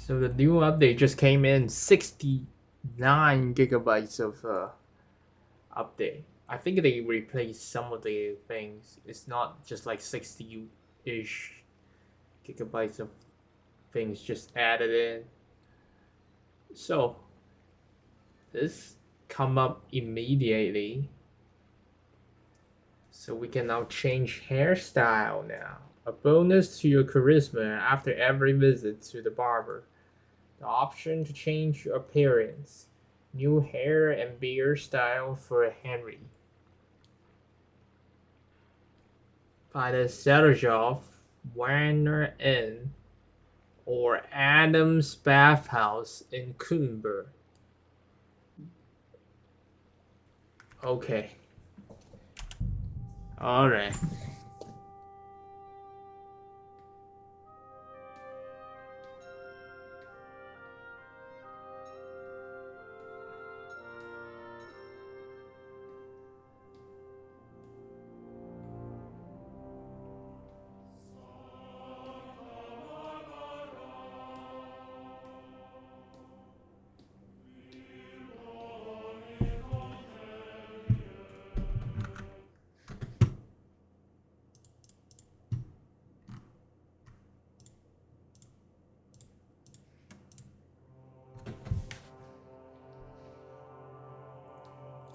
So the new update just came in, 69 gigabytes of update. I think they replaced some of the things. It's not just like 60-ish gigabytes of things just added in. So this come up immediately. So we can now change hairstyle now. A bonus to your charisma after every visit to the barber. The option to change your appearance. New hair and beard style for Henry. By the Sergov Warner Inn or Adam's Bathhouse in Kuenberg. Okay. Alright.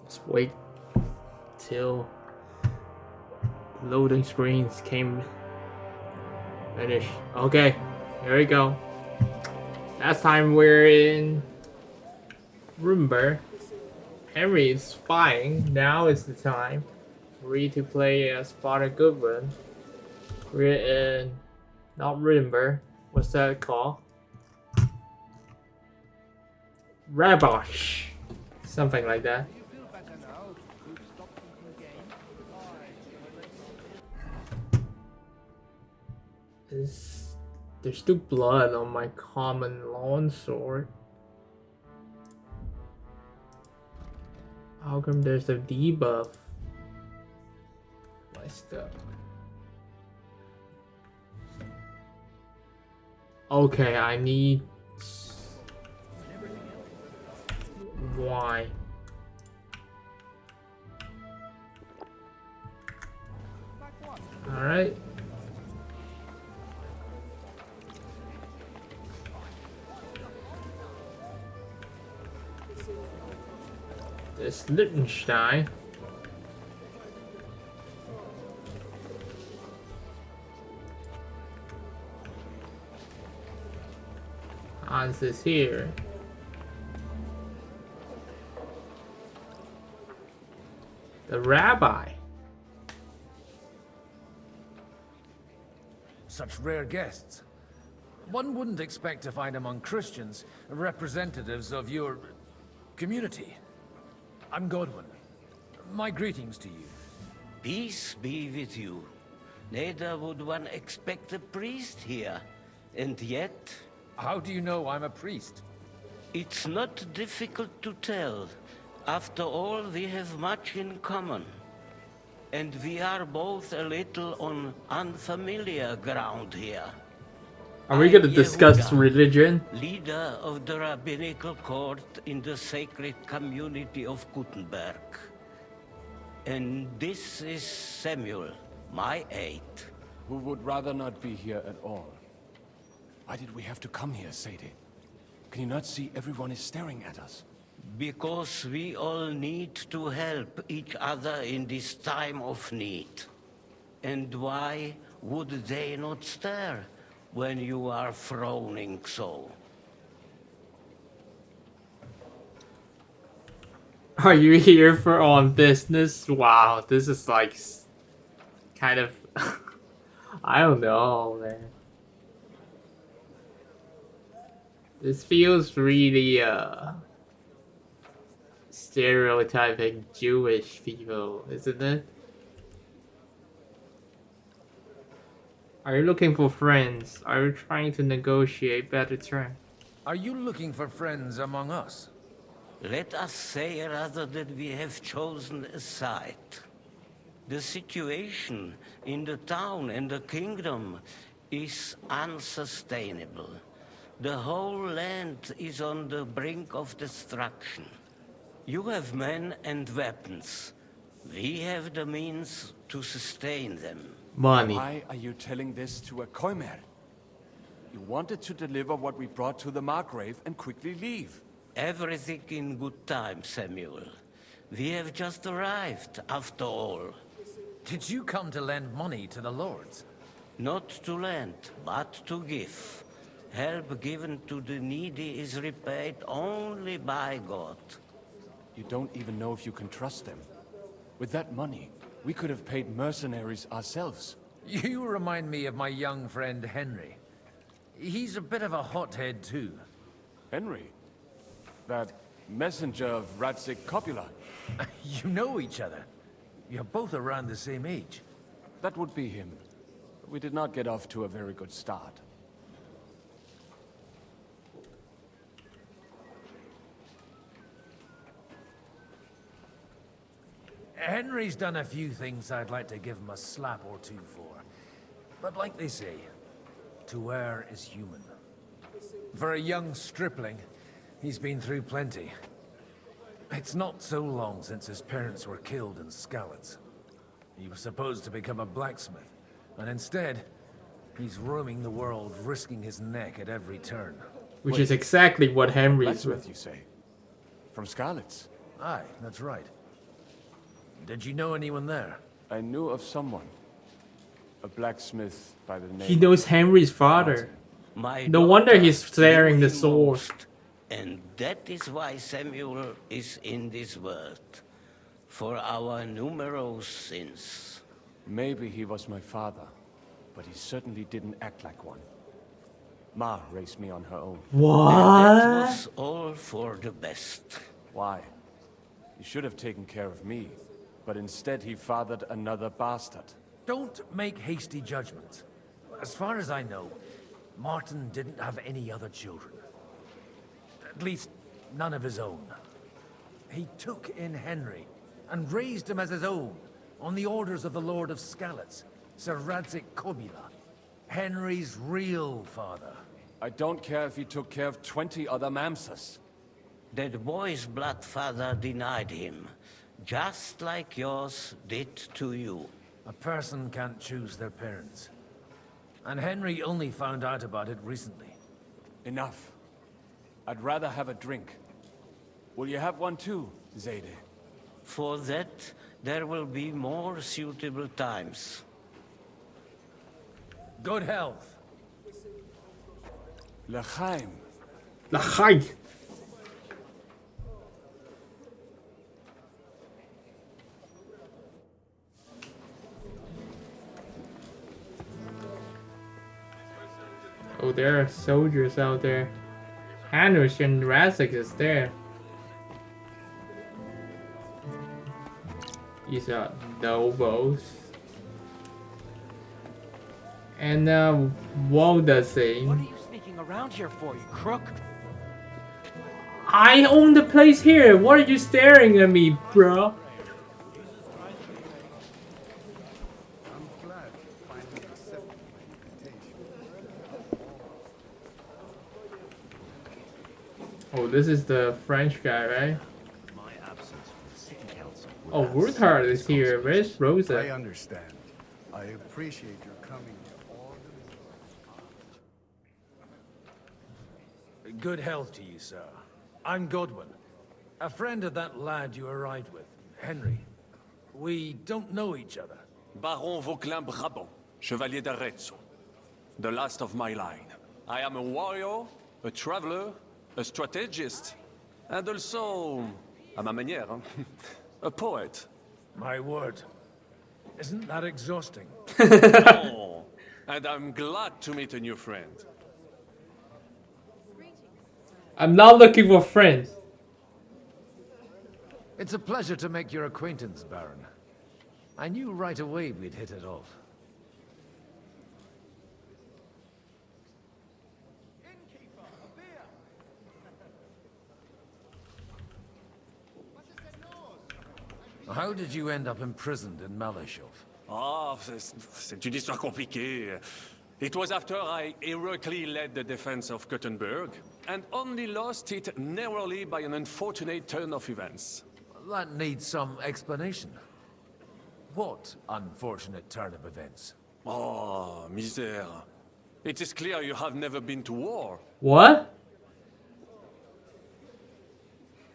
Let's wait till loading screens came finish. Okay, here we go. Last time we're in Rumber. Henry is spying. Now is the time. Free to play as Father Goodwin. We're in not Rumber. What's that called? Rabosh. Something like that. There's still blood on my common lawn sword. How come there's a debuff? My stuff. Okay, I need wine. Alright. This Liechtenstein. Hans is here. The rabbi. Such rare guests. One wouldn't expect to find among Christians representatives of your community. I'm Godwin. My greetings to you. Peace be with you. Neither would one expect a priest here. And yet, How do you know I'm a priest? it's not difficult to tell. After all, we have much in common. And we are both a little on unfamiliar ground here. Are we gonna discuss religion? Leader of the rabbinical court in the sacred community of Gutenberg. And this is Samuel, my aide. Who would rather not be here at all. Why did we have to come here, Sadie? Can you not see everyone is staring at us? Because we all need to help each other in this time of need. And why would they not stare when you are frowning so? Are you here for on business? Wow, this is like kind of I don't know, man. This feels really stereotyping Jewish people, isn't it? Are you looking for friends? Are you trying to negotiate better terms? Are you looking for friends among us? Let us say rather that we have chosen a side. The situation in the town and the kingdom is unsustainable. The whole land is on the brink of destruction. You have men and weapons. We have the means to sustain them. Money. Why are you telling this to a Koimer? You wanted to deliver what we brought to the Margrave and quickly leave. Everything in good time, Samuel. We have just arrived, after all. Did you come to lend money to the lords? Not to lend, but to give. Help given to the needy is repaid only by God. You don't even know if you can trust them. With that money, we could have paid mercenaries ourselves. You remind me of my young friend Henry. He's a bit of a hothead too. Henry? That messenger of Radzik Copula? You know each other. You're both around the same age. That would be him. We did not get off to a very good start. Henry's done a few things I'd like to give him a slap or two for. But like they say, to err is human. For a young stripling, he's been through plenty. It's not so long since his parents were killed in Skalitz. He was supposed to become a blacksmith, and instead, he's roaming the world, risking his neck at every turn. Which is exactly what Henry's Blacksmith, you say? From Skalitz? Aye, that's right. Did you know anyone there? I knew of someone. A blacksmith by the name... He knows Henry's father. No wonder he's staring the sword. And that is why Samuel is in this world. For our numerous sins. Maybe he was my father, but he certainly didn't act like one. Ma raised me on her own. That What? was all for the best. Why? He should have taken care of me, but instead he fathered another bastard. Don't make hasty judgments. As far as I know, Martin didn't have any other children. At least, none of his own. He took in Henry and raised him as his own on the orders of the Lord of Skalitz, Sir Radzik Kobila, Henry's real father. I don't care if he took care of 20 other Mamsas. That boy's blood father denied him, just like yours did to you. A person can't choose their parents. And Henry only found out about it recently. Enough. I'd rather have a drink. Will you have one too, Zayde? For that, there will be more suitable times. Good health. L'chaim. L'chaim. Oh, there are soldiers out there. Hanush and Razak is there. These are nobles. And what does say? What are you sneaking around here for, you crook? I own the place here. What are you staring at me, bro? Oh, this is the French guy, right? Oh, Ruthard is here. Where's I Rosa? understand. I appreciate your coming here all the Good health to you, sir. I'm Godwin, a friend of that lad you arrived with, Henry. We don't know each other. Baron Vauclin Brabant, Chevalier d'Arezzo. The last of my line. I am a warrior, a traveler, a strategist, and also, à ma manière, a poet. My word. Isn't that exhausting? Oh, and I'm glad to meet a new friend. I'm not looking for friends. It's a pleasure to make your acquaintance, Baron. I knew right away we'd hit it off. How did you end up imprisoned in Malashov? Ah, c'est une histoire compliquée. It was after I heroically led the defense of Gothenburg, and only lost it narrowly by an unfortunate turn of events. That needs some explanation. What unfortunate turn of events? Oh, misère. It is clear you have never been to war. What?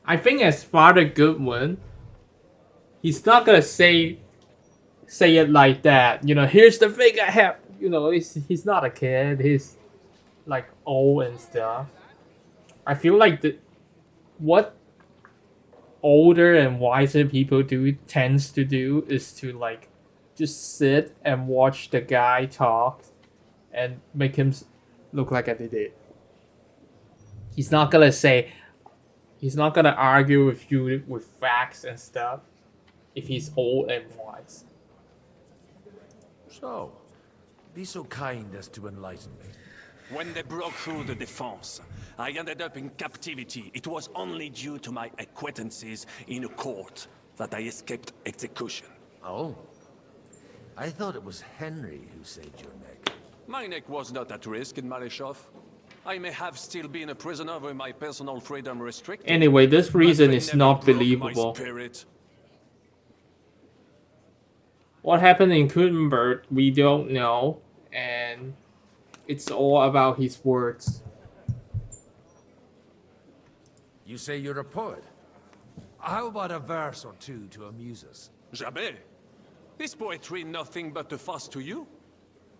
I think as Father Goodwin, he's not gonna say it like that. You know, here's the thing I have. You know, he's not a kid. He's like old and stuff. I feel like what older and wiser people tends to do is to like just sit and watch the guy talk and make him look like an idiot. He's not gonna argue with you with facts and stuff if he's old and wise. So, be so kind as to enlighten me. When they broke through the defense, I ended up in captivity. It was only due to my acquaintances in a court that I escaped execution. Oh. I thought it was Henry who saved your neck. My neck was not at risk in Maleshov. I may have still been a prisoner with my personal freedom restricted. Anyway, this reason but they is never not broke my believable. spirit. What happened in Gutenberg, we don't know, and it's all about his words. You say you're a poet. How about a verse or two to amuse us? Jamais. Is poetry nothing but a fuss to you?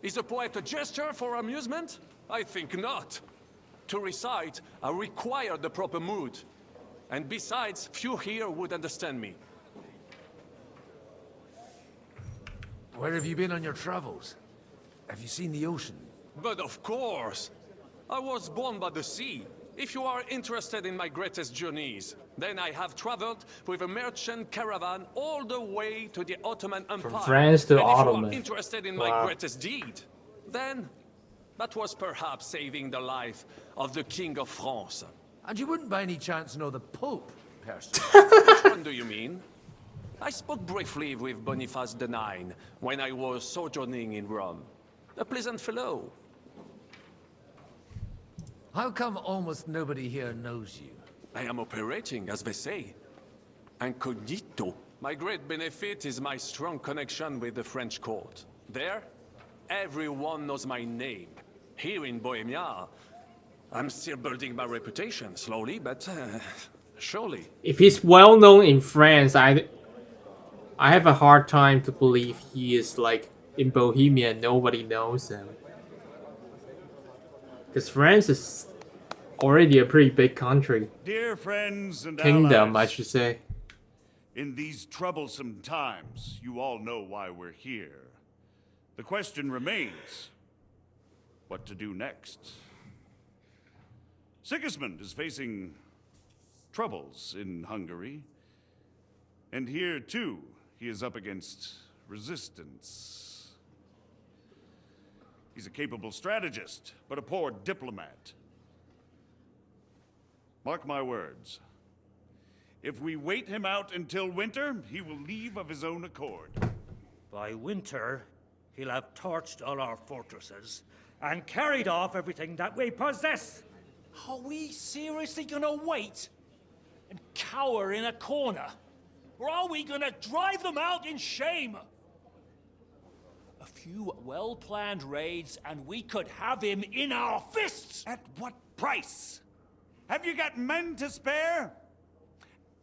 Is a poet a gesture for amusement? I think not. To recite, I require the proper mood. And besides, few here would understand me. Where have you been on your travels? Have you seen the ocean? But of course! I was born by the sea. If you are interested in my greatest journeys, then I have traveled with a merchant caravan all the way to the Ottoman Empire. From France to and Ottoman. If you are interested in Wow. my greatest deed, then that was perhaps saving the life of the King of France. And you wouldn't by any chance know the Pope, personally? Which one do you mean? I spoke briefly with Boniface IX when I was sojourning in Rome. A pleasant fellow. How come almost nobody here knows you? I am operating, as they say. Incognito. My great benefit is my strong connection with the French court. There, everyone knows my name. Here in Bohemia, I'm still building my reputation, slowly, but surely. If he's well known in France, I have a hard time to believe he is like in Bohemia and nobody knows him. Because France is already a pretty big country. Dear friends and Kingdom, I allies, should say. in these troublesome times, you all know why we're here. The question remains, what to do next? Sigismund is facing troubles in Hungary. And here, too, he is up against resistance. He's a capable strategist, but a poor diplomat. Mark my words. If we wait him out until winter, he will leave of his own accord. By winter, he'll have torched all our fortresses and carried off everything that we possess. Are we seriously gonna wait and cower in a corner? Or are we gonna drive them out in shame? A few well-planned raids and we could have him in our fists! At what price? Have you got men to spare?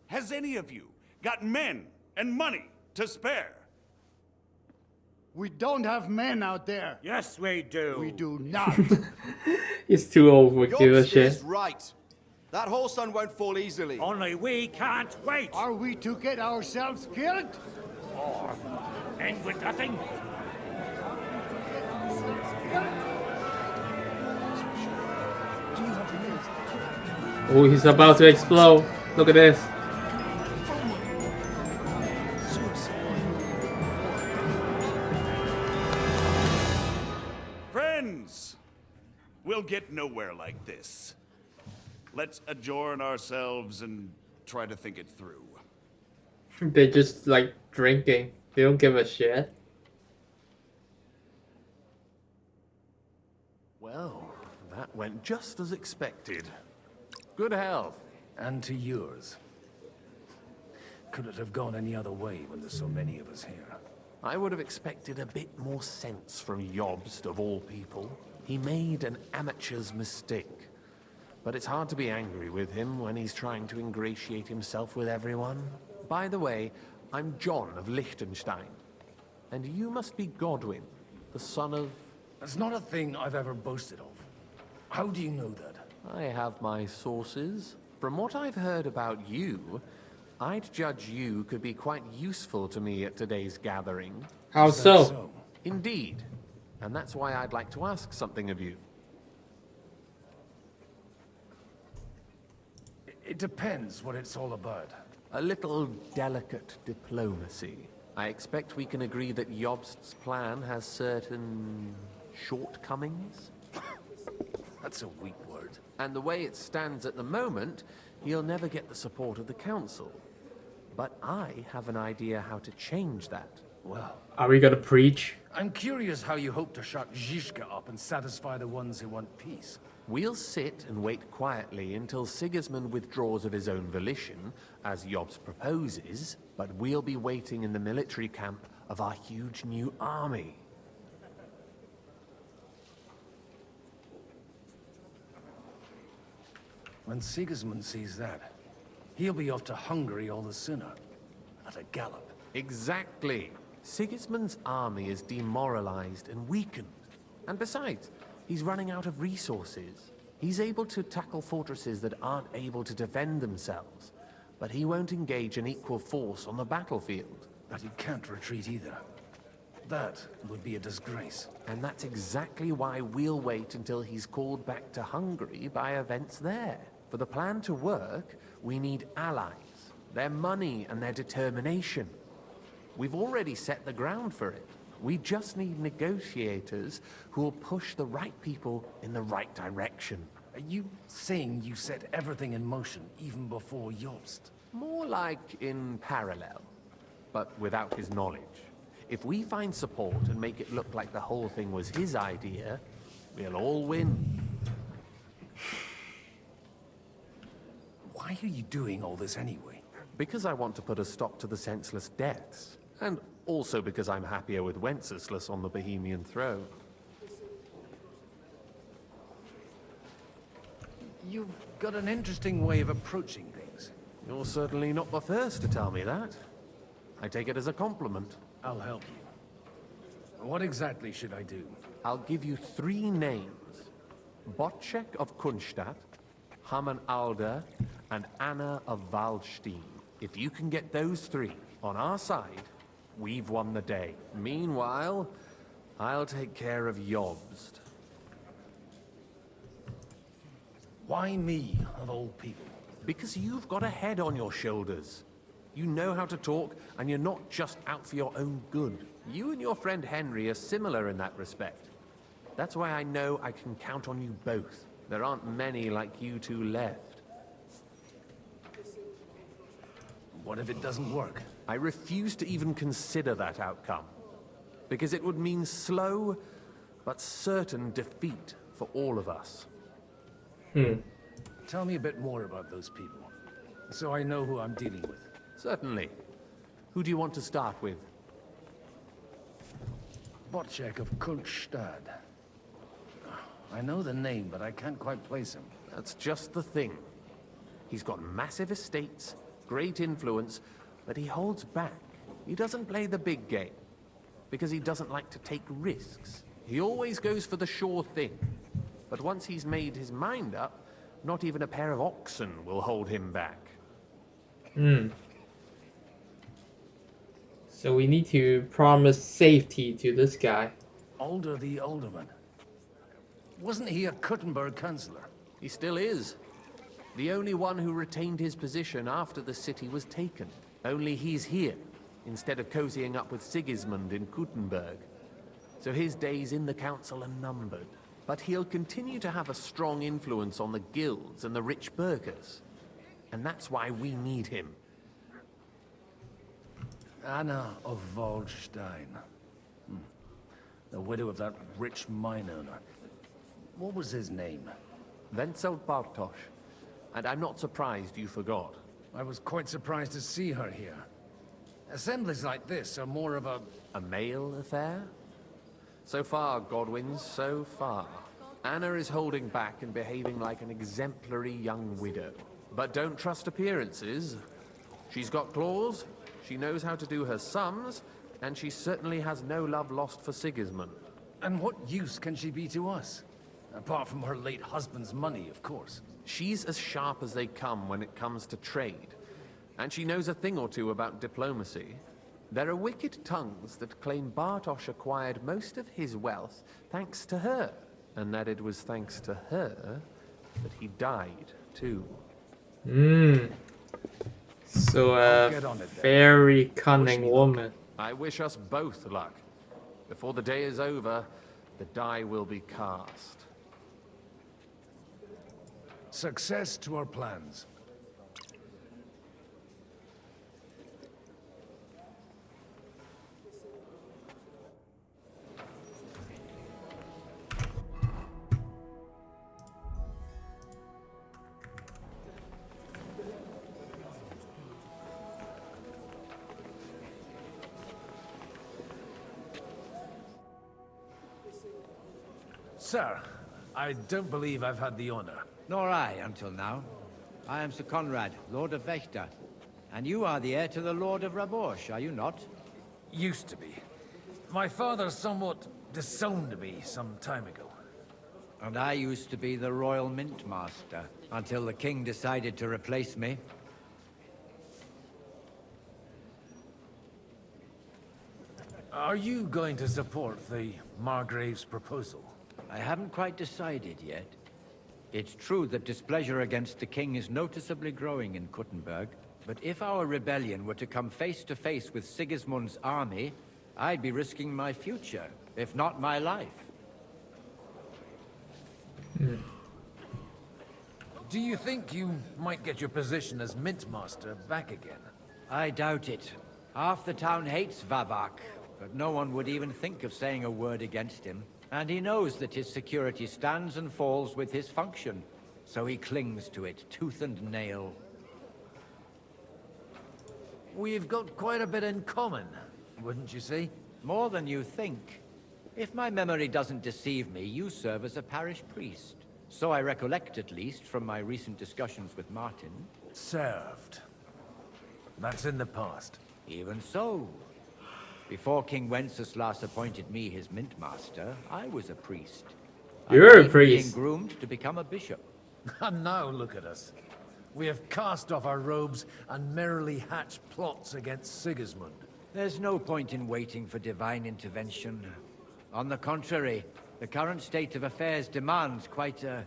Has any of you got men and money to spare? We don't have men out there. Yes, we do. We do not. He's too old for give a Yogsby shit. is right. That whole sun won't fall easily. Only we can't wait. Are we to get ourselves killed? Or end with nothing. Oh, he's about to explode. Look at this. Friends, we'll get nowhere like this. Let's adjourn ourselves and try to think it through. They're just like drinking. They don't give a shit. went just as expected. Good health. And to yours. Could it have gone any other way when there's so many of us here? I would have expected a bit more sense from Jobst, of all people. He made an amateur's mistake. But it's hard to be angry with him when he's trying to ingratiate himself with everyone. By the way, I'm John of Liechtenstein. And you must be Godwin, the son of... That's not a thing I've ever boasted of. How do you know that? I have my sources. From what I've heard about you, I'd judge you could be quite useful to me at today's gathering. How so? Indeed. And that's why I'd like to ask something of you. It depends what it's all about. A little delicate diplomacy. I expect we can agree that Jobst's plan has certain shortcomings. That's a weak word. And the way it stands at the moment, he'll never get the support of the council. But I have an idea how to change that. Well, Are we gonna preach? I'm curious how you hope to shut Zizka up and satisfy the ones who want peace. We'll sit and wait quietly until Sigismund withdraws of his own volition, as Jobst proposes, but we'll be waiting in the military camp of our huge new army. When Sigismund sees that, he'll be off to Hungary all the sooner. At a gallop. Exactly. Sigismund's army is demoralized and weakened. And besides, he's running out of resources. He's able to tackle fortresses that aren't able to defend themselves, but he won't engage an equal force on the battlefield. But he can't retreat either. That would be a disgrace. And that's exactly why we'll wait until he's called back to Hungary by events there. For the plan to work, we need allies, their money and their determination. We've already set the ground for it. We just need negotiators who will push the right people in the right direction. Are you saying you set everything in motion even before Jobst? More like in parallel, but without his knowledge. If we find support and make it look like the whole thing was his idea, we'll all win. Why are you doing all this anyway? Because I want to put a stop to the senseless deaths. And also because I'm happier with Wenceslas on the Bohemian throne. You've got an interesting way of approaching things. You're certainly not the first to tell me that. I take it as a compliment. I'll help you. What exactly should I do? I'll give you 3 names. Botchek of Kunstadt, Hamann Alder, and Anna of Waldstein. If you can get those 3 on our side, we've won the day. Meanwhile, I'll take care of Jobst. Why me, of all people? Because you've got a head on your shoulders. You know how to talk, and you're not just out for your own good. You and your friend Henry are similar in that respect. That's why I know I can count on you both. There aren't many like you two left. What if it doesn't work? I refuse to even consider that outcome. Because it would mean slow, but certain defeat for all of us. Tell me a bit more about those people, so I know who I'm dealing with. Certainly. Who do you want to start with? Botchek of Kunststadt. I know the name, but I can't quite place him. That's just the thing. He's got massive estates, great influence, but he holds back. He doesn't play the big game, because he doesn't like to take risks. He always goes for the sure thing. But once he's made his mind up, not even a pair of oxen will hold him back. So we need to promise safety to this guy. Alder the Alderman. Wasn't he a Kuttenberg councillor? He still is. The only one who retained his position after the city was taken. Only he's here, instead of cozying up with Sigismund in Kuttenberg. So his days in the council are numbered. But he'll continue to have a strong influence on the guilds and the rich burghers. And that's why we need him. Anna of Waldstein. The widow of that rich mine owner. What was his name? Wenzel Bartosz. And I'm not surprised you forgot. I was quite surprised to see her here. Assemblies like this are more of a... A male affair? So far, Godwins, so far. Anna is holding back and behaving like an exemplary young widow. But don't trust appearances. She's got claws, she knows how to do her sums, and she certainly has no love lost for Sigismund. And what use can she be to us? Apart from her late husband's money, of course. She's as sharp as they come when it comes to trade. And she knows a thing or two about diplomacy. There are wicked tongues that claim Bartosz acquired most of his wealth thanks to her. And that it was thanks to her that he died, too. So Get on it, then. very cunning woman. I wish us both luck. Before the day is over, the die will be cast. Success to our plans. Sir, I don't believe I've had the honor. Nor I, until now. I am Sir Conrad, Lord of Wächter. And you are the heir to the Lord of Rabosh, are you not? Used to be. My father somewhat disowned me some time ago. And I used to be the Royal Mint Master, until the King decided to replace me. Are you going to support the Margrave's proposal? I haven't quite decided yet. It's true that displeasure against the King is noticeably growing in Kuttenberg, but if our rebellion were to come face to face with Sigismund's army, I'd be risking my future, if not my life. Do you think you might get your position as Mint Master back again? I doubt it. Half the town hates Vavak, but no one would even think of saying a word against him. And he knows that his security stands and falls with his function, so he clings to it tooth and nail. We've got quite a bit in common, wouldn't you say? More than you think. If my memory doesn't deceive me, you serve as a parish priest. So I recollect, at least, from my recent discussions with Martin. Served. That's in the past. Even so. Before King Wenceslas appointed me his mint master, I was a priest. You're a Being priest. groomed to become a bishop. And now look at us. We have cast off our robes and merrily hatched plots against Sigismund. There's no point in waiting for divine intervention. On the contrary, the current state of affairs demands quite a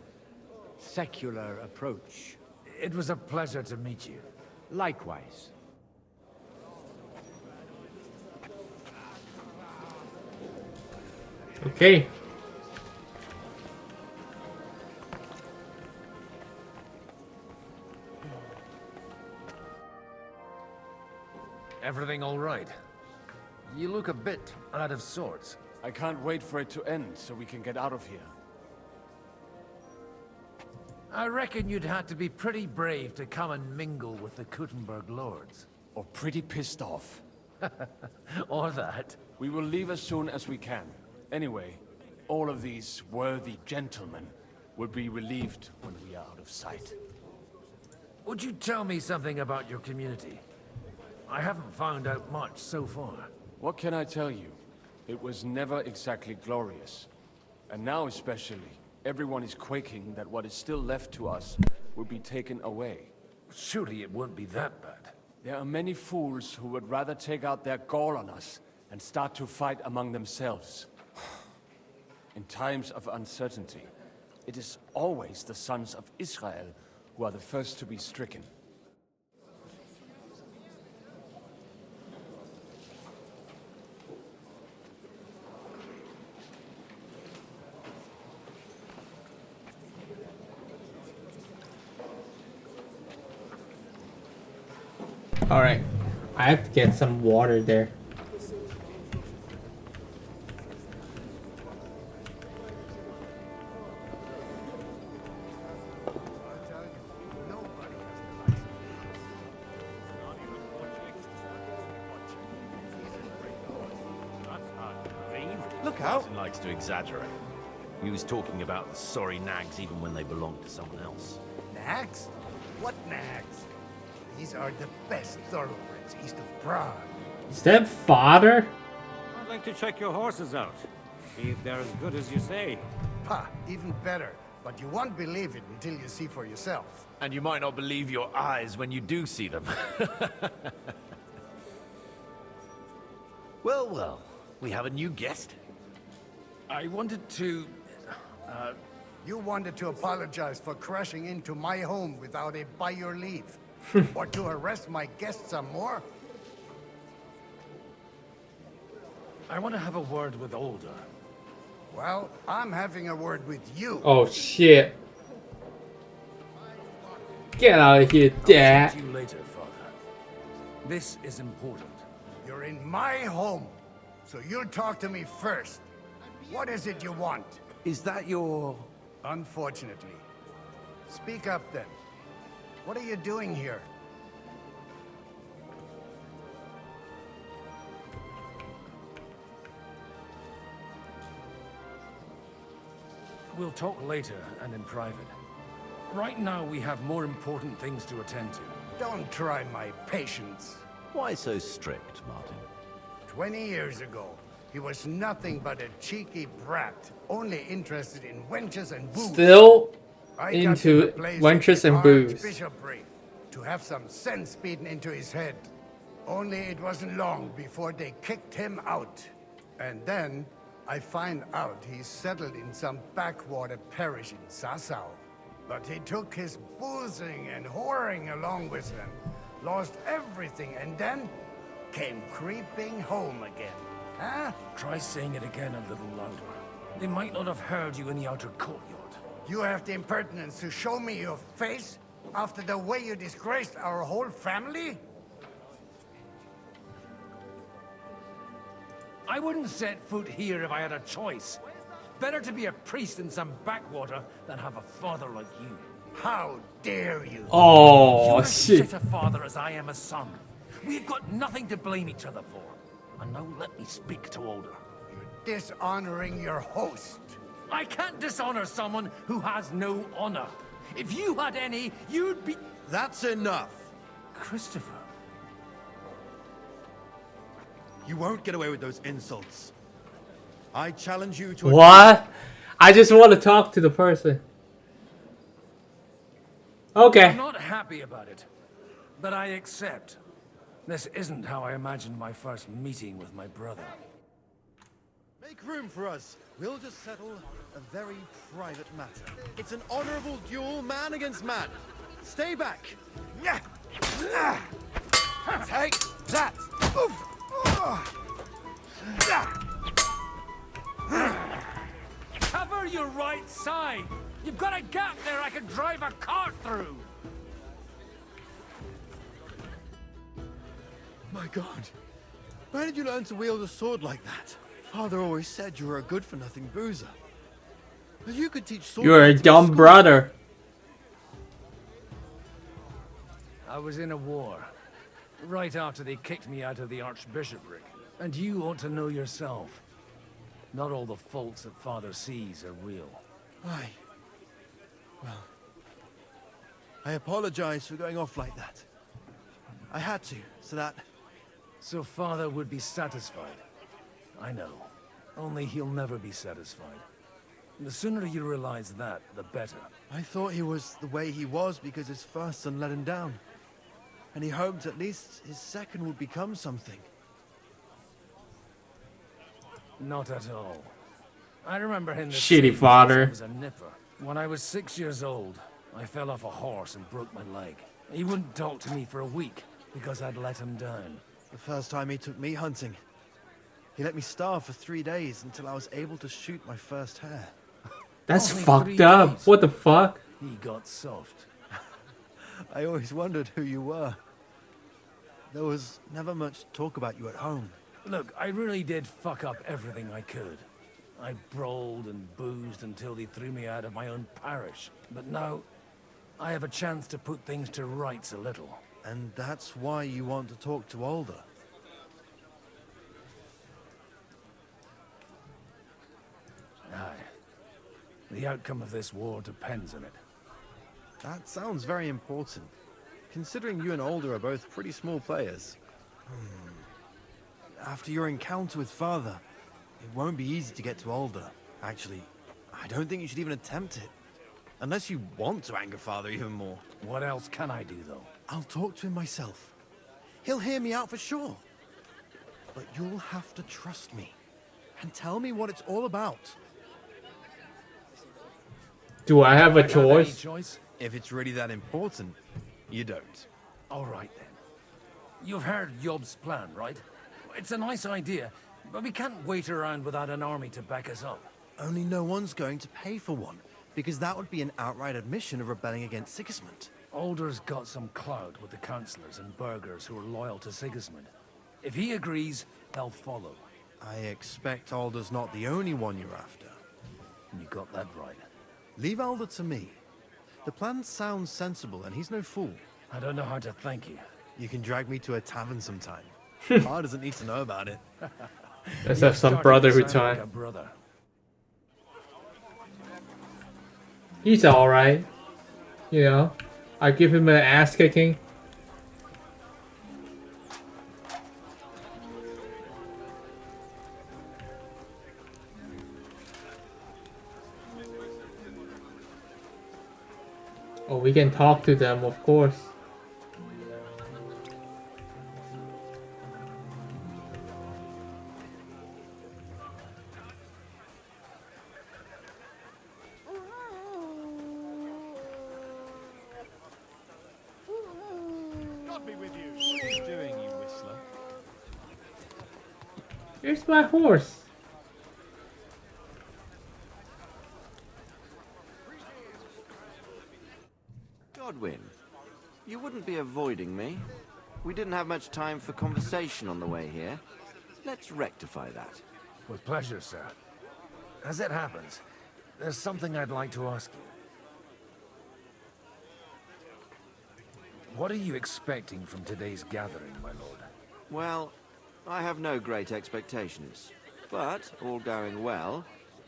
secular approach. It was a pleasure to meet you. Likewise. Okay. Everything all right? You look a bit out of sorts. I can't wait for it to end so we can get out of here. I reckon you'd had to be pretty brave to come and mingle with the Kuttenberg lords. Or pretty pissed off. Or that. We will leave as soon as we can. Anyway, all of these worthy gentlemen will be relieved when we are out of sight. Would you tell me something about your community? I haven't found out much so far. What can I tell you? It was never exactly glorious. And now especially, everyone is quaking that what is still left to us will be taken away. Surely it won't be that bad. There are many fools who would rather take out their gall on us and start to fight among themselves. In times of uncertainty, it is always the sons of Israel who are the first to be stricken. Alright. I have to get some water there. Look out! Martin likes to exaggerate. He was talking about the sorry nags even when they belonged to someone else. Nags? What nags? These are the best thoroughbreds east of Prague. Is that father? I'd like to check your horses out. See if they're as good as you say. Ha, even better. But you won't believe it until you see for yourself. And you might not believe your eyes when you do see them. Well, well, we have a new guest. I wanted to... You wanted to apologize for crashing into my home without a by your leave. Or to arrest my guests some more? I want to have a word with Older. Well, I'm having a word with you. Oh shit. Get out of here, Dad. I'll talk to you later, Father. This is important. You're in my home, so you'll talk to me first. What is it you want? Is that your... Unfortunately. Speak up then. What are you doing here? We'll talk later and in private. Right now, we have more important things to attend to. Don't try my patience. Why so strict, Martin? 20 years ago, he was nothing but a cheeky brat, only interested in wenches and booze. Still I got to into replace wenches him and with booze. archbishopry to have some sense beaten into his head. Only it wasn't long before they kicked him out. And then I find out he's settled in some backwater parish in Sassau. But he took his boozing and whoring along with him, lost everything, and then came creeping home again. Huh? Try saying it again a little louder. They might not have heard you in the outer courtyard. You have the impertinence to show me your face after the way you disgraced our whole family? I wouldn't set foot here if I had a choice. Better to be a priest in some backwater than have a father like you. How dare you? Oh You're as shit. shit a father as I am a son. We've got nothing to blame each other for. And now let me speak to Older. You're dishonoring your host. I can't dishonor someone who has no honor. If you had any, you'd be... That's enough! Christopher. You won't get away with those insults. I challenge you to a... What? I just want to talk to the person. Okay. I'm not happy about it, but I accept. This isn't how I imagined my first meeting with my brother. Make room for us. We'll just settle a very private matter. It's an honorable duel, man against man. Stay back. Take that. Cover your right side! You've got a gap there I can drive a cart through! My God. Where did you learn to wield a sword like that? Father always said you were a good-for-nothing boozer. But you could teach sword. You're a dumb brother. I was in a war. Right after they kicked me out of the archbishopric. And you ought to know yourself. Not all the faults that Father sees are real. Aye. Well, I apologize for going off like that. I had to, so that... So Father would be satisfied. I know. Only he'll never be satisfied. The sooner you realize that, the better. I thought he was the way he was because his first son let him down. And he hoped at least his second would become something. Not at all. I remember him... Shitty father. He was a nipper. When I was 6 years old, I fell off a horse and broke my leg. He wouldn't talk to me for a week because I'd let him down. The first time he took me hunting, he let me starve for 3 days until I was able to shoot my first hare. That's Only fucked 3 up. days. What the fuck? He got soft. I always wondered who you were. There was never much talk about you at home. Look, I really did fuck up everything I could. I brawled and boozed until they threw me out of my own parish. But now, I have a chance to put things to rights a little. And that's why you want to talk to Alder. The outcome of this war depends on it. That sounds very important, considering you and Alder are both pretty small players. After your encounter with Father, it won't be easy to get to Alder. Actually, I don't think you should even attempt it. Unless you want to anger Father even more. What else can I do, though? I'll talk to him myself. He'll hear me out for sure. But you'll have to trust me and tell me what it's all about. Do I have a Any choice? choice? If it's really that important, you don't. All right, then. You've heard Yob's plan, right? It's a nice idea, but we can't wait around without an army to back us up. Only no one's going to pay for one, because that would be an outright admission of rebelling against Sigismund. Alder's got some clout with the councillors and burghers who are loyal to Sigismund. If he agrees, they'll follow. I expect Alder's not the only one you're after. You got that right. Leave Alder to me. The plan sounds sensible, and he's no fool. I don't know how to thank you. You can drag me to a tavern sometime. Har doesn't need to know about it. Let's have some brotherhood Sound like time. a brother. He's alright. You know, I give him an ass kicking. Oh, we can talk to them, of course. God be with you. What are you doing, you whistler? Here's my horse. Godwin, you wouldn't be avoiding me. We didn't have much time for conversation on the way here. Let's rectify that. With pleasure, sir. As it happens, there's something I'd like to ask you. What are you expecting from today's gathering, my lord? Well, I have no great expectations. But, all going well,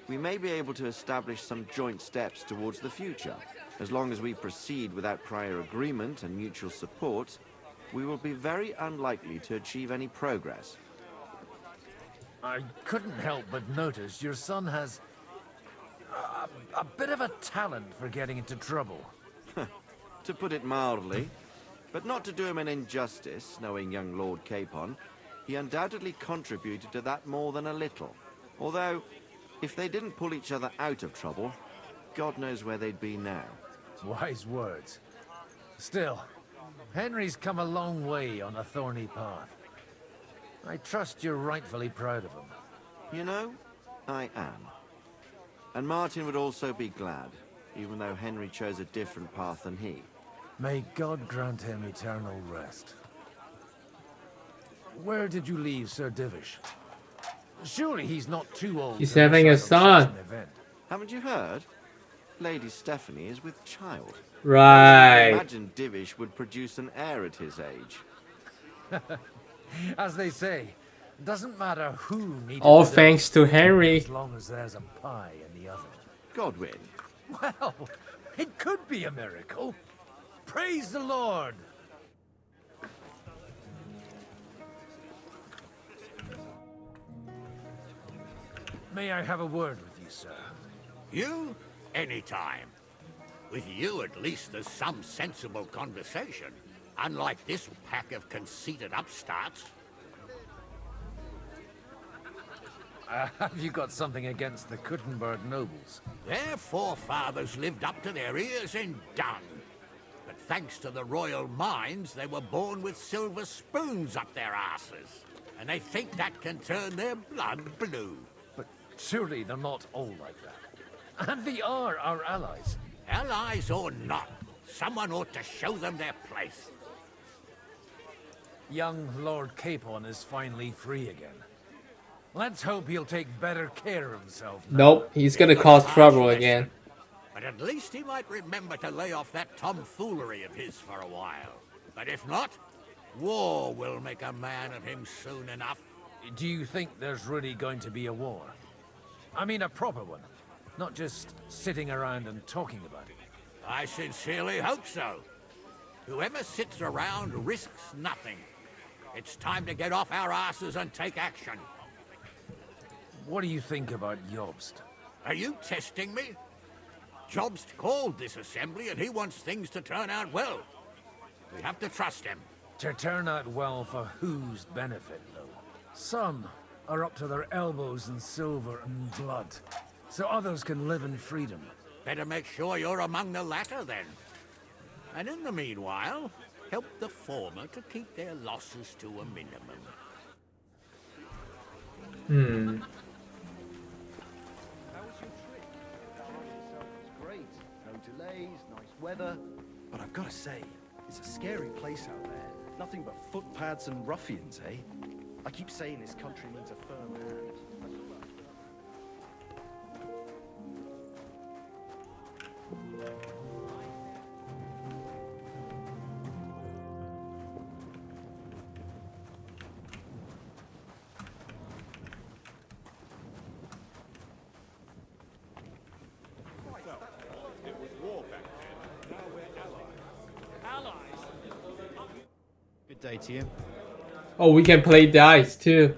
we may be able to establish some joint steps towards the future. As long as we proceed without prior agreement and mutual support, we will be very unlikely to achieve any progress. I couldn't help but notice your son has a bit of a talent for getting into trouble. To put it mildly, but not to do him an injustice, knowing young Lord Capon, he undoubtedly contributed to that more than a little. Although, if they didn't pull each other out of trouble, God knows where they'd be now. Wise words. Still, Henry's come a long way on a thorny path. I trust you're rightfully proud of him. You know, I am. And Martin would also be glad, even though Henry chose a different path than he. May God grant him eternal rest. Where did you leave Sir Divish? Surely he's not too old. He's to having a miss out on son. such an event. Haven't you heard? Lady Stephanie is with child. Right. Imagine Divish would produce an heir at his age. As they say, doesn't matter who needed All to do thanks to it, Henry. as long as there's a pie in the oven. Godwin. Well, it could be a miracle. Praise the Lord. May I have a word with you, sir? You? Anytime. With you, at least, there's some sensible conversation. Unlike this pack of conceited upstarts. Have you got something against the Kuttenberg nobles? Their forefathers lived up to their ears in dung. But thanks to the royal mines, they were born with silver spoons up their asses. And they think that can turn their blood blue. But surely they're not all like that. And they are our allies. Allies or not, someone ought to show them their place. Young Lord Capon is finally free again. Let's hope he'll take better care of himself now. Nope, he's gonna cause trouble again. But at least he might remember to lay off that tomfoolery of his for a while. But if not, war will make a man of him soon enough. Do you think there's really going to be a war? I mean a proper one. Not just sitting around and talking about it. I sincerely hope so. Whoever sits around risks nothing. It's time to get off our asses and take action. What do you think about Jobst? Are you testing me? Jobst called this assembly and he wants things to turn out well. We have to trust him. To turn out well for whose benefit, though? Some are up to their elbows in silver and blood, so others can live in freedom. Better make sure you're among the latter, then. And in the meanwhile, help the former to keep their losses to a minimum. How was your trip? Great. No delays, nice weather. But I've got to say, it's a scary place out there. Nothing but footpads and ruffians, eh? I keep saying this country needs a firm hand. Good day to you. Oh, we can play dice too.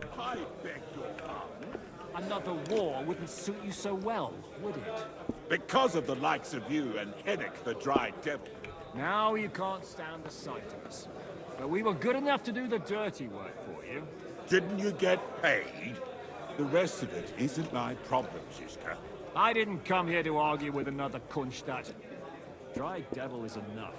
Another war wouldn't suit you so well, would it? Because of the likes of you and Hennick the Dry Devil. Now you can't stand the sight of us. But we were good enough to do the dirty work for you. Didn't you get paid? The rest of it isn't my problem, Shishka. I didn't come here to argue with another Kunstadt. Dry Devil is enough.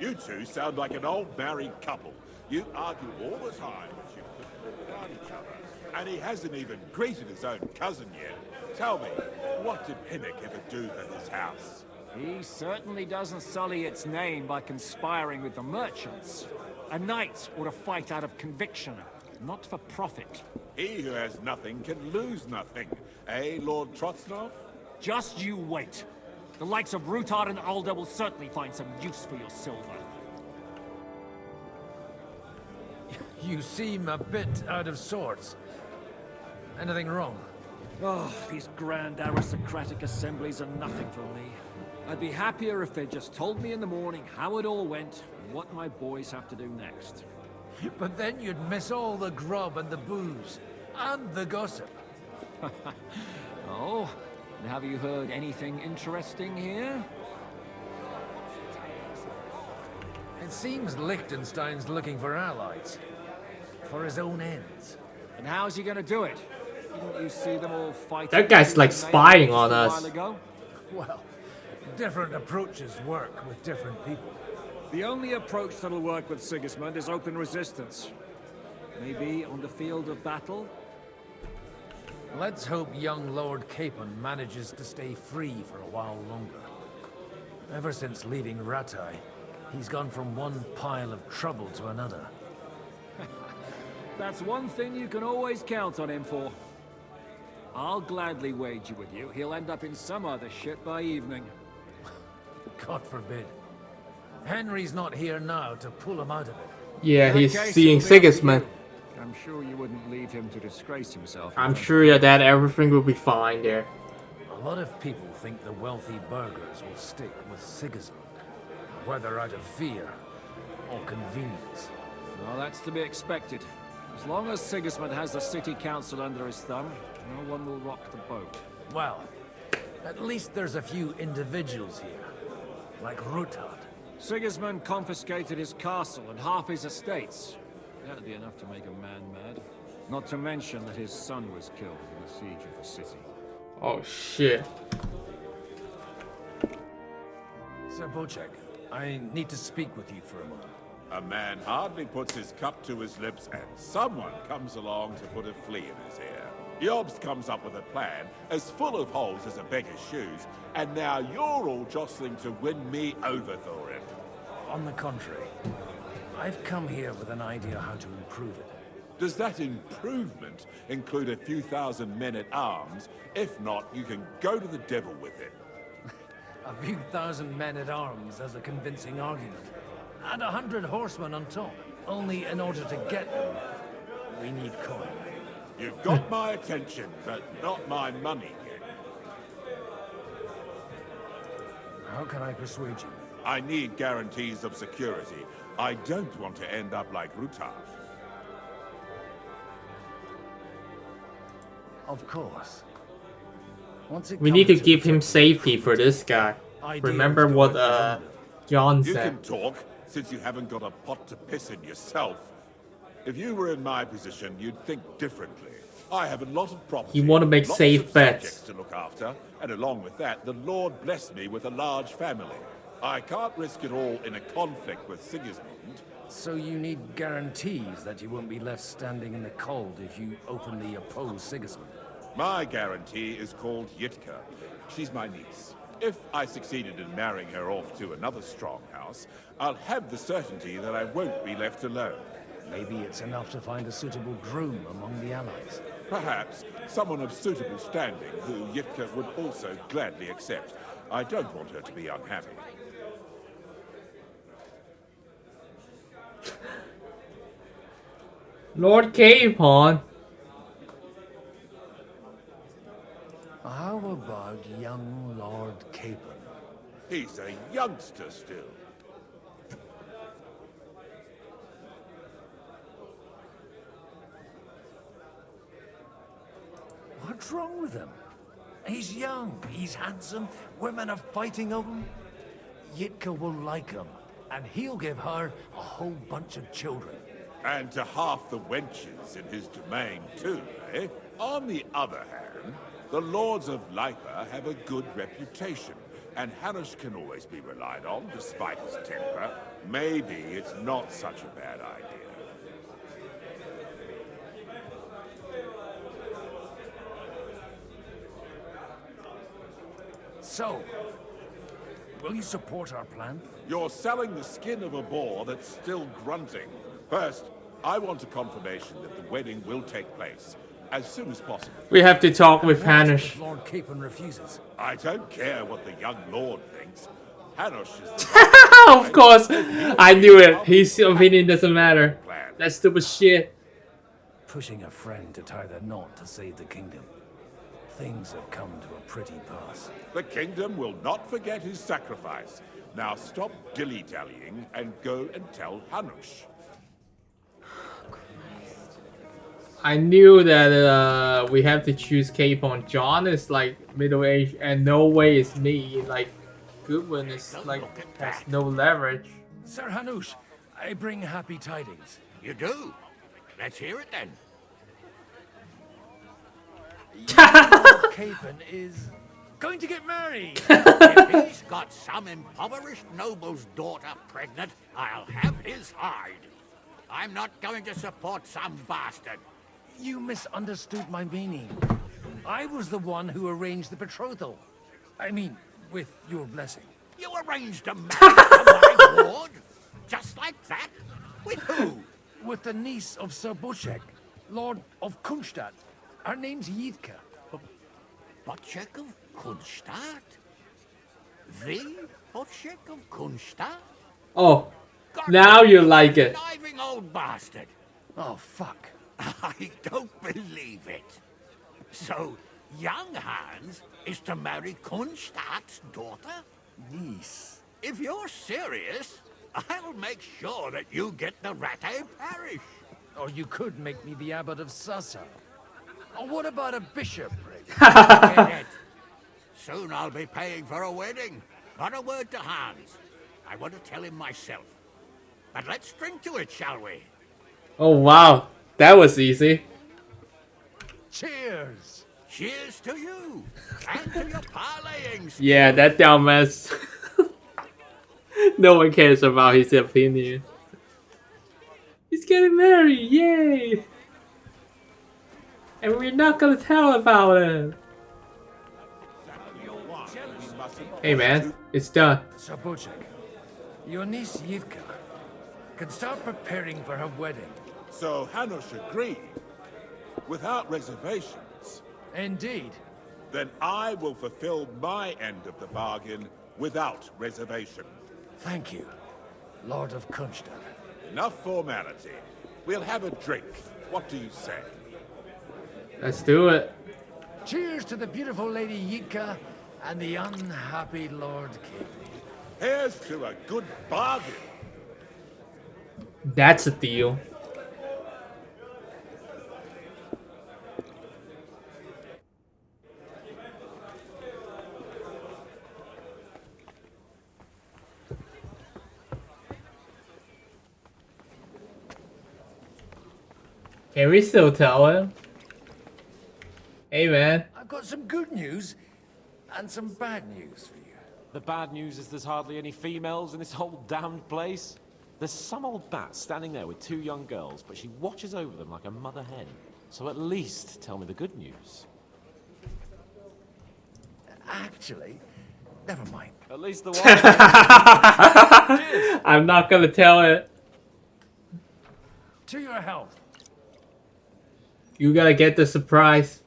You two sound like an old married couple. You argue all the time, but you couldn't live without each other. And he hasn't even greeted his own cousin yet. Tell me, what did Hennick ever do for his house? He certainly doesn't sully its name by conspiring with the merchants. A knight ought to fight out of conviction, not for profit. He who has nothing can lose nothing. Eh, Lord Trotsnov? Just you wait. The likes of Rutard and Alder will certainly find some use for your silver. You seem a bit out of sorts. Anything wrong? Oh, these grand aristocratic assemblies are nothing for me. I'd be happier if they just told me in the morning how it all went and what my boys have to do next. But then you'd miss all the grub and the booze, and the gossip. Oh, and have you heard anything interesting here? It seems Liechtenstein's looking for allies. For his own ends. And how's he gonna do it? Didn't you see them all fighting? That guy's like spying on us. A while ago? Well, different approaches work with different people. The only approach that'll work with Sigismund is open resistance. Maybe on the field of battle? Let's hope young Lord Capon manages to stay free for a while longer. Ever since leaving Ratai, he's gone from one pile of trouble to another. That's one thing you can always count on him for. I'll gladly wager with you he'll end up in some other shit by evening. God forbid. Henry's not here now to pull him out of it. Yeah, he's seeing Sigismund. I'm sure you wouldn't leave him to disgrace himself. I'm sure that everything will be fine there. A lot of people think the wealthy burghers will stick with Sigismund, whether out of fear or convenience. Well, that's to be expected. As long as Sigismund has the city council under his thumb, no one will rock the boat. Well, at least there's a few individuals here, like Rutard. Sigismund confiscated his castle and half his estates. That'd be enough to make a man mad. Not to mention that his son was killed in the siege of the city. Oh shit. Sir Bocek, I need to speak with you for a moment. A man hardly puts his cup to his lips and someone comes along to put a flea in his ear. Jobst comes up with a plan as full of holes as a beggar's shoes, and now you're all jostling to win me over for it. On the contrary, I've come here with an idea how to improve it. Does that improvement include a few thousand men-at-arms? If not, you can go to the devil with it. A few thousand men-at-arms as a convincing argument. And 100 horsemen on top. Only in order to get them, we need coin. You've got my attention, but not my money yet. How can I persuade you? I need guarantees of security. I don't want to end up like Rutar. Of course. We need to give him safety for this guy. Remember what John You said. can talk, since you haven't got a pot to piss in yourself. If you were in my position, you'd think differently. I have a lot of property. You want to make lots safe of bets. subjects to look after, and along with that, the Lord blessed me with a large family. I can't risk it all in a conflict with Sigismund. So you need guarantees that you won't be left standing in the cold if you openly oppose Sigismund. My guarantee is called Yitka. She's my niece. If I succeeded in marrying her off to another strong house, I'll have the certainty that I won't be left alone. Maybe it's enough to find a suitable groom among the allies. Perhaps someone of suitable standing who Yitka would also gladly accept. I don't want her to be unhappy. Lord Capon. How about young Lord Capon? He's a youngster still. What's wrong with him? He's young, he's handsome, women are fighting over him. Yitka will like him, and he'll give her a whole bunch of children. And to half the wenches in his domain too, eh? On the other hand, the Lords of Lipa have a good reputation, and Hanush can always be relied on, despite his temper. Maybe it's not such a bad idea. So, will you support our plan? You're selling the skin of a boar that's still grunting. First, I want a confirmation that the wedding will take place as soon as possible. We have to talk with What Hanush. if Lord Capon refuses? I don't care what the young lord thinks. Hanush is the Of course, I knew it. His opinion doesn't matter. That's stupid shit. Pushing a friend to tie the knot to save the kingdom. Things have come to a pretty pass. The kingdom will not forget his sacrifice. Now stop dilly-dallying and go and tell Hanush. I knew that we have to choose Capon. John is like middle-aged, and no way is me. Like Goodwin is like has no leverage. Sir Hanush, I bring happy tidings. You do? Let's hear it then. Lord Capon is going to get married. If he's got some impoverished noble's daughter pregnant, I'll have his hide. I'm not going to support some bastard. You misunderstood my meaning. I was the one who arranged the betrothal. I mean, with your blessing. You arranged a marriage to my ward? Just like that? With who? With the niece of Sir Bushek, Lord of Kunstadt. Her name's Yitka. Bushek of Kunstadt? The Bushek of Kunstadt? Oh, now you like it. Conniving old bastard. Oh, fuck. I don't believe it. So, young Hans is to marry Kunstadt's daughter? Niece. If you're serious, I'll make sure that you get the Rattay parish. Or you could make me the abbot of Sassa. Or what about a bishopric? Get it? Soon I'll be paying for a wedding. Not a word to Hans. I want to tell him myself. But let's drink to it, shall we? Oh wow, that was easy. Cheers! Cheers to you! And to your parlaying. Yeah, that dumbass. No one cares about his opinion. He's getting married, yay! And we're not gonna tell about it. Hey man, it's done. Sir Bushek, your niece Yitka can start preparing for her wedding. So Hanush agreed, without reservations. Indeed. Then I will fulfill my end of the bargain without reservation. Thank you, Lord of Kunstadt. Enough formality. We'll have a drink. What do you say? Let's do it. Cheers to the beautiful Lady Yitka and the unhappy Lord Capon. Here's to a good bargain. That's a deal. Can we still tell him? Hey man. I've got some good news and some bad news for you. The bad news is there's hardly any females in this whole damned place. There's some old bat standing there with 2 young girls, but she watches over them like a mother hen. So at least tell me the good news. Actually, never mind. At least the one. I'm not gonna tell it. To your health. You gotta get the surprise.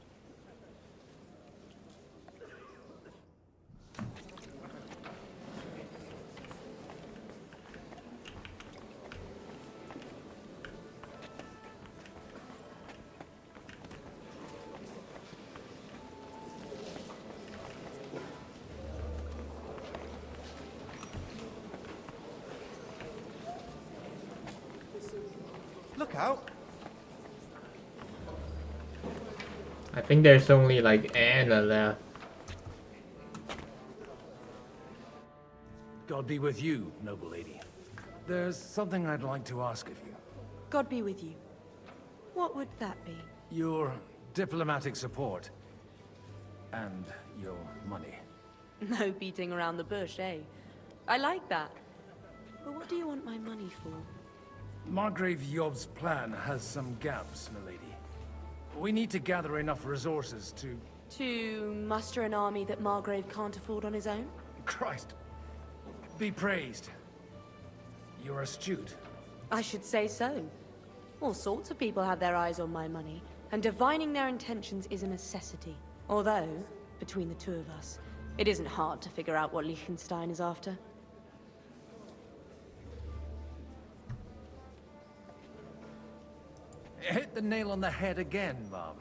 Look out. I think there's only like Anna left. God be with you, noble lady. There's something I'd like to ask of you. God be with you. What would that be? Your diplomatic support. And your money. No beating around the bush, eh? I like that. But what do you want my money for? Margrave Yob's plan has some gaps, milady. We need to gather enough resources to... To muster an army that Margrave can't afford on his own? Christ. Be praised. You're astute. I should say so. All sorts of people have their eyes on my money, and divining their intentions is a necessity. Although, between the two of us, it isn't hard to figure out what Liechtenstein is after. Hit the nail on the head again, Mom.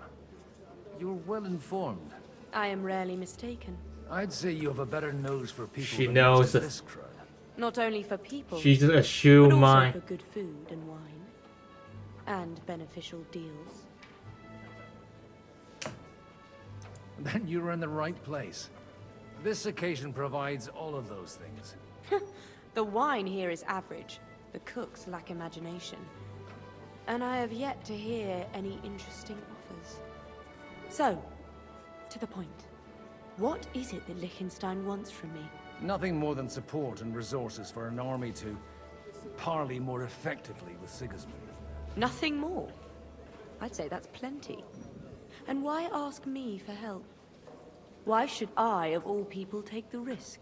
You're well informed. I am rarely mistaken. I'd say you have a better nose for people She than knows most of this crowd. Not only for people, She's a shoe but also mine. for good food and wine. And beneficial deals. Then you're in the right place. This occasion provides all of those things. The wine here is average. The cooks lack imagination. And I have yet to hear any interesting offers. So, to the point. What is it that Liechtenstein wants from me? Nothing more than support and resources for an army to parley more effectively with Sigismund. Nothing more? I'd say that's plenty. And why ask me for help? Why should I, of all people, take the risk?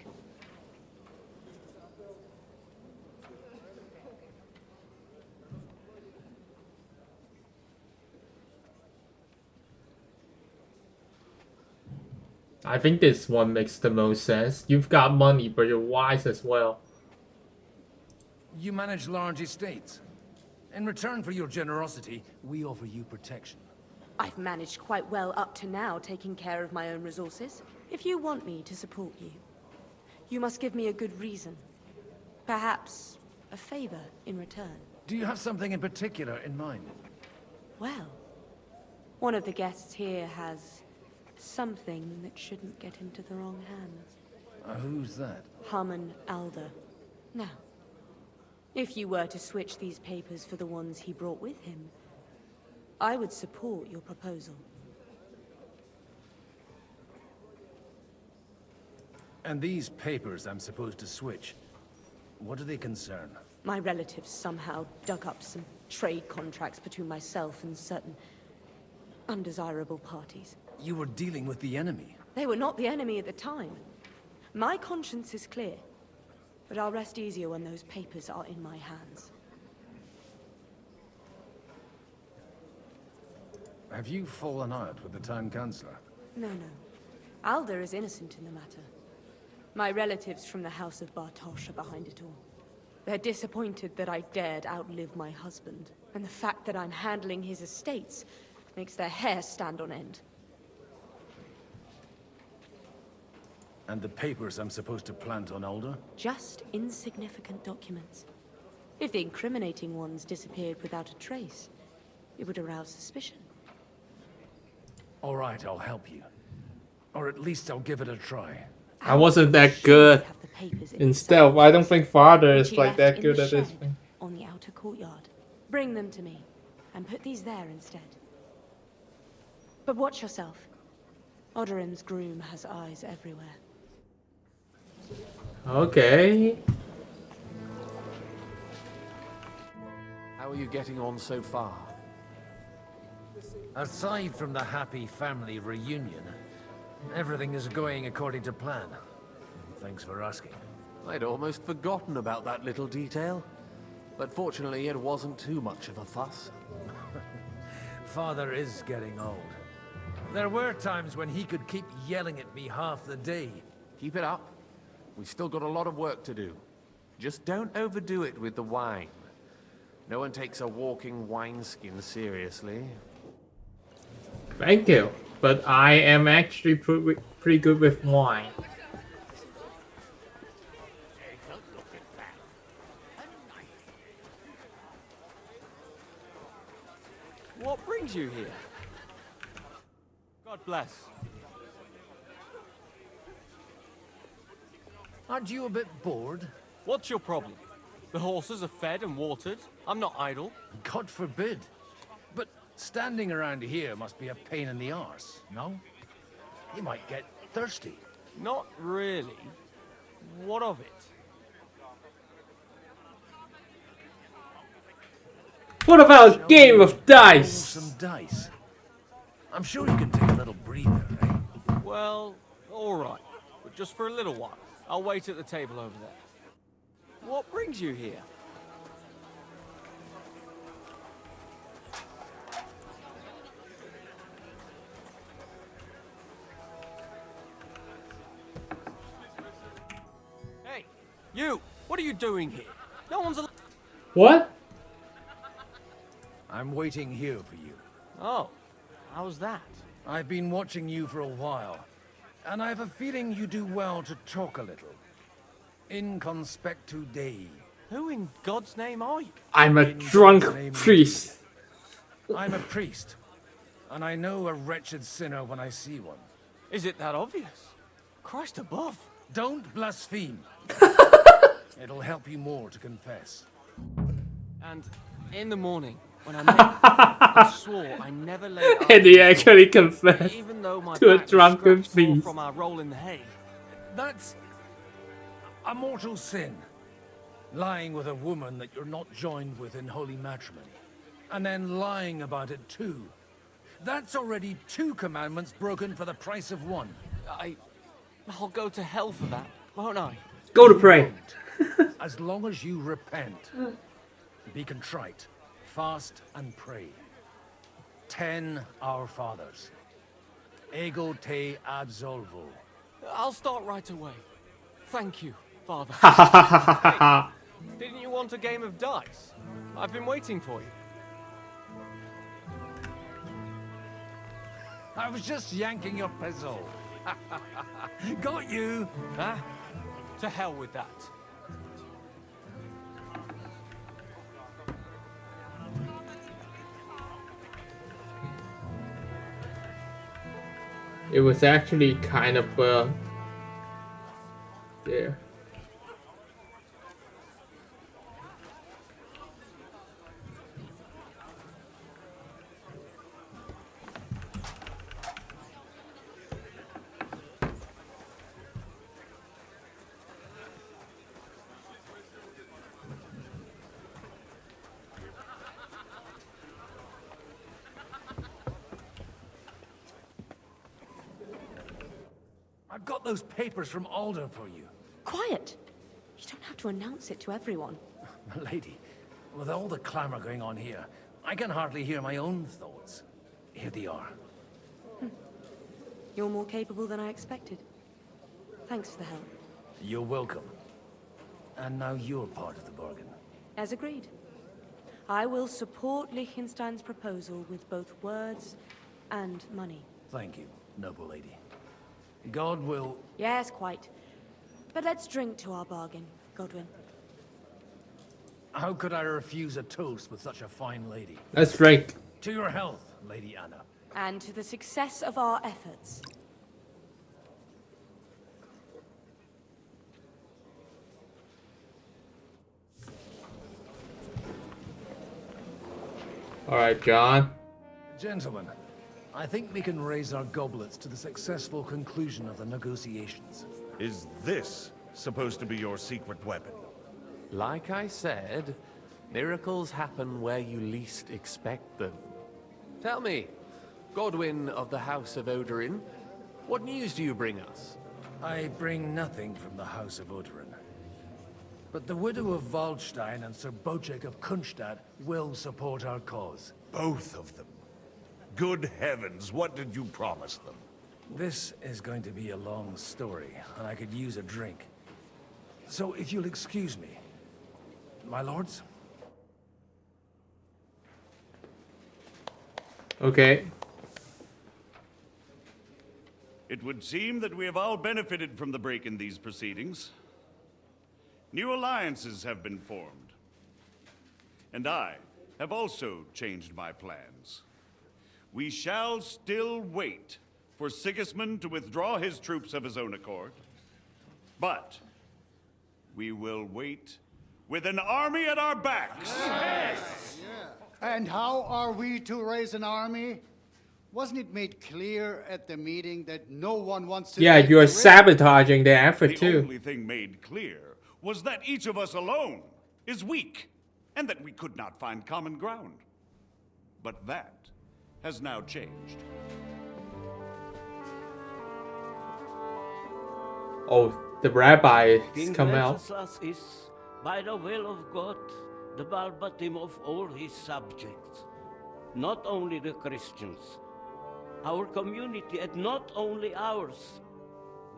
I think this one makes the most sense. You've got money, but you're wise as well. You manage large estates. In return for your generosity, we offer you protection. I've managed quite well up to now, taking care of my own resources. If you want me to support you, you must give me a good reason. Perhaps a favor in return. Do you have something in particular in mind? Well, one of the guests here has something that shouldn't get into the wrong hands. Who's that? Harmon Alder. Now, if you were to switch these papers for the ones he brought with him, I would support your proposal. And these papers I'm supposed to switch, what do they concern? My relatives somehow dug up some trade contracts between myself and certain undesirable parties. You were dealing with the enemy. They were not the enemy at the time. My conscience is clear, but I'll rest easier when those papers are in my hands. Have you fallen out with the town councillor? No. Alder is innocent in the matter. My relatives from the House of Bartosz are behind it all. They're disappointed that I dared outlive my husband, and the fact that I'm handling his estates makes their hair stand on end. And the papers I'm supposed to plant on Alder? Just insignificant documents. If the incriminating ones disappeared without a trace, it would arouse suspicion. All right, I'll help you. Or at least I'll give it a try. I wasn't that good in stealth. I don't think Father is like that good at this thing. On the outer courtyard. Bring them to me, and put these there instead. But watch yourself. Odorim's groom has eyes everywhere. Okay. How are you getting on so far? Aside from the happy family reunion, everything is going according to plan. Thanks for asking. I'd almost forgotten about that little detail. But fortunately, it wasn't too much of a fuss. Father is getting old. There were times when he could keep yelling at me half the day. Keep it up. We've still got a lot of work to do. Just don't overdo it with the wine. No one takes a walking wineskin seriously. Thank you. But I am actually pretty good with wine. What brings you here? God bless. Aren't you a bit bored? What's your problem? The horses are fed and watered. I'm not idle. God forbid. But standing around here must be a pain in the arse, no? You might get thirsty. Not really. What of it? What about a game of dice? Some dice. I'm sure you can take a little breather, eh? Well, all right. But just for a little while. I'll wait at the table over there. What brings you here? Hey, you! What are you doing here? No one's alive. What? I'm waiting here for you. Oh, how's that? I've been watching you for a while, and I have a feeling you do well to talk a little. In conspectu Dei. Who in God's name are you? I'm a drunk priest. I'm a priest, and I know a wretched sinner when I see one. Is it that obvious? Christ above. Don't blaspheme. It'll help you more to confess. And in the morning, when I met him, I swore I never lay eyes And he actually confessed even though my to a back was drunken scratched sore priest. from our roll in the hay. That's a mortal sin. Lying with a woman that you're not joined with in holy matrimony. And then lying about it too. That's already 2 commandments broken for the price of 1. I'll go to hell for that, won't I? Go to pray. As long as you repent, be contrite, fast and pray. 10 Our Fathers. Ego te absolvo. I'll start right away. Thank you, Father. Hey, didn't you want a game of dice? I've been waiting for you. I was just yanking your pizzle. Got you. Huh? To hell with that. It was actually kind of there. I've got those papers from Alder for you. Quiet! You don't have to announce it to everyone. Lady, with all the clamor going on here, I can hardly hear my own thoughts. Here they are. You're more capable than I expected. Thanks for the help. You're welcome. And now you're part of the bargain. As agreed. I will support Liechtenstein's proposal with both words and money. Thank you, noble lady. God will... Yes, quite. But let's drink to our bargain, Godwin. How could I refuse a toast with such a fine lady? Let's drink. To your health, Lady Anna. And to the success of our efforts. Alright, John. Gentlemen, I think we can raise our goblets to the successful conclusion of the negotiations. Is this supposed to be your secret weapon? Like I said, miracles happen where you least expect them. Tell me, Godwin of the House of Odorin, what news do you bring us? I bring nothing from the House of Odorin. But the widow of Waldstein and Sir Bocek of Kunstadt will support our cause. Both of them. Good heavens, what did you promise them? This is going to be a long story, and I could use a drink. So if you'll excuse me, my lords? Okay. It would seem that we have all benefited from the break in these proceedings. New alliances have been formed. And I have also changed my plans. We shall still wait for Sigismund to withdraw his troops of his own accord. But we will wait with an army at our backs. Yes. And how are we to raise an army? Wasn't it made clear at the meeting that no one wants to... Yeah, you're sabotaging the effort too. The only thing made clear was that each of us alone is weak, and that we could not find common ground. But that has now changed. Oh, the rabbi King has come out. Wenceslas is, by the will of God, the balbatim of all his subjects. Not only the Christians, our community, and not only ours.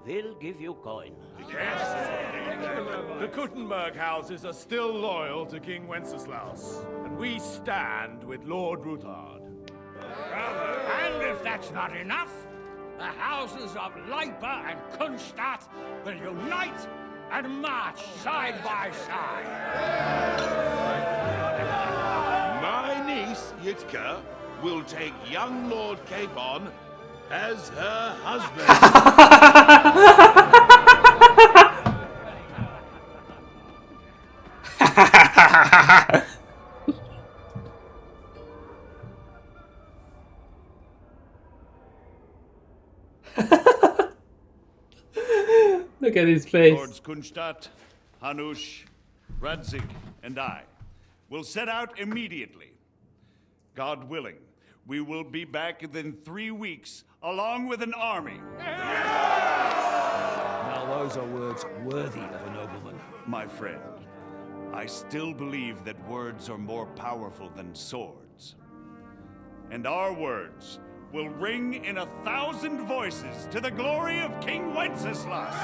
They'll give you coin. The Kuttenberg houses are still loyal to King Wenceslas, and we stand with Lord Ruthard. And if that's not enough, the houses of Leipa and Kunstadt will unite and march side by side. My niece, Yitka, will take young Lord Capon as her husband. Look at his face. Lords Kunstadt, Hanush, Radzig, and I will set out immediately. God willing, we will be back within 3 weeks, along with an army. Now those are words worthy of a nobleman. My friend, I still believe that words are more powerful than swords. And our words will ring in 1,000 voices to the glory of King Wenceslas.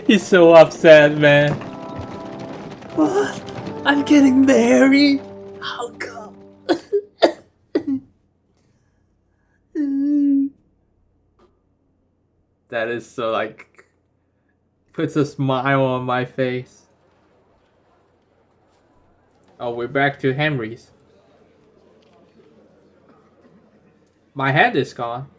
He's so upset, man. What? I'm getting married? How come? That is so like puts a smile on my face. Oh, we're back to Henry's. My head is gone.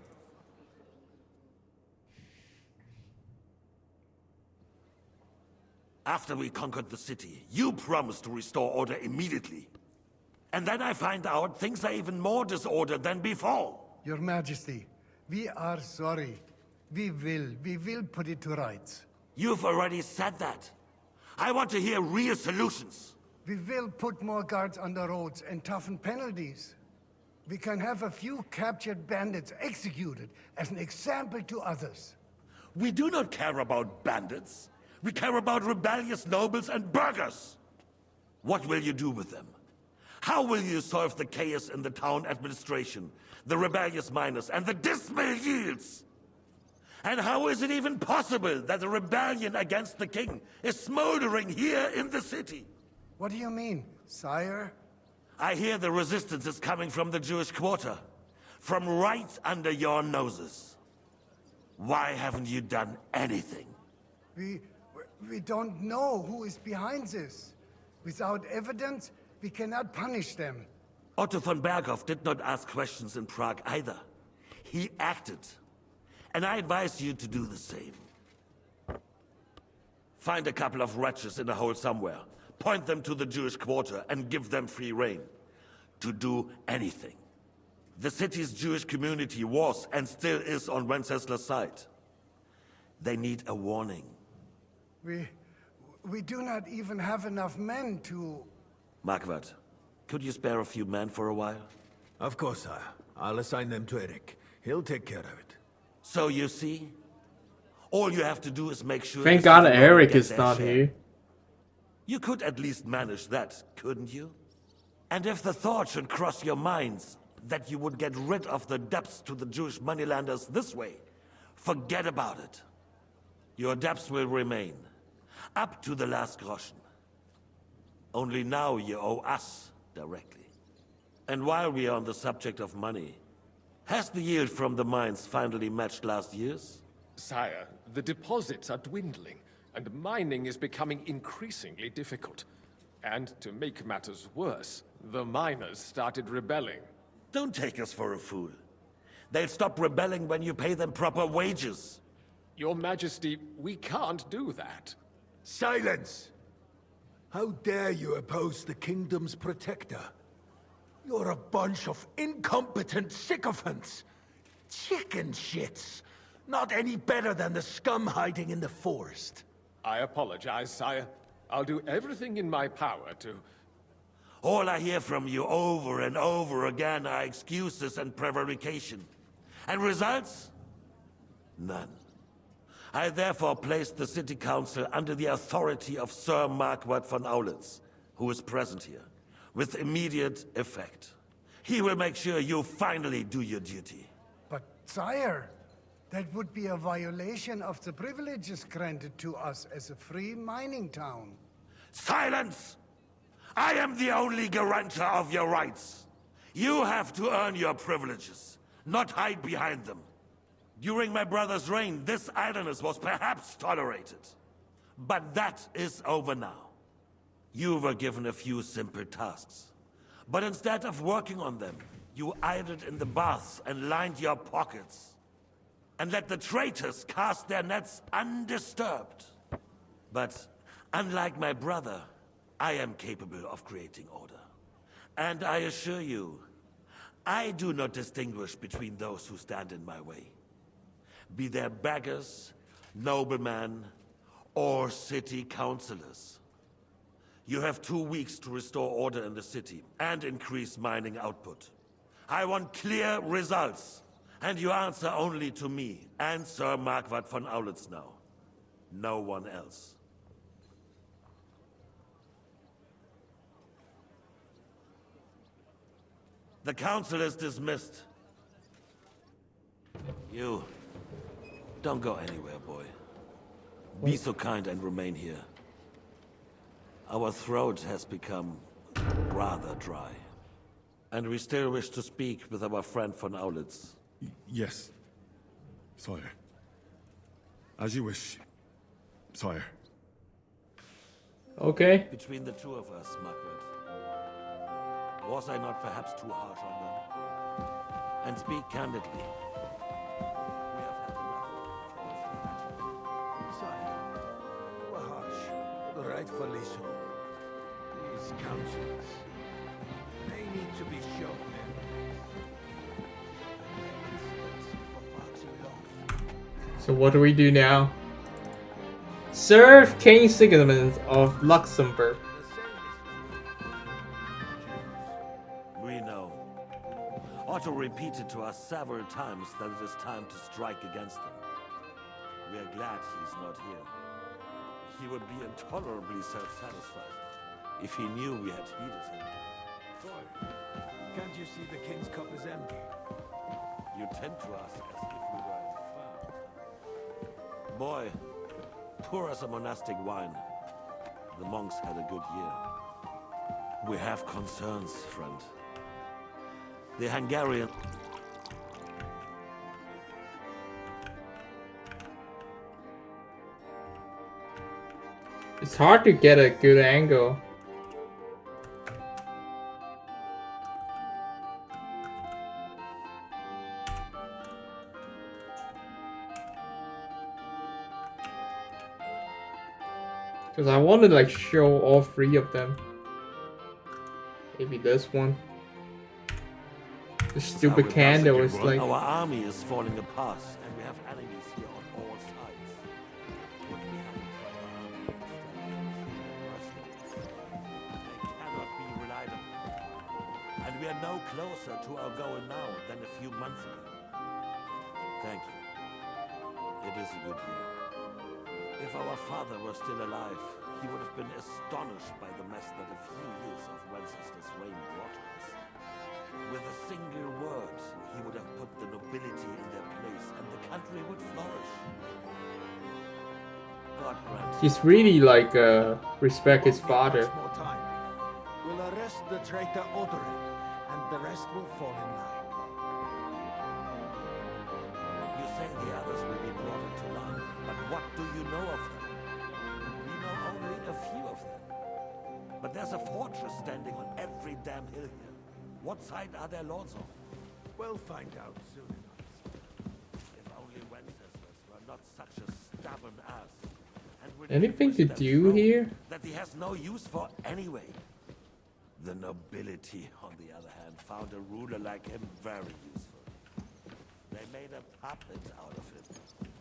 After we conquered the city, you promised to restore order immediately. And then I find out things are even more disordered than before. Your Majesty, we are sorry. We will put it to rights. You've already said that. I want to hear real solutions. We will put more guards on the roads and toughen penalties. We can have a few captured bandits executed as an example to others. We do not care about bandits. We care about rebellious nobles and burghers. What will you do with them? How will you solve the chaos in the town administration, the rebellious miners, and the dismal yields? And how is it even possible that a rebellion against the king is smoldering here in the city? What do you mean, sire? I hear the resistance is coming from the Jewish quarter, from right under your noses. Why haven't you done anything? We don't know who is behind this. Without evidence, we cannot punish them. Otto von Berghoff did not ask questions in Prague either. He acted. And I advise you to do the same. Find a couple of wretches in a hole somewhere, point them to the Jewish quarter, and give them free rein to do anything. The city's Jewish community was and still is on Wencesla's side. They need a warning. We do not even have enough men to... Marquardt, could you spare a few men for a while? Of course, sire. I'll assign them to Eric. He'll take care of it. So you see, all you have to do is make sure... Thank God Eric is not here. You could at least manage that, couldn't you? And if the thought should cross your minds that you would get rid of the debts to the Jewish moneylanders this way, forget about it. Your debts will remain, up to the last groschen. Only now you owe us directly. And while we are on the subject of money, has the yield from the mines finally matched last year's? Sire, the deposits are dwindling, and mining is becoming increasingly difficult. And to make matters worse, the miners started rebelling. Don't take us for a fool. They'll stop rebelling when you pay them proper wages. Your Majesty, we can't do that. Silence! How dare you oppose the kingdom's protector? You're a bunch of incompetent sycophants! Chicken shits! Not any better than the scum hiding in the forest. I apologize, sire. I'll do everything in my power to... All I hear from you over and over again are excuses and prevarication. And results? None. I therefore placed the city council under the authority of Sir Marquardt von Aulitz, who is present here, with immediate effect. He will make sure you finally do your duty. But, sire, that would be a violation of the privileges granted to us as a free mining town. Silence! I am the only guarantor of your rights. You have to earn your privileges, not hide behind them. During my brother's reign, this idleness was perhaps tolerated. But that is over now. You were given a few simple tasks. But instead of working on them, you idled in the baths and lined your pockets. And let the traitors cast their nets undisturbed. But unlike my brother, I am capable of creating order. And I assure you, I do not distinguish between those who stand in my way. Be they beggars, noblemen, or city councillors. You have 2 weeks to restore order in the city and increase mining output. I want clear results, and you answer only to me and Sir Marquardt von Aulitz now. No one else. The council is dismissed. You, don't go anywhere, boy. Be so kind and remain here. Our throat has become rather dry. And we still wish to speak with our friend von Aulitz. Yes, sire. As you wish, sire. Okay. Between the two of us, Margaret, was I not perhaps too harsh on them? And speak candidly. We have had enough. Sire, you were harsh, but rightfully so. These councils, they need to be shown their So what do we do now? Serve King Sigismund of Luxembourg. We know. Otto repeated to us several times that it is time to strike against them. We're glad he's not here. He would be intolerably self-satisfied if he knew we had heeded him. Boy, can't you see the king's cup is empty? You tend to us as if we were infirm. Boy, pour us a monastic wine. The monks had a good year. We have concerns, friend. The Hungarian... It's hard to get a good angle. Because I want to like show all three of them. Maybe this one. The stupid candle is like... Our army is falling apart, and we have enemies here on all sides. Would we have a proper army instead of They cannot be relied upon. And we are no closer to our goal now than a few months ago. Thank you. It is a good year. If our father were still alive, he would have been astonished by the mess that a few years of Wenceslas' reign brought us. With a single word, he would have put the nobility in their place, and the country would flourish. God grant. He's really like respect his father. More time. We'll arrest the traitor Odorin, and the rest will fall in line. You say the others will be brought into line, but what do you know of them? We know only a few of them. But there's a fortress standing on every damn hill here. What side are their lords on? We'll find out soon enough. If only Wenceslas were not such a stubborn ass. And Anything to do here? That he has no use for anyway. The nobility, on the other hand, found a ruler like him very useful. They made a puppet out of him.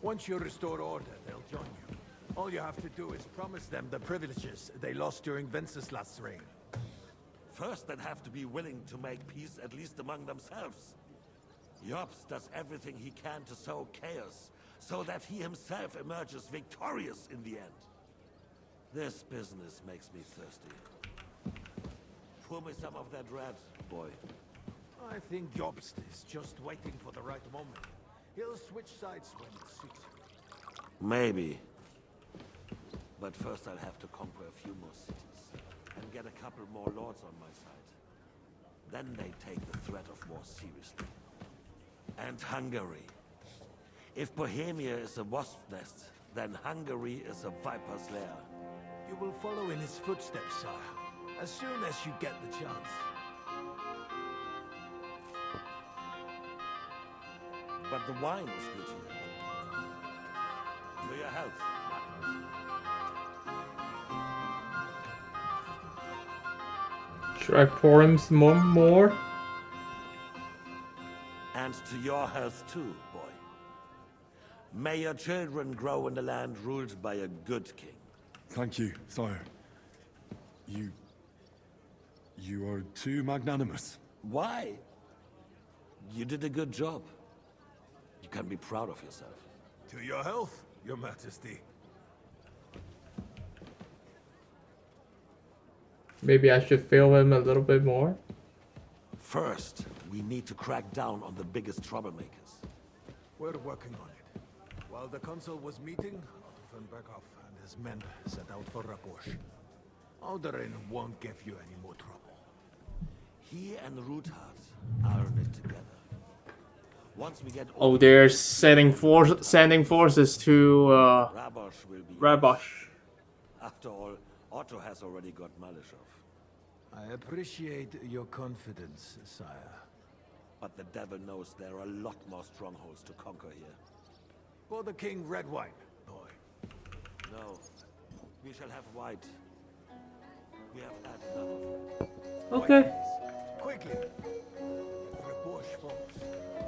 Once you restore order, they'll join you. All you have to do is promise them the privileges they lost during Wenceslas' reign. First, they'd have to be willing to make peace, at least among themselves. Jobst does everything he can to sow chaos, so that he himself emerges victorious in the end. This business makes me thirsty. Pour me some of that red, boy. I think Jobst is just waiting for the right moment. He'll switch sides when it suits him. Maybe. But first I'll have to conquer a few more cities. And get a couple more lords on my side. Then they take the threat of war seriously. And Hungary. If Bohemia is a wasp's nest, then Hungary is a viper's lair. You will follow in his footsteps, sire, as soon as you get the chance. But the wine is good here. To your health. Should I pour him some more? And to your health too, boy. May your children grow in a land ruled by a good king. Thank you, sire. You are too magnanimous. Why? You did a good job. You can be proud of yourself. To your health, your majesty. Maybe I should fill him a little bit more. First, we need to crack down on the biggest troublemakers. We're working on it. While the consul was meeting, Otto von Berghoff and his men set out for Raposh. Odorin won't give you any more trouble. He and Ruthard are in it together. Once we get Oh, they're sending forces to Rabosh will be Rabosh. After all, Otto has already got Malishov. I appreciate your confidence, sire. But the devil knows there are a lot more strongholds to conquer here. For the king, red wine, boy. No, we shall have white. We have had enough of it. Okay. Quickly. If Raposh falls,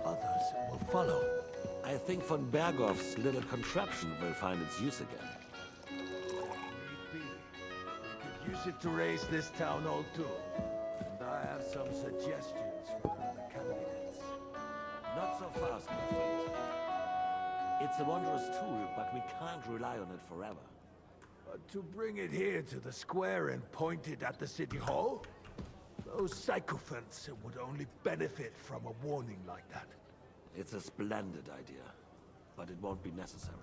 others will follow. I think von Berghoff's little contraption will find its use again. Use it to raise this town hall too. And I have some suggestions for other candidates. Not so fast, my friend. It's a wondrous tool, but we can't rely on it forever. But to bring it here to the square and point it at the city hall? Those sycophants would only benefit from a warning like that. It's a splendid idea, but it won't be necessary.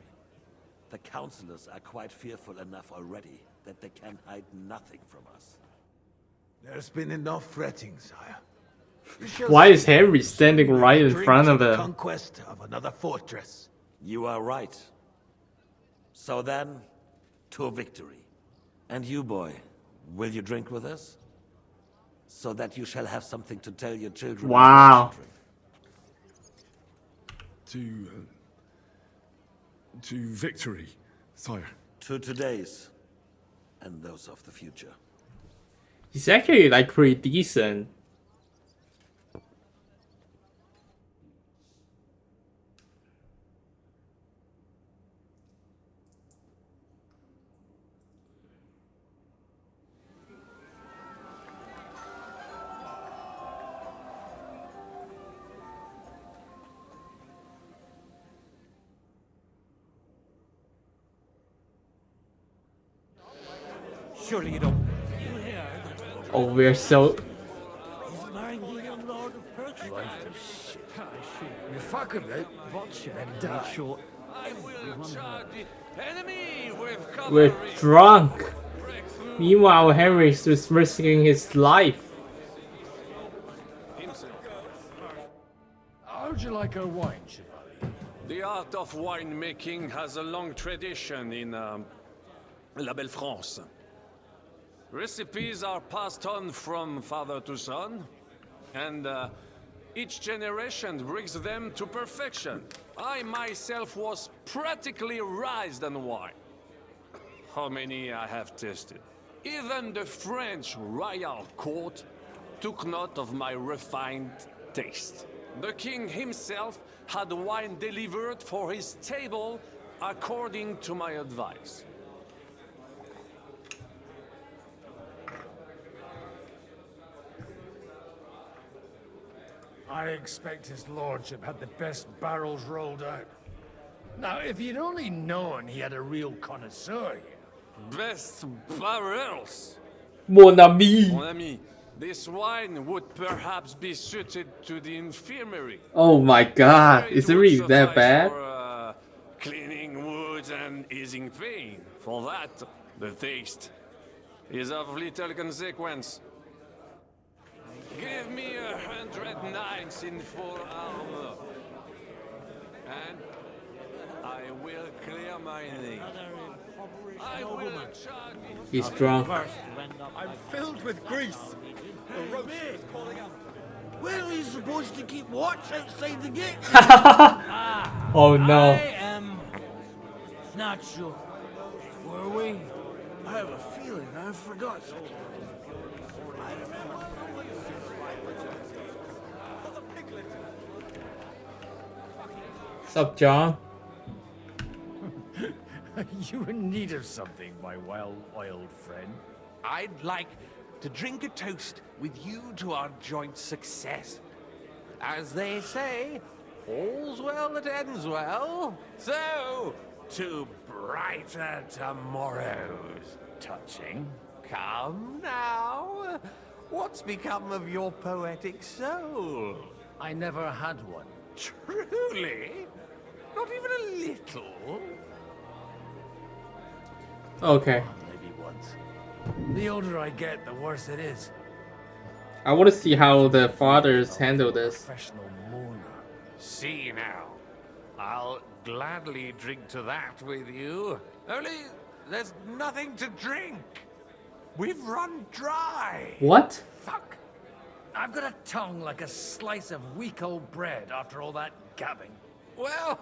The councillors are quite fearful enough already that they can hide nothing from us. There's been enough fretting, sire. Why is Henry standing right in front of the him? conquest of another fortress. You are right. So then, to victory. And you, boy, will you drink with us? So that you shall have something to tell your children. Wow. To victory, sire. To today's, and those of the future. He's actually like pretty decent. Surely you don't. Oh, we're so. He's marrying the young Lord of Perkshire. You fucking it. Watch him and die. sure. I will charge the enemy with We're cavalry. drunk. Meanwhile, Henry's just risking his life. How'd you like our wine, Chevalier? The art of winemaking has a long tradition in La Belle France. Recipes are passed on from father to son, and each generation brings them to perfection. I myself was practically raised on wine. How many I have tasted. Even the French royal court took note of my refined taste. The king himself had wine delivered for his table according to my advice. I expect his lordship had the best barrels rolled out. Now, if he'd only known he had a real connoisseur here. Best barrels! Mon ami. Mon ami, this wine would perhaps be suited to the infirmary. Oh my god, is it would really that suffice bad? For, cleaning wounds and easing pain. For that, the taste is of little consequence. Give me 100 knights in full armor, and I will clear my name. I will charge He's drunk. I'm filled with grease. The roast is calling out. Where are you supposed to keep watch outside the gate? Oh no. I am not sure. Were we? I have a feeling I forgot something. What's up, John? Are you in need of something, my well-oiled friend? I'd like to drink a toast with you to our joint success. As they say, all's well that ends well. So, to brighter tomorrows. Touching. Come now. What's become of your poetic soul? I never had one. Truly? Not even a little? Okay. Maybe once. The older I get, the worse it is. I want to see how the fathers handle this. Professional mourner. See now. I'll gladly drink to that with you. Only there's nothing to drink. We've run dry. What? Fuck. I've got a tongue like a slice of weak old bread after all that gabbing. Well,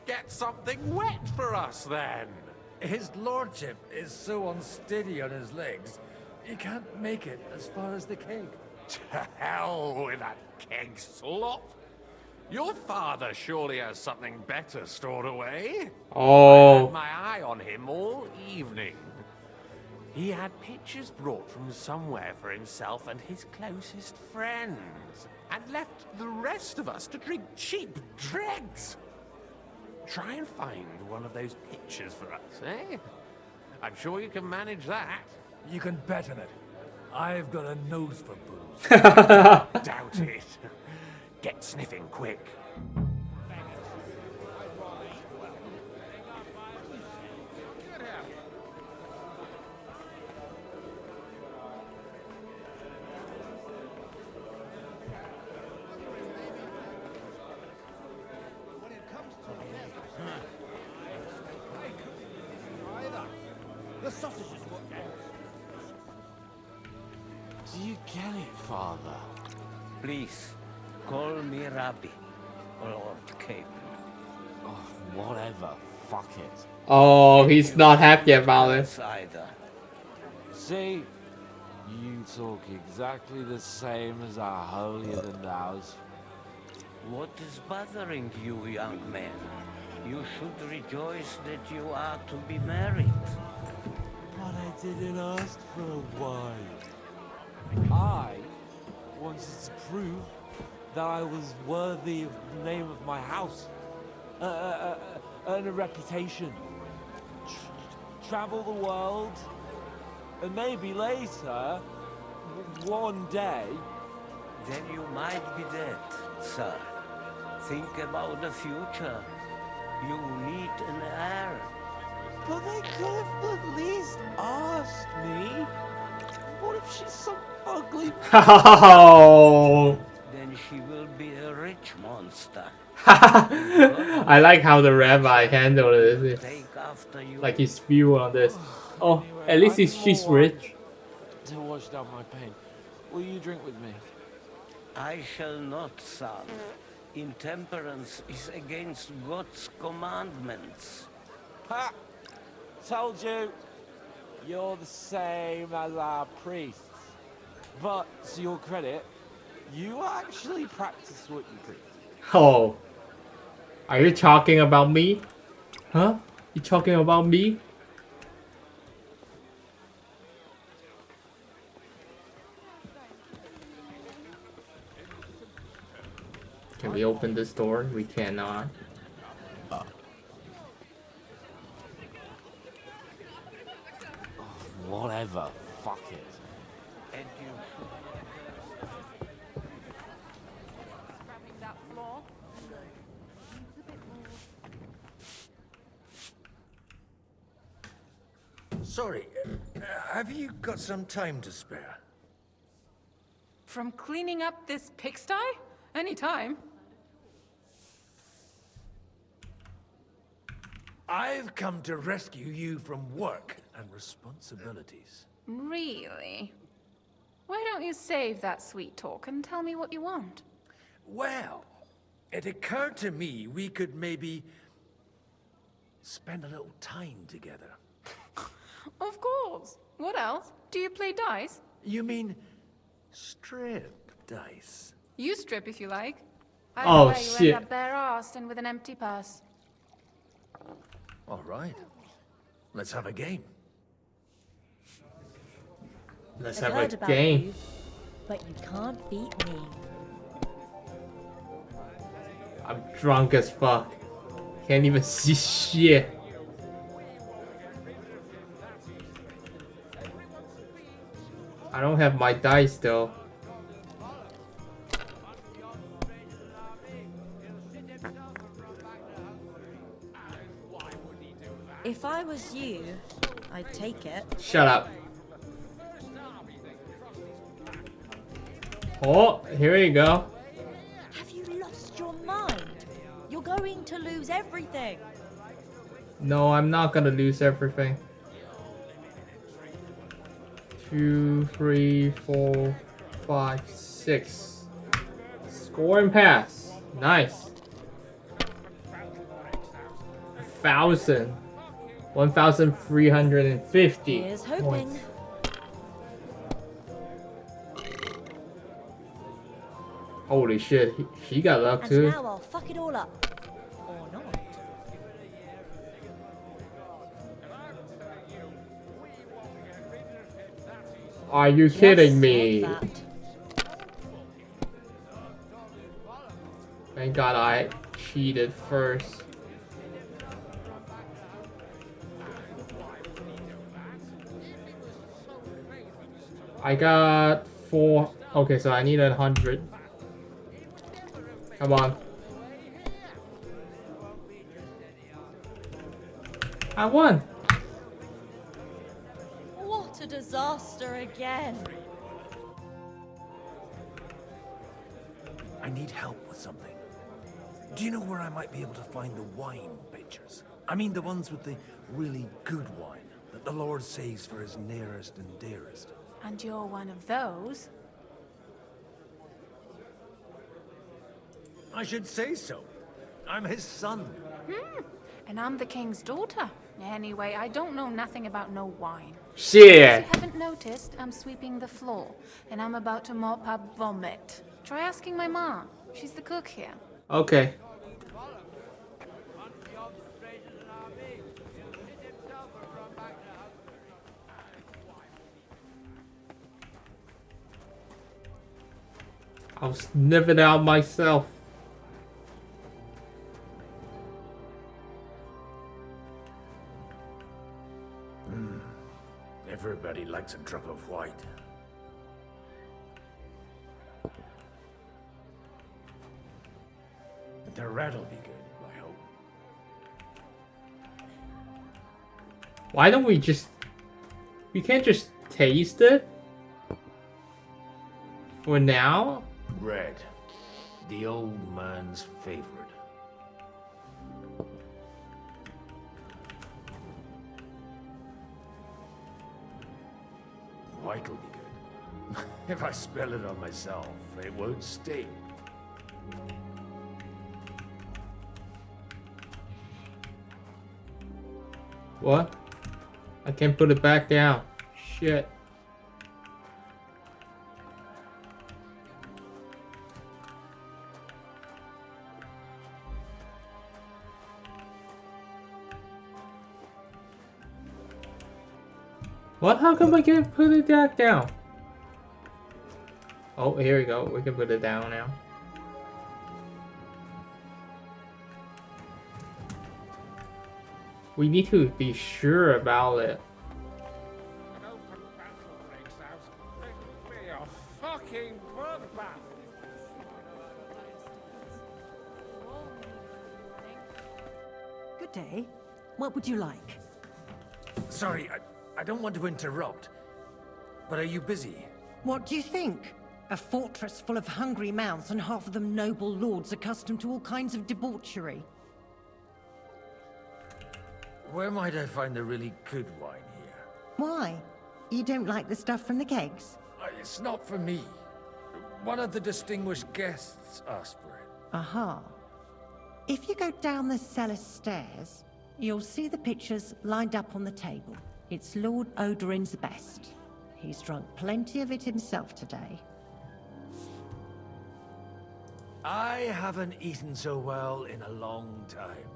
get something wet for us then. His lordship is so unsteady on his legs, he can't make it as far as the keg. To hell with that keg slop. Your father surely has something better stored away. Oh. I had my eye on him all evening. He had pictures brought from somewhere for himself and his closest friends, and left the rest of us to drink cheap dregs. Try and find one of those pictures for us, eh? I'm sure you can manage that. You can bet on it. I've got a nose for booze. Doubt it. Get sniffing quick. The sausages what Do you get it, Father? Please, call me Rabbi, Lord Cape. Oh, whatever. Fuck it. Oh, he's not happy about it. Either. See? You talk exactly the same as our holier-than-thous. What is bothering you, young man? You should rejoice that you are to be married. But I didn't ask for a wife. I wanted to prove that I was worthy of the name of my house. Earn a reputation. Travel the world. And maybe later, one day... Then you might be dead, sir. Think about the future. You need an heir. But they could have at least asked me. What if she's some ugly... Oh. Then she will be a rich monster. I like how the rabbi handled it. Take after you. Like his view on this. Oh, at least she's rich. To wash down my pain. Will you drink with me? I shall not, son. Intemperance is against God's commandments. Ha! Told you. You're the same as our priests. But, to your credit, you actually practice what you preach. Oh. Are you talking about me? Huh? You talking about me? Can we open this door? We cannot. Whatever. Fuck it. And you Sorry, have you got some time to spare? From cleaning up this pigsty? Anytime. I've come to rescue you from work and responsibilities. Really? Why don't you save that sweet talk and tell me what you want? Well, it occurred to me we could maybe spend a little time together. Of course. What else? Do you play dice? You mean strip dice? You strip if you like. Oh, Either way, you shit. end up bare-assed and with an empty purse. All right. Let's have a game. Let's I've have heard a about game. you, but you can't beat me. I'm drunk as fuck. Can't even see shit. I don't have my dice though. If I was you, I'd take it. Shut up. Oh, here you go. Have you lost your mind? You're going to lose everything. No, I'm not gonna lose everything. 2, 3, 4, 5, 6. Score and pass. Nice. 1,000. 1,350. Here's hoping. points. Holy shit, he got luck And too. now I'll fuck it all up. Or not. Are you kidding me? Like that. Thank God I cheated first. I got 4. Okay, so I need 100. Come on. I won. What a disaster again. I need help with something. Do you know where I might be able to find the wine pitchers? I mean the ones with the really good wine that the Lord saves for his nearest and dearest. And you're one of those? I should say so. I'm his son. And I'm the king's daughter. Anyway, I don't know nothing about no wine. Shit. If you haven't noticed, I'm sweeping the floor, and I'm about to mop up vomit. Try asking my ma. She's the cook here. Okay. I'll sniff it out myself. Everybody likes a drop of white. But the rat'll be good, I hope. Why don't we just... We can't just taste it? For now? Red. The old man's favorite. White'll be good. If I spill it on myself, it won't sting. What? I can't put it back down. Shit. What? How come I can't put it back down? Oh, here we go. We can put it down now. We need to be sure about it. Fucking bloodbath. Good day. What would you like? Sorry, I don't want to interrupt. But are you busy? What do you think? A fortress full of hungry mouths and half of them noble lords accustomed to all kinds of debauchery. Where might I find the really good wine here? Why? You don't like the stuff from the kegs? It's not for me. One of the distinguished guests asked for it. Aha. If you go down the cellar stairs, you'll see the pictures lined up on the table. It's Lord Odorin's best. He's drunk plenty of it himself today. I haven't eaten so well in a long time.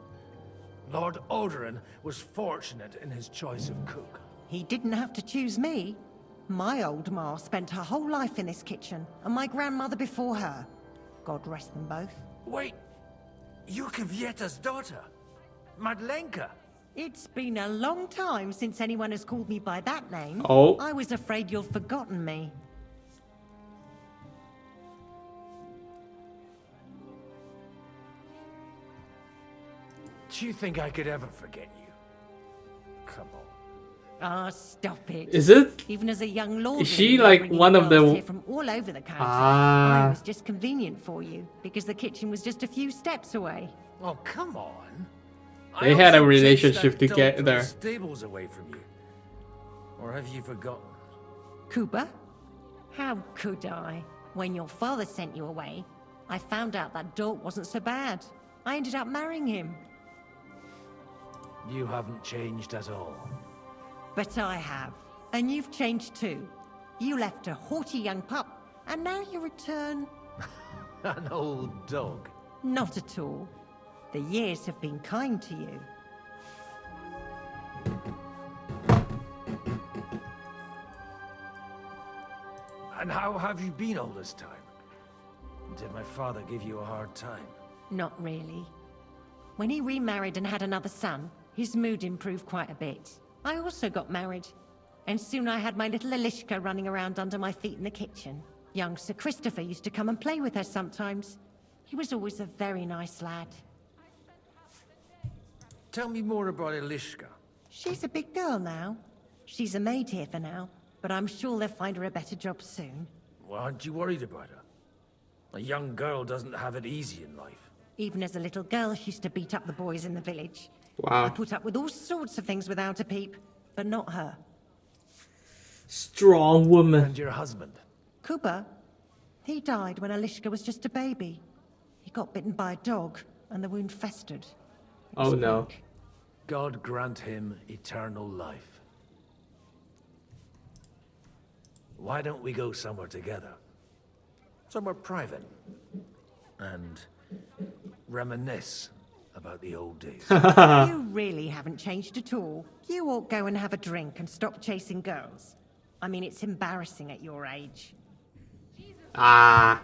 Lord Odorin was fortunate in his choice of cook. He didn't have to choose me. My old ma spent her whole life in this kitchen, and my grandmother before her. God rest them both. Wait, you're Kvieta's daughter, Madlenka. It's been a long time since anyone has called me by that name. Oh. I was afraid you'd forgotten me. Do you think I could ever forget you? Come on. Ah, stop it. Is it? Even as a young lord, Is she like one of the... here from all over the country. Ah. I was just convenient for you because the kitchen was just a few steps away. Oh, come on. They had a relationship together. Stables away from you. Or have you forgotten? Kuba? How could I? When your father sent you away, I found out that Dort wasn't so bad. I ended up marrying him. You haven't changed at all. But I have. And you've changed too. You left a haughty young pup, and now you return... An old dog. Not at all. The years have been kind to you. And how have you been all this time? Did my father give you a hard time? Not really. When he remarried and had another son, his mood improved quite a bit. I also got married. And soon I had my little Elishka running around under my feet in the kitchen. Young Sir Christopher used to come and play with her sometimes. He was always a very nice lad. Tell me more about Elishka. She's a big girl now. She's a maid here for now, but I'm sure they'll find her a better job soon. Well, aren't you worried about her? A young girl doesn't have it easy in life. Even as a little girl, she used to beat up the boys in the village. Wow. I put up with all sorts of things without a peep, but not her. Strong woman. And your husband? Kuba, he died when Elishka was just a baby. He got bitten by a dog, and the wound festered. Oh no. God grant him eternal life. Why don't we go somewhere together? Somewhere private. And reminisce about the old days. You really haven't changed at all. You ought go and have a drink and stop chasing girls. I mean, it's embarrassing at your age. Ah.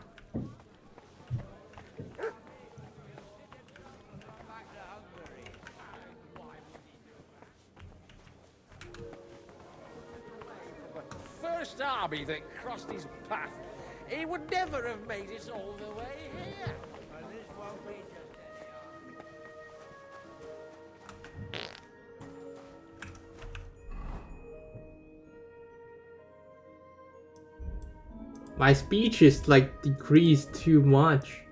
First army that crossed his path, he would never have made it all the way here. My speech is like decreased too much.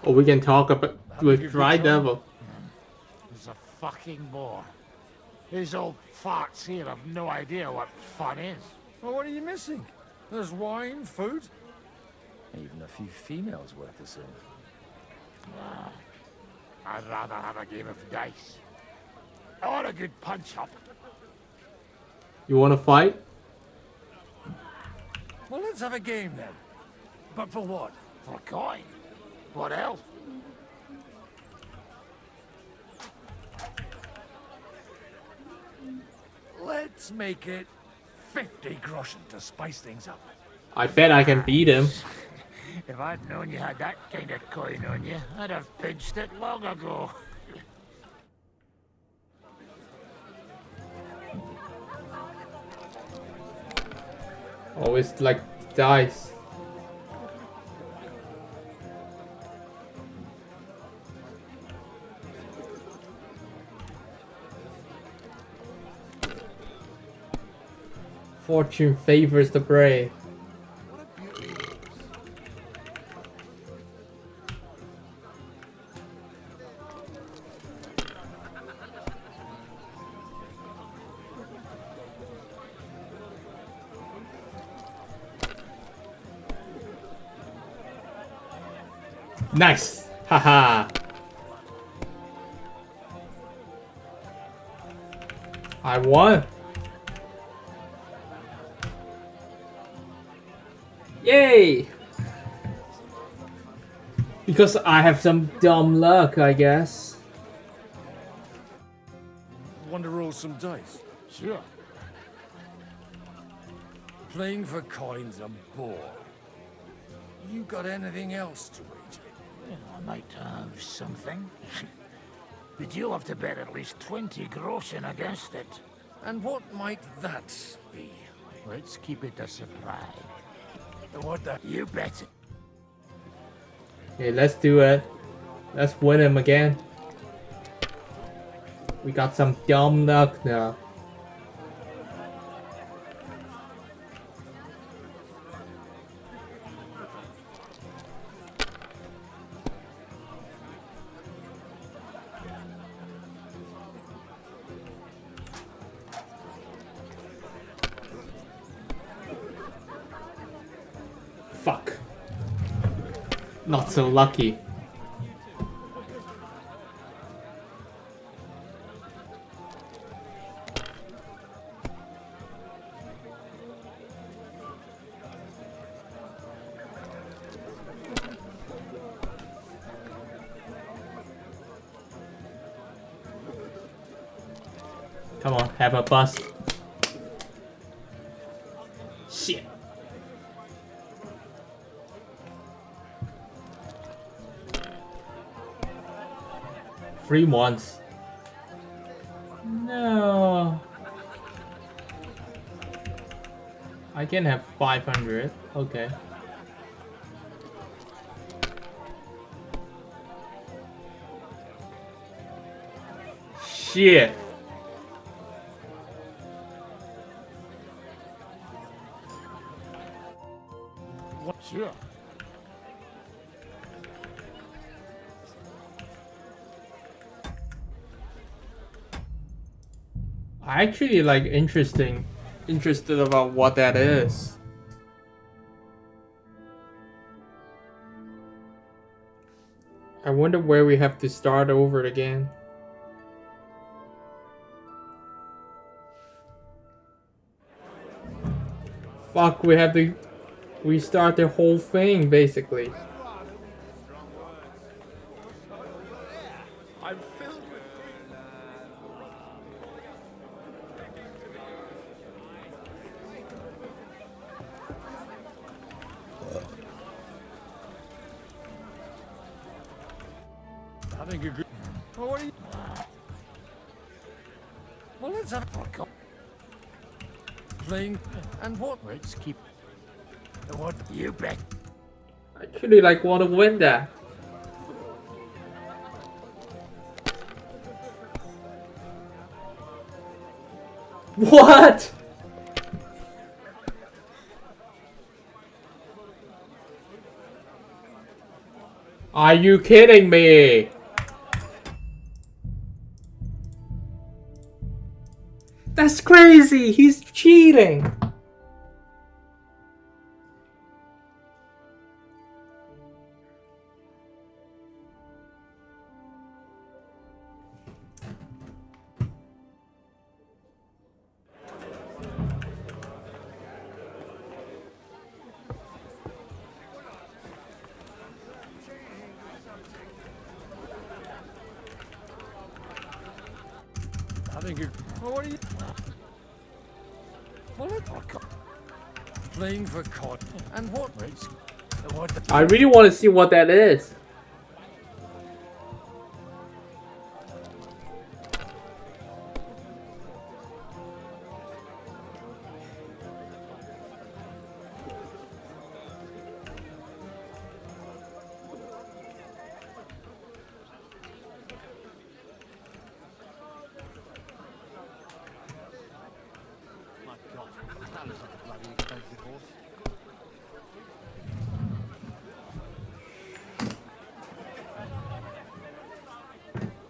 Oh, we can talk about with Dry Devil. He's a fucking bore. These old farts here have no idea what fun is. Well, what are you missing? There's wine, food, even a few females worth the same. I'd rather have a game of dice. Or a good punch-up. You wanna fight? Well, let's have a game then. But for what? For coin. What else? Let's make it 50 groschen to spice things up. I bet I can beat him. If I'd known you had that kind of coin on you, I'd have pinched it long ago. Oh, it's like dice. Fortune favors the brave. Nice! Haha! I won! Yay! Because I have some dumb luck, I guess. Want to roll some dice? Sure. Playing for coin's a bore. You got anything else to wager? Yeah, I might have something. But you'll have to bet at least 20 groschen against it. And what might that be? Let's keep it a surprise. What the? You bet it. Okay, let's do it. Let's win him again. We got some dumb luck now. Fuck. Not so lucky. Come on, have a bust. Shit. Free once. No. I can have 500. Okay. Shit. What's your? I actually like interested about what that is. I wonder where we have to start over again. Fuck, we have to restart the whole thing basically. I'm filled with Having a good. Well, what are you? Well, let's have a playing and what? Let's keep. What you bet? I actually like want to win that. What? Are you kidding me? That's crazy. He's cheating. Having a. Well, what are you? Well, let's playing for COD and what? Let's. What? I really want to see what that is.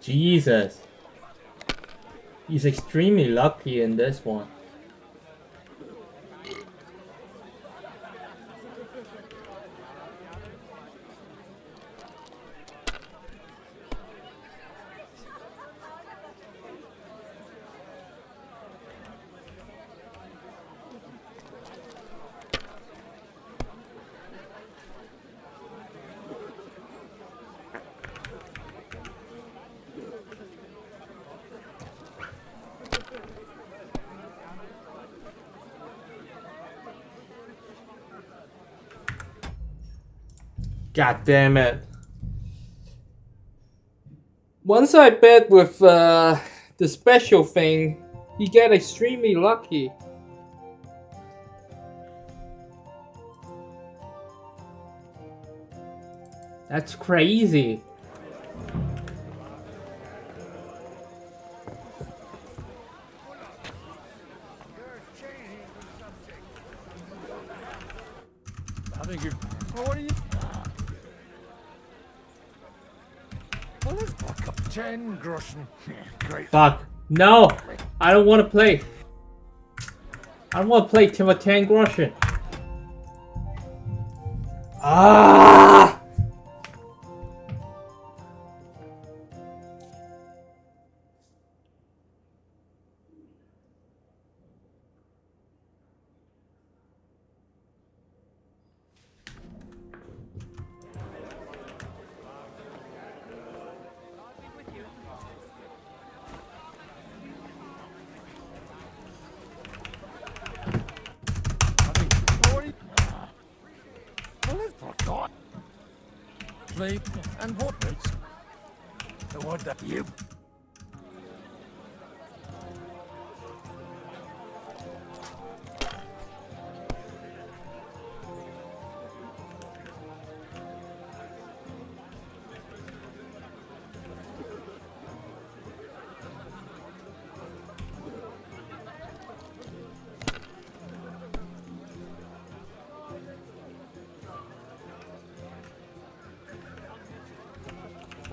Jesus. He's extremely lucky in this one. God damn it. Once I bet with the special thing, he get extremely lucky. That's crazy. Having a. Well, what are you? Well, let's fuck up 10 groschen. Great. Fuck. No! I don't want to play. I don't want to play Timothy Groshin. Ah! sleep. And what? What the you?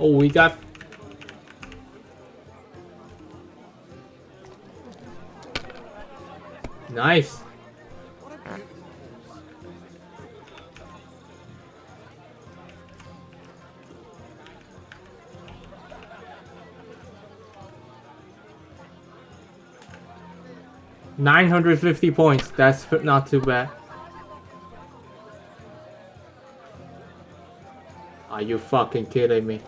Oh, we got... Nice. $950 points. That's not too bad. Are you fucking kidding me?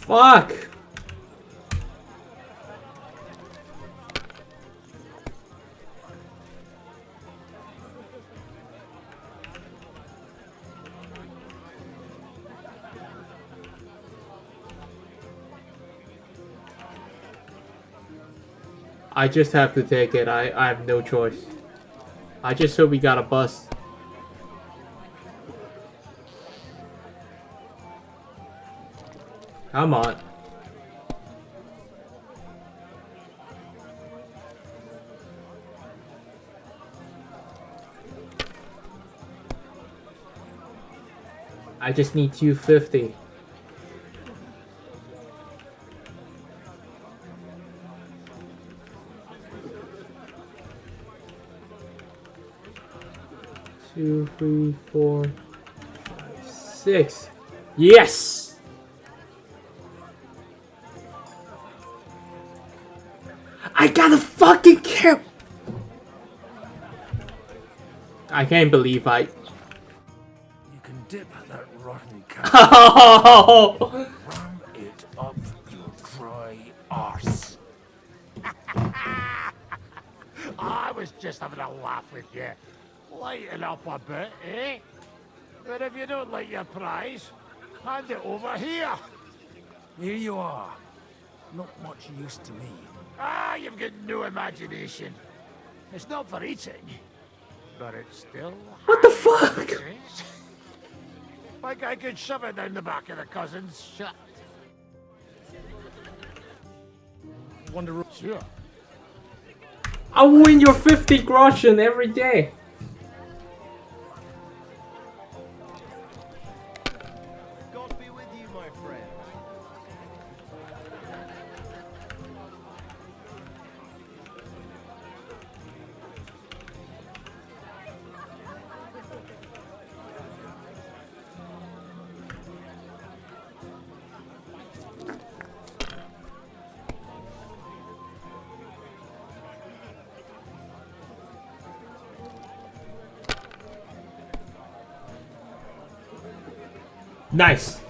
Fuck! I just have to take it. I have no choice. I just hope we got a bus. Come on. I just need 250. Two, three, four, five, six. Yes! I got a fucking kill! I can't believe I... You can dip that rotten cow. Ram it up your dry arse. I was just having a laugh with you. Lighten up a bit, eh? But if you don't like your prize, hand it over here. Here you are. Not much use to me. Ah, you've got no imagination. It's not for eating, but it's still... What the fuck? Like I could shove it down the back of the cousin's shut. Wonder... Sure. I win your 50 groschen every day. God be with you, my friend. Nice.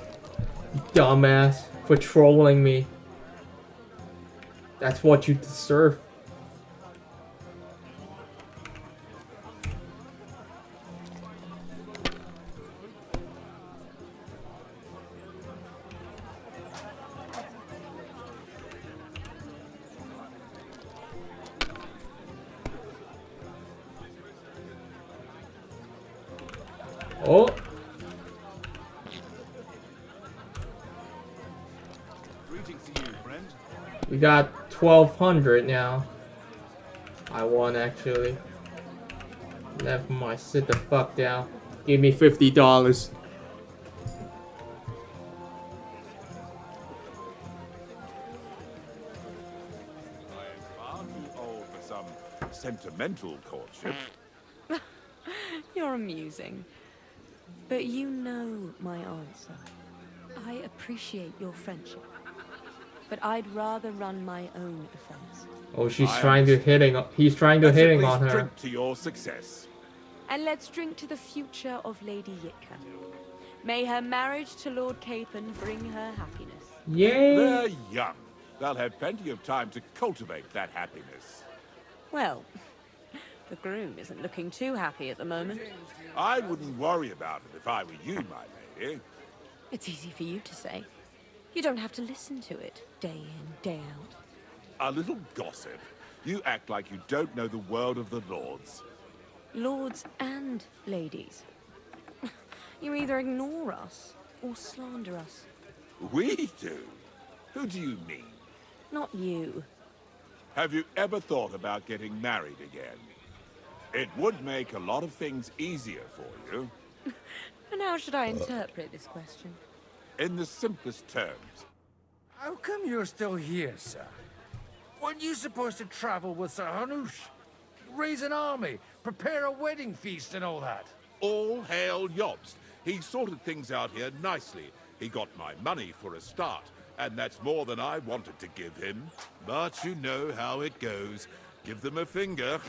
You dumbass. For trolling me. That's what you deserve. Oh. We got 1,200 now. I won actually. Never mind, sit the fuck down. Give me $50. Far too old for some sentimental courtship. You're amusing. But you know my answer. I appreciate your friendship. but I'd rather run my own affairs. Oh, he's trying to hitting on her. Drink to your success. And let's drink to the future of Lady Yitka. May her marriage to Lord Capon bring her happiness. Yay! They're young. They'll have plenty of time to cultivate that happiness. Well, the groom isn't looking too happy at the moment. I wouldn't worry about it if I were you, my lady. It's easy for you to say. You don't have to listen to it day in, day out. A little gossip. You act like you don't know the world of the lords. Lords and ladies. You either ignore us or slander us. We do? Who do you mean? Not you. Have you ever thought about getting married again? It would make a lot of things easier for you. And how should I interpret this question? In the simplest terms. How come you're still here, sir? Weren't you supposed to travel with Sir Hanush? Raise an army, prepare a wedding feast and all that? All hail Jobst. He sorted things out here nicely. He got my money for a start, and that's more than I wanted to give him. But you know how it goes. Give them a finger.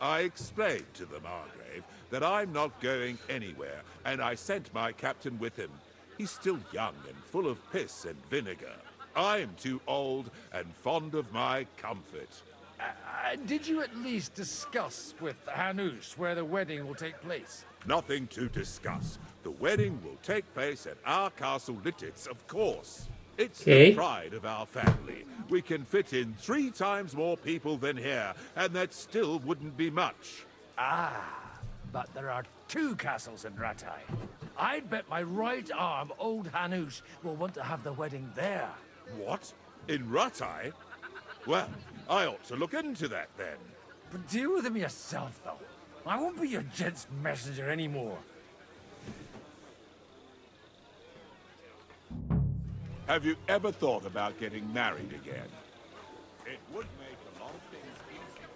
I explained to the Margrave that I'm not going anywhere, and I sent my captain with him. He's still young and full of piss and vinegar. I'm too old and fond of my comfort. Did you at least discuss with Hanush where the wedding will take place? Nothing to discuss. The wedding will take place at our castle Littitz, of course. It's the pride of our family. We can fit in 3 times more people than here, and that still wouldn't be much. But there are 2 castles in Rattay. I'd bet my right arm old Hanush will want to have the wedding there. What? In Rattay? Well, I ought to look into that then. But deal with him yourself, though. I won't be your gent's messenger anymore. Have you ever thought about getting married again? It would make a lot of things easier.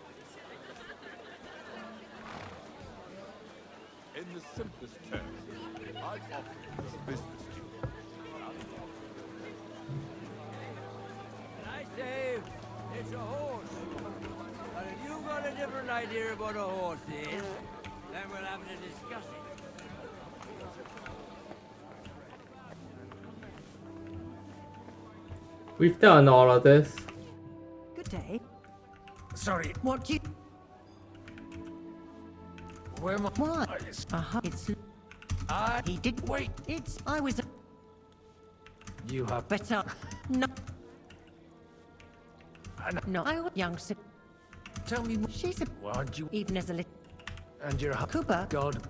In the simplest terms, I'd offer you a business deal. I say, it's a horse. But if you've got a different idea about a horse is, then we'll have to discuss it. We've done all of this. Good day. Sorry. What do you... Where am I? What? It's... He didn't... Wait. It's... I was... You have... Better... No. No. I was young... Tell me more. She's a... Aren't you... Even as a little... And you're... Cooper. God...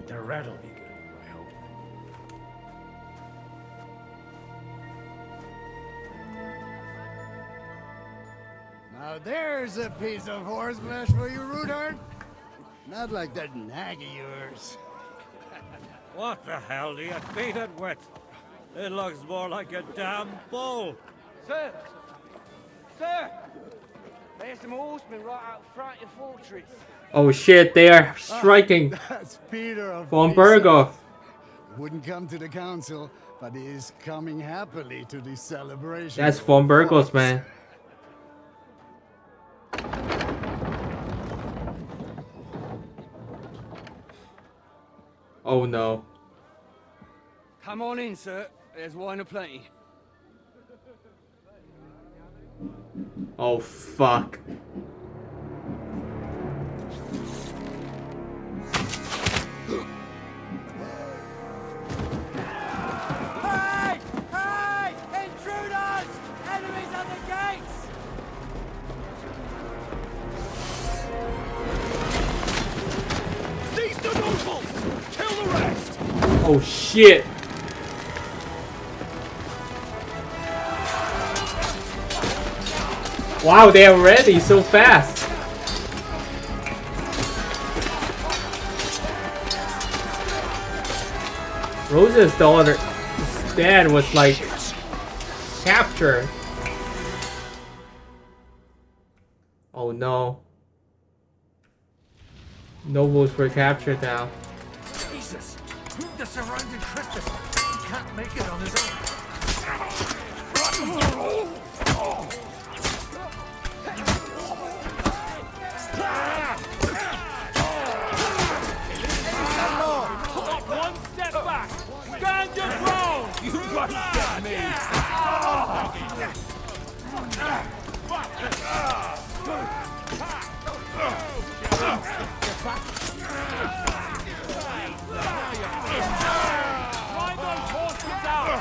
The rat'll be good, I hope. Now there's a piece of horse flesh for you, Rudart. Not like that nag of yours. What the hell do you beat it with? It looks more like a damn bull. Sir! Sir! There's some horsemen right out front of the fortress. Oh shit, they are striking. That's Peter of Von Burgos. Wouldn't come to the council, but he is coming happily to the celebration. That's Von Burgos, man. Oh no. Come on in, sir. There's wine aplenty. Oh fuck. Hey! Hey! Intruders! Enemies at the gates! Seize the nobles! Kill the rest! Oh shit. Wow, they are ready so fast. Rose's daughter, his dad was like captured. Oh no. Nobles were captured now. Jesus! The surrounding Christus! He can't make it on his own! One step back! Stand your ground! You won't get me! Ride those horses out!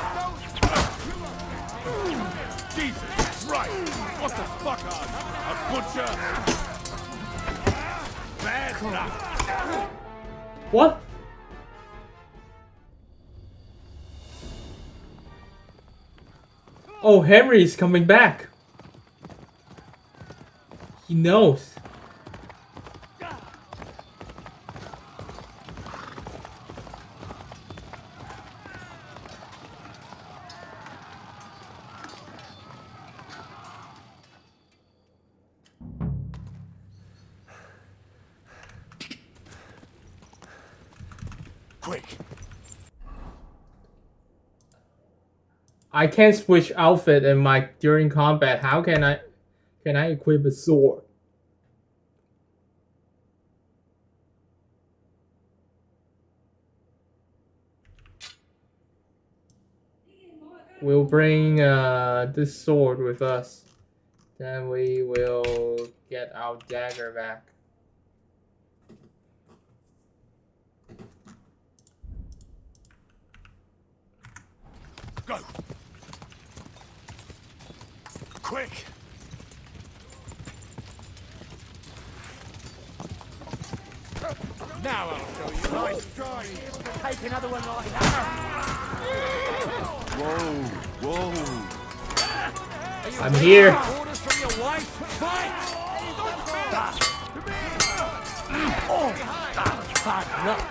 Jesus Christ! What the fuck are you? A butcher? Bad luck. What? Oh, Henry's coming back. He knows. Quick! I can't switch outfit in my during combat. How can I equip a sword? We'll bring this sword with us. Then we will get our dagger back. Go! Quick! Now I'll show you. Nice try. Take another one like that. Whoa, whoa. I'm here. Orders from your wife? Fight! Fuck, look.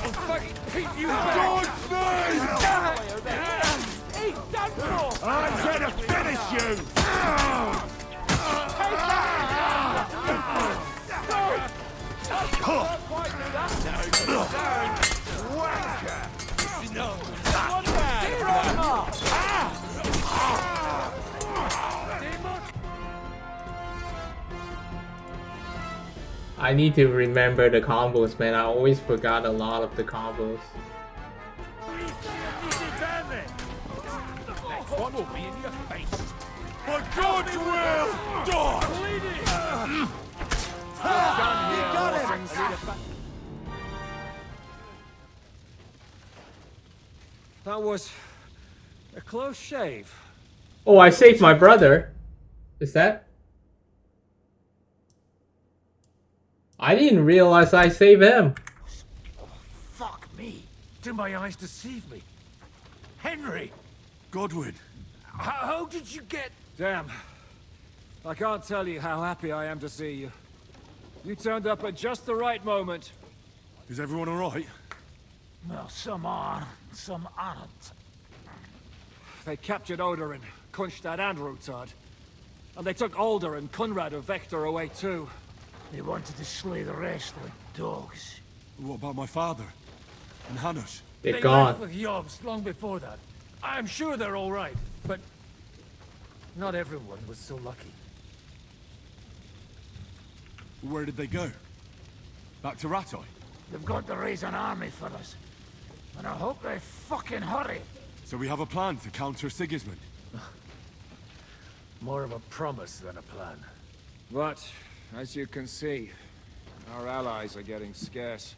I'll fucking keep you George, He's done for! I'm gonna finish you! I need to remember the combos, man. I always forgot a lot of the combos. Next one will be in your face. For God's will, die! That was a close shave. Oh, I saved my brother. Is that? I didn't realize I saved him. Fuck me. Did my eyes deceive me? Henry! Godwin. How did you get... Damn. I can't tell you how happy I am to see you. You turned up at just the right moment. Is everyone alright? Well, some are, some aren't. They captured Odorin, Kunstad and Rutard. And they took Alder and Conrad of Vector away too. They wanted to slay the rest like dogs. What about my father? And Hanush? They're gone. Left with Yobs long before that. I'm sure they're all right, but not everyone was so lucky. Where did they go? Back to Ratoi? They've got to raise an army for us. And I hope they fucking hurry. So we have a plan to counter Sigismund? More of a promise than a plan. But, as you can see, our allies are getting scarce.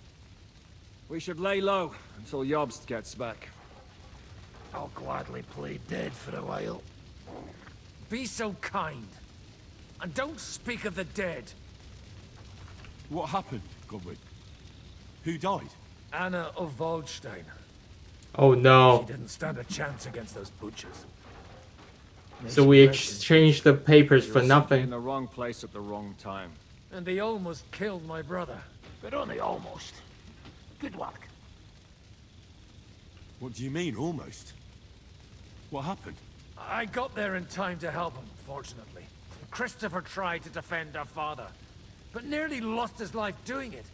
We should lay low until Jobst gets back. I'll gladly play dead for a while. Be so kind. And don't speak of the dead. What happened, Godwin? Who died? Anna of Waldstein. Oh no. She didn't stand a chance against those butchers. So we exchanged the papers for In nothing. the wrong place at the wrong time. And they almost killed my brother. But only almost. Good luck. What do you mean, almost? What happened? I got there in time to help him, fortunately. Christopher tried to defend our father, but nearly lost his life doing it.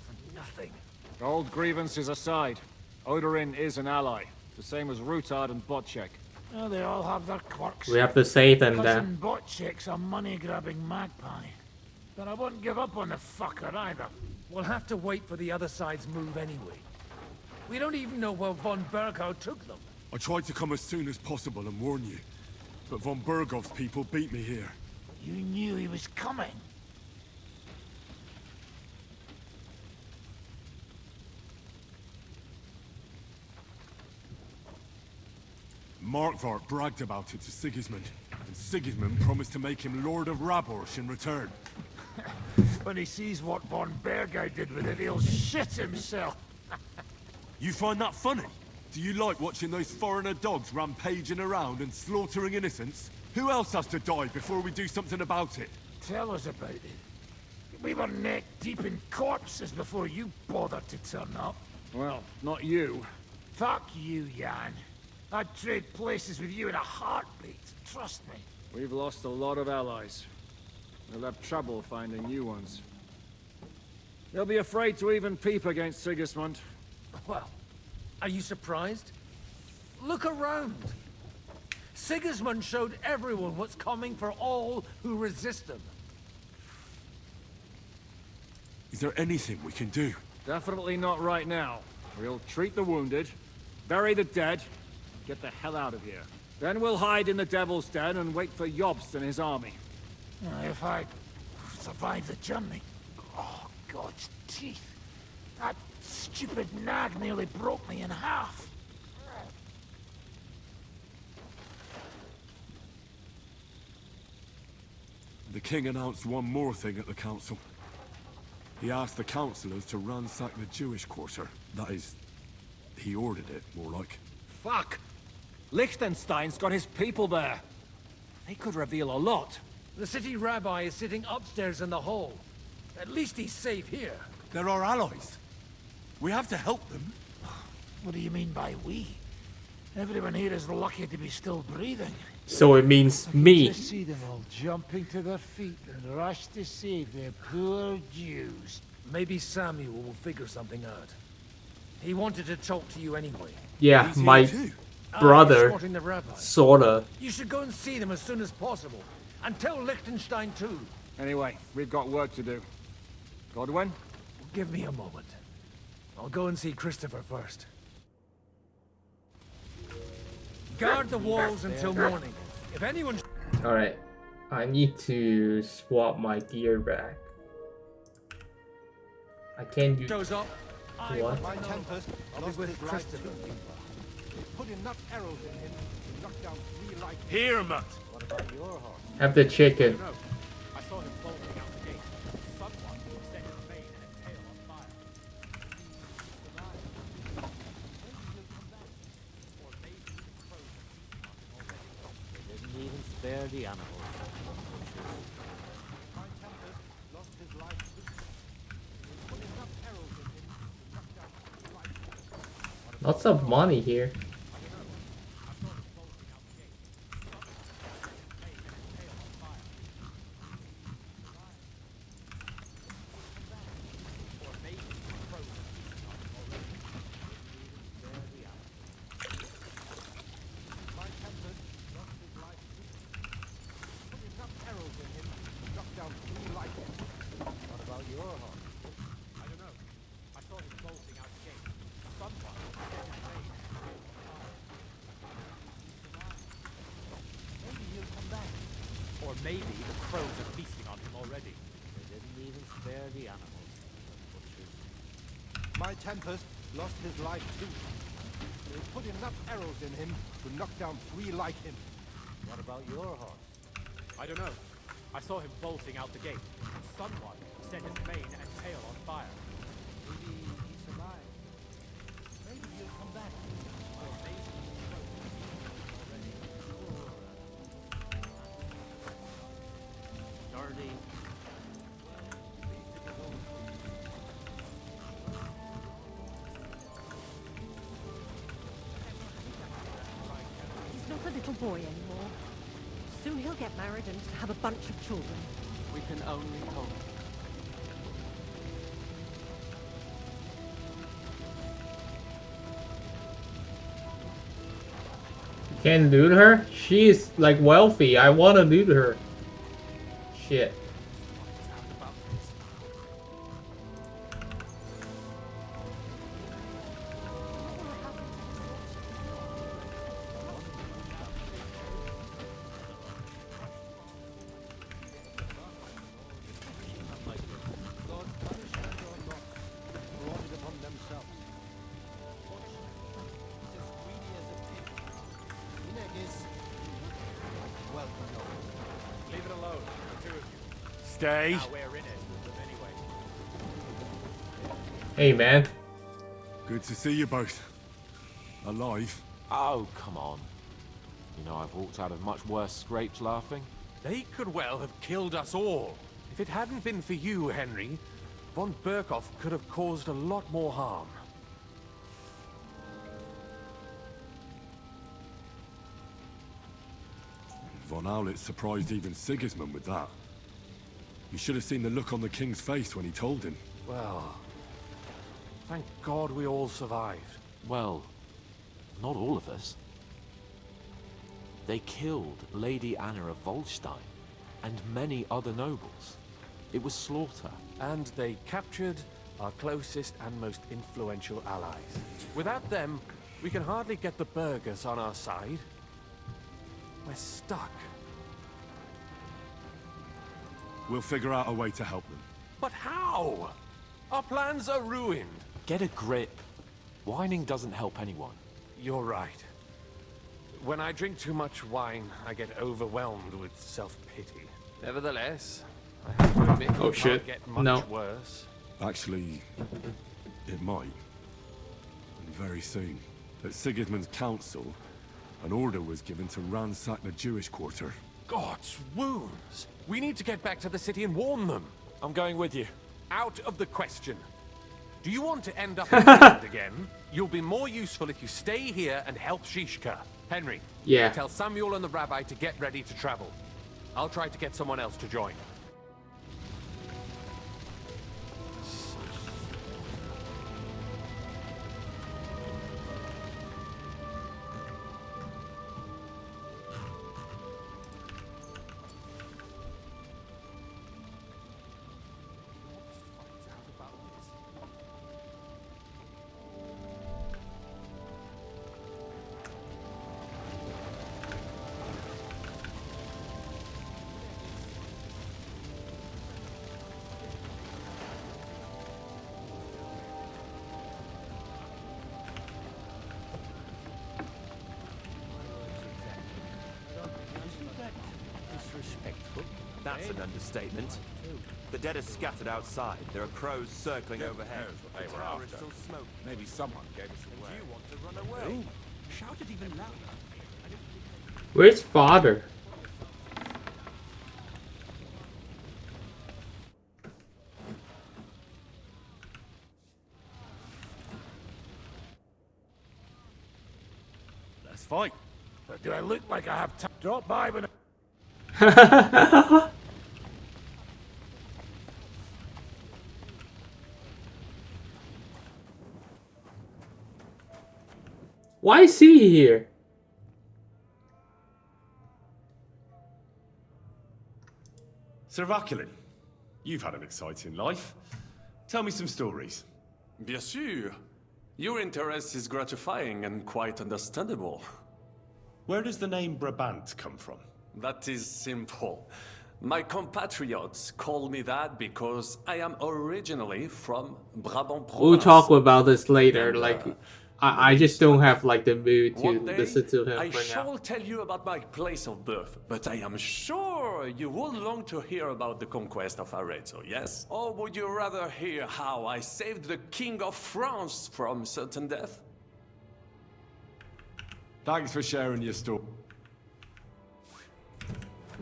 For nothing. Old grievances aside, Odorin is an ally. The same as Rutard and Botchek. Oh, they all have their quirks. We have to save them then. Cousin Botchek's a money-grabbing magpie. But I wouldn't give up on the fucker either. We'll have to wait for the other side's move anyway. We don't even know where von Berghout took them. I tried to come as soon as possible and warn you, but von Bergov's people beat me here. You knew he was coming. Markvart bragged about it to Sigismund, and Sigismund promised to make him Lord of Raborsh in return. When he sees what von Berghout did with it, he'll shit himself. You find that funny? Do you like watching those foreigner dogs rampaging around and slaughtering innocents? Who else has to die before we do something about it? Tell us about it. We were neck deep in corpses before you bothered to turn up. Well, not you. Fuck you, Jan. I'd trade places with you in a heartbeat. Trust me. We've lost a lot of allies. We'll have trouble finding new ones. They'll be afraid to even peep against Sigismund. Well, are you surprised? Look around. Sigismund showed everyone what's coming for all who resist him. Is there anything we can do? Definitely not right now. We'll treat the wounded, bury the dead, get the hell out of here. Then we'll hide in the Devil's Den and wait for Jobst and his army. If I survive the journey... Oh, God's teeth. That stupid nag nearly broke me in half. The king announced one more thing at the council. He asked the councillors to ransack the Jewish quarter. That is, he ordered it, more like. Fuck! Liechtenstein's got his people there. They could reveal a lot. The city rabbi is sitting upstairs in the hall. At least he's safe here. They're our allies. We have to help them. What do you mean by we? Everyone here is lucky to be still breathing. So it means me. To see them all jumping to their feet and rush to save their poor Jews. Maybe Samuel will figure something out. He wanted to talk to you anyway. Yeah, my brother, escorting the rabbi. sorta. You should go and see them as soon as possible. And tell Liechtenstein too. Anyway, we've got work to do. Godwin? Give me a moment. I'll go and see Christopher first. Guard the walls until morning. If anyone... Alright, I need to swap my gear back. I can't do... Goes up. What? My tempest I'll be with Christopher. Put enough arrows in him to knock down 3 like... Here, Mutt. What about your horse? Have the chicken. I saw him bolting out the gate. Someone set his mane and his tail on fire. They didn't even spare the animals. My tempest lost his life too. Put enough arrows in him to knock down 3 like... Lots of money here. Or maybe the crows are feasting on him already. They didn't even spare the animals. My tempest lost his life too. They put enough arrows in him to knock down 3 like him. What about your horse? I don't know. I saw him bolting out the gate. Someone set his mane and tail on fire. Maybe he survived. Maybe he'll come back. Or maybe the crows are feasting on him already. Dirty. He's not a little boy anymore. Soon he'll get married and have a bunch of children. We can only hope. Can't loot her? She's like wealthy. I want to loot her. Shit. Leave it alone, the two of you. Stay. Now we're in it with them anyway. Hey, man. Good to see you both. Alive. Oh, come on. You know, I've walked out of much worse scrapes laughing. They could well have killed us all. If it hadn't been for you, Henry, von Berkhoff could have caused a lot more harm. Von Owlet surprised even Sigismund with that. You should have seen the look on the king's face when he told him. Well, thank God we all survived. Well, not all of us. They killed Lady Anna of Volstein and many other nobles. It was slaughter. And they captured our closest and most influential allies. Without them, we can hardly get the burghers on our side. We're stuck. We'll figure out a way to help them. But how? Our plans are ruined. Get a grip. Whining doesn't help anyone. You're right. When I drink too much wine, I get overwhelmed with self-pity. Nevertheless, I have to admit Oh, it shit. can't get much No. worse. Actually, it might. And very soon. At Sigismund's council, an order was given to ransack the Jewish quarter. God's wounds! We need to get back to the city and warn them. I'm going with you. Out of the question. Do you want to end up in England again? You'll be more useful if you stay here and help Shishka. Henry, Yeah. tell Samuel and the rabbi to get ready to travel. I'll try to get someone else to join. Disrespectful? That's an understatement. The dead are scattered outside. There are crows circling overhead. Knows what they The were tower is after. still smoking. Maybe someone gave us away. You want to run away? Shouted even louder. Where's father? Let's fight. But do I look like I have time? Drop by when Why is he here? Sir Vaculin, you've had an exciting life. Tell me some stories. Bien sûr. Your interest is gratifying and quite understandable. Where does the name Brabant come from? That is simple. My compatriots call me that because I am originally from Brabant province. We'll talk about this later. And, Like, I just don't have like the mood to One day, listen to him I right now. shall tell you about my place of birth, but I am sure you would long to hear about the conquest of Arezzo, yes? Or would you rather hear how I saved the King of France from certain death? Thanks for sharing your story.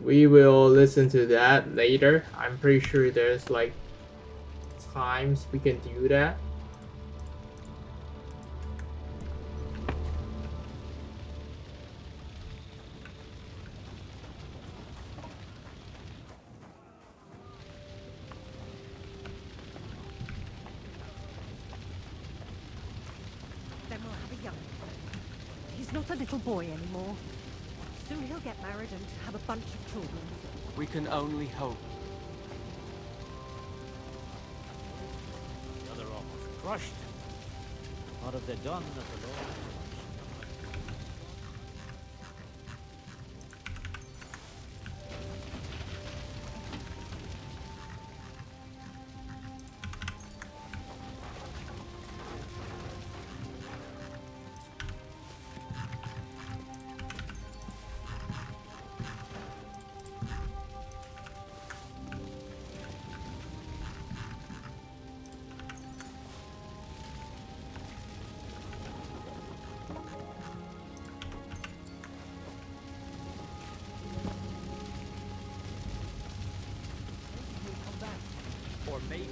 We will listen to that later. I'm pretty sure there's like times we can do that. not a little boy anymore. Soon he'll get married and have a bunch of children. We can only hope. The other almost crushed. What have they done that the Lord? Or maybe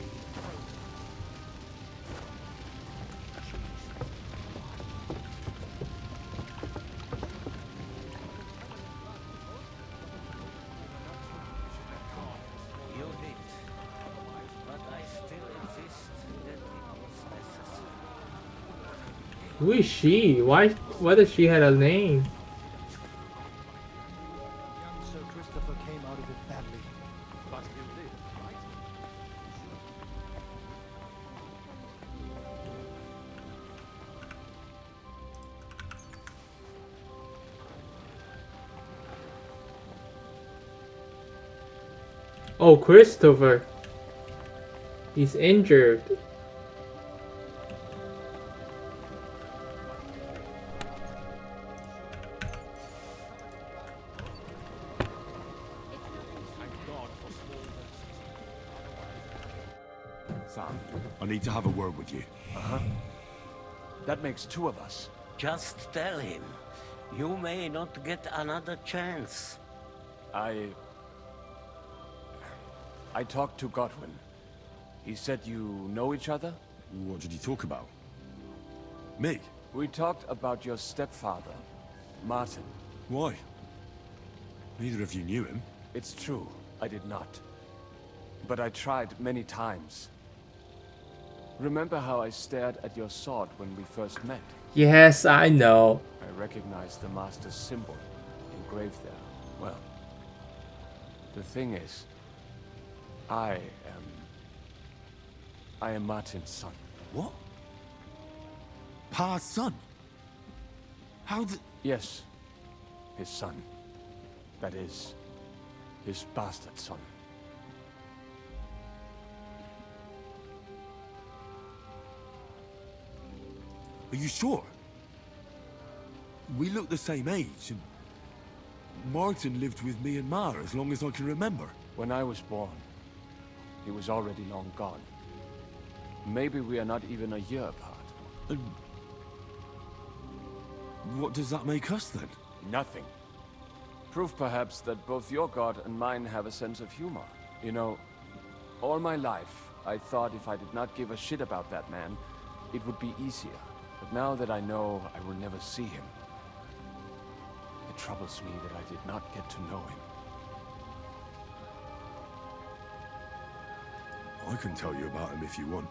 You did. But I still insist that it was necessary. Who is she? Why does she have a name? young Sir Christopher came out of it badly. But he lived, right? Oh, Christopher. He's injured. Sam, I need to have a word with you. Uh-huh. That makes two of us. Just tell him. You may not get another chance. I talked to Godwin. He said you know each other? What did you talk about? Me? We talked about your stepfather, Martin. Why? Neither of you knew him. It's true, I did not. But I tried many times. Remember how I stared at your sword when we first met? Yes, I know. I recognized the Master's symbol engraved there. Well, the thing is, I am Martin's son. What? Pa's son? How did... Yes, his son. That is, his bastard son. Are you sure? We look the same age, and Martin lived with me and Ma as long as I can remember. When I was born, he was already long gone. Maybe we are not even a year apart. And what does that make us then? Nothing. Proof perhaps that both your god and mine have a sense of humor. You know, all my life, I thought if I did not give a shit about that man, it would be easier. But now that I know I will never see him, it troubles me that I did not get to know him. I can tell you about him if you want.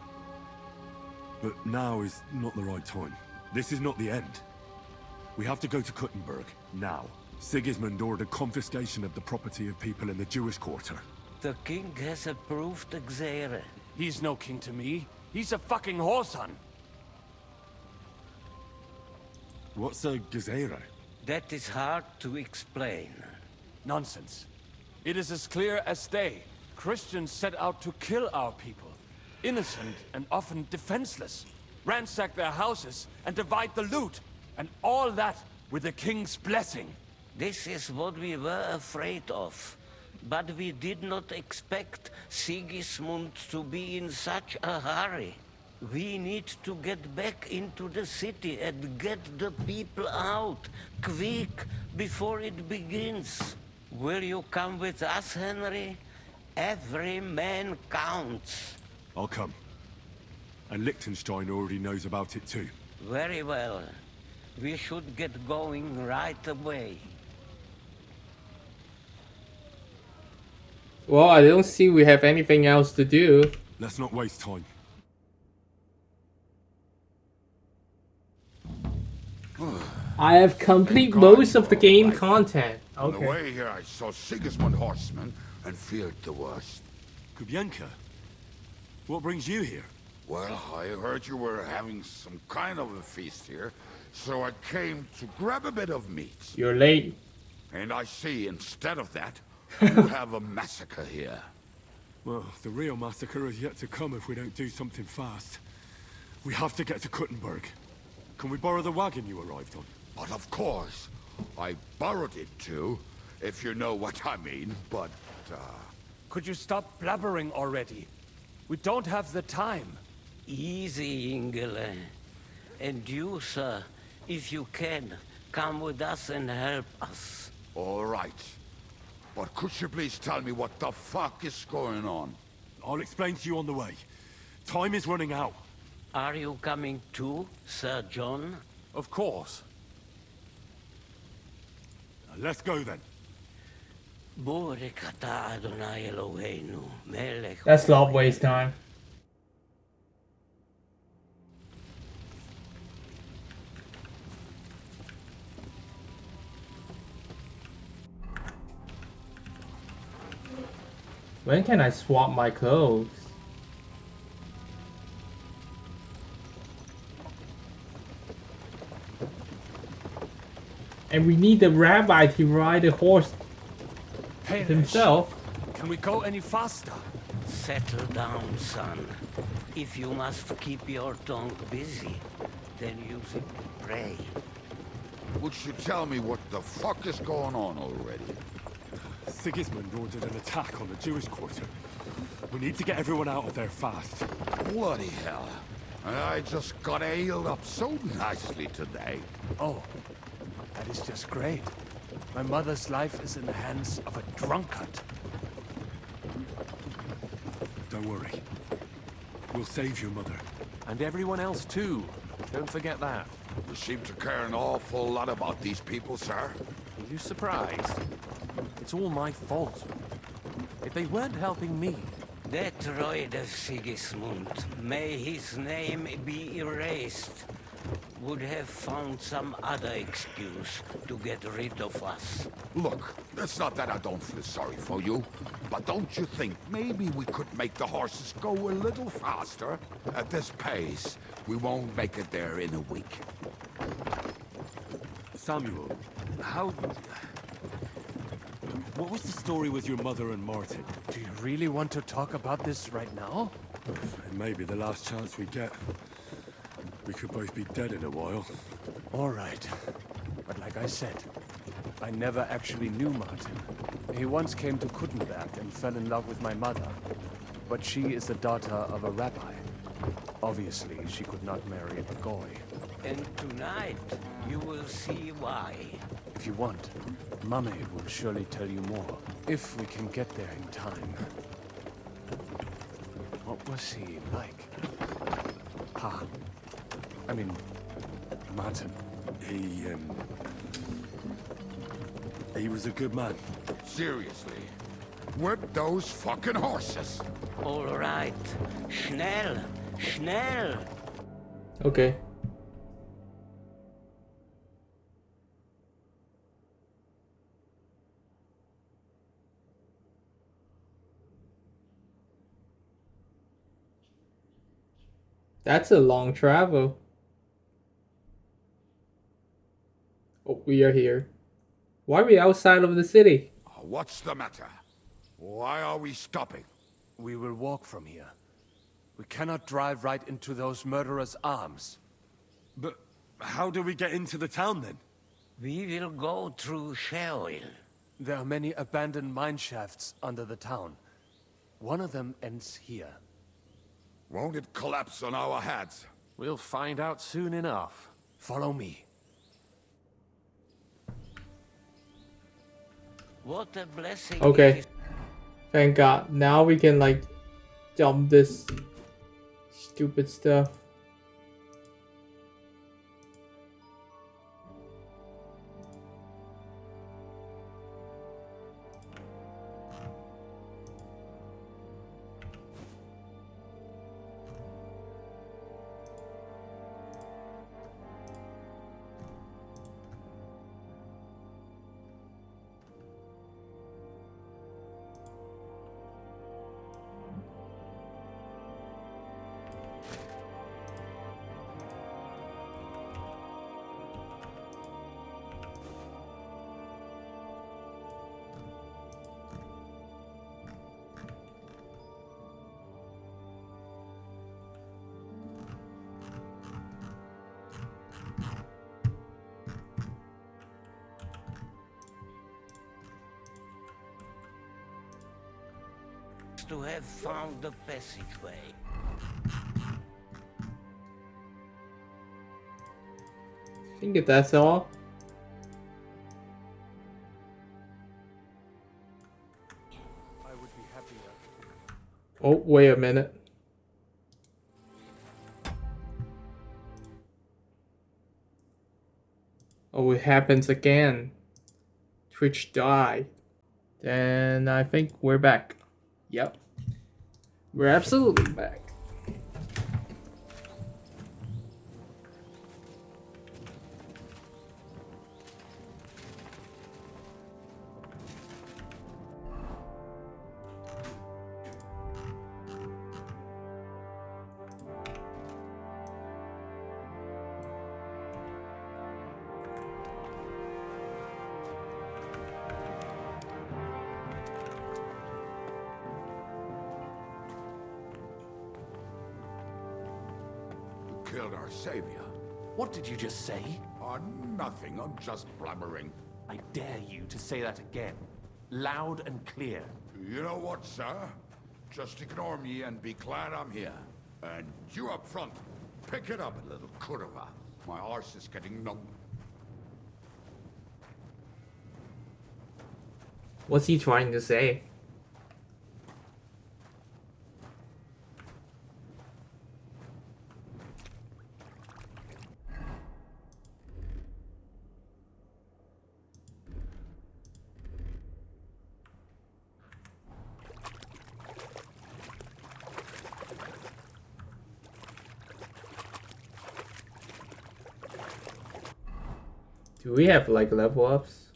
But now is not the right time. This is not the end. We have to go to Kuttenberg, now. Sigismund ordered confiscation of the property of people in the Jewish quarter. The king has approved Xere. He's no king to me. He's a fucking whoreson. What's a Gezerah? That is hard to explain. Nonsense. It is as clear as day. Christians set out to kill our people. Innocent and often defenseless. Ransack their houses and divide the loot. And all that with the king's blessing. This is what we were afraid of. But we did not expect Sigismund to be in such a hurry. We need to get back into the city and get the people out, quick, before it begins. Will you come with us, Henry? Every man counts. I'll come. And Liechtenstein already knows about it too. Very well. We should get going right away. Well, I don't see we have anything else to do. Let's not waste time. I have complete most of the game content. On the Okay. way here, I saw Sigismund horsemen and feared the worst. Kubienka, what brings you here? Well, I heard you were having some kind of a feast here, so I came to grab a bit of meat. You're late. And I see, instead of that, you have a massacre here. Well, the real massacre is yet to come if we don't do something fast. We have to get to Kuttenberg. Can we borrow the wagon you arrived on? But of course. I borrowed it too, if you know what I mean, but, Could you stop blabbering already? We don't have the time. Easy, Ingele. And you, sir, if you can, come with us and help us. All right. But could you please tell me what the fuck is going on? I'll explain to you on the way. Time is running out. Are you coming too, Sir John? Of course. Let's go then. That's a lot of waste time. When can I swap my clothes? And we need the rabbi to ride a horse himself. Can we go any faster? Settle down, son. If you must keep your tongue busy, then use it to pray. Would you tell me what the fuck is going on already? Sigismund ordered an attack on the Jewish quarter. We need to get everyone out of there fast. Bloody hell. I just got ailed up so nicely today. Oh, that is just great. My mother's life is in the hands of a drunkard. Don't worry. We'll save your mother. And everyone else too. Don't forget that. You seem to care an awful lot about these people, sir. Are you surprised? It's all my fault. If they weren't helping me... That droid of Sigismund, may his name be erased, would have found some other excuse to get rid of us. Look, it's not that I don't feel sorry for you, but don't you think maybe we could make the horses go a little faster? At this pace, we won't make it there in a week. Samuel, how... What was the story with your mother and Martin? Do you really want to talk about this right now? It may be the last chance we get. We could both be dead in a while. All right. But like I said, I never actually knew Martin. He once came to Kuttenberg and fell in love with my mother. But she is the daughter of a rabbi. Obviously, she could not marry a goy. And tonight, you will see why. If you want, Mame will surely tell you more, if we can get there in time. What was he like? I mean, Martin. He was a good man. Seriously. Whip those fucking horses. All right. Schnell. Schnell. Okay. That's a long travel. Oh, we are here. Why are we outside of the city? What's the matter? Why are we stopping? We will walk from here. We cannot drive right into those murderers' arms. But how do we get into the town then? We will go through Sheol. There are many abandoned mine shafts under the town. One of them ends here. Won't it collapse on our heads? We'll find out soon enough. Follow me. What a blessing. Okay. Thank God. Now we can like dump this stupid stuff. to have found the passageway. I think that's all. I would be happier. Oh, wait a minute. Oh, it happens again. Twitch died. Then I think we're back. Yep. We're absolutely back. Killed our savior. What did you just say? Oh, nothing. I'm just blabbering. I dare you to say that again. Loud and clear. You know what, sir? Just ignore me and be glad I'm here. And you up front, pick it up a little curva. My horse is getting numb. What's he trying to say? Do we have like level ups?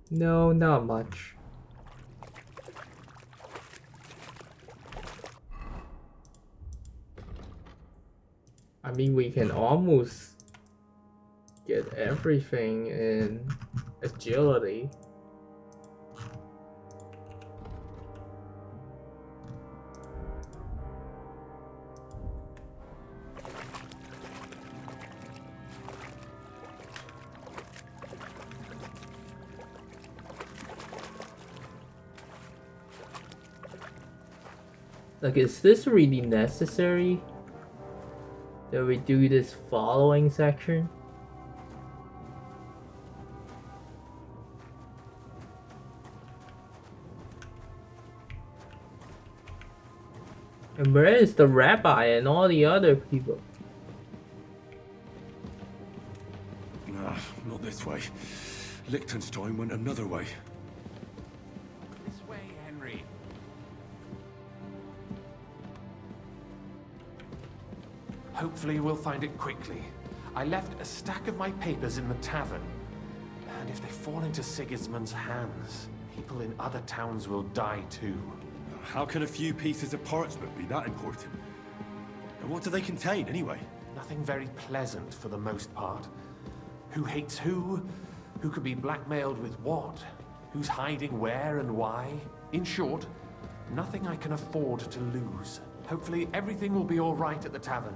No, not much. I mean, we can almost get everything in agility. Like, is this really necessary that we do this following section? And where is the rabbi and all the other people? Nah, not this way. Liechtenstein went another way. This way, Henry. Hopefully we'll find it quickly. I left a stack of my papers in the tavern. And if they fall into Sigismund's hands, people in other towns will die too. How can a few pieces of parchment be that important? And what do they contain, anyway? Nothing very pleasant for the most part. Who hates who? Who could be blackmailed with what? Who's hiding where and why? In short, nothing I can afford to lose. Hopefully everything will be all right at the tavern.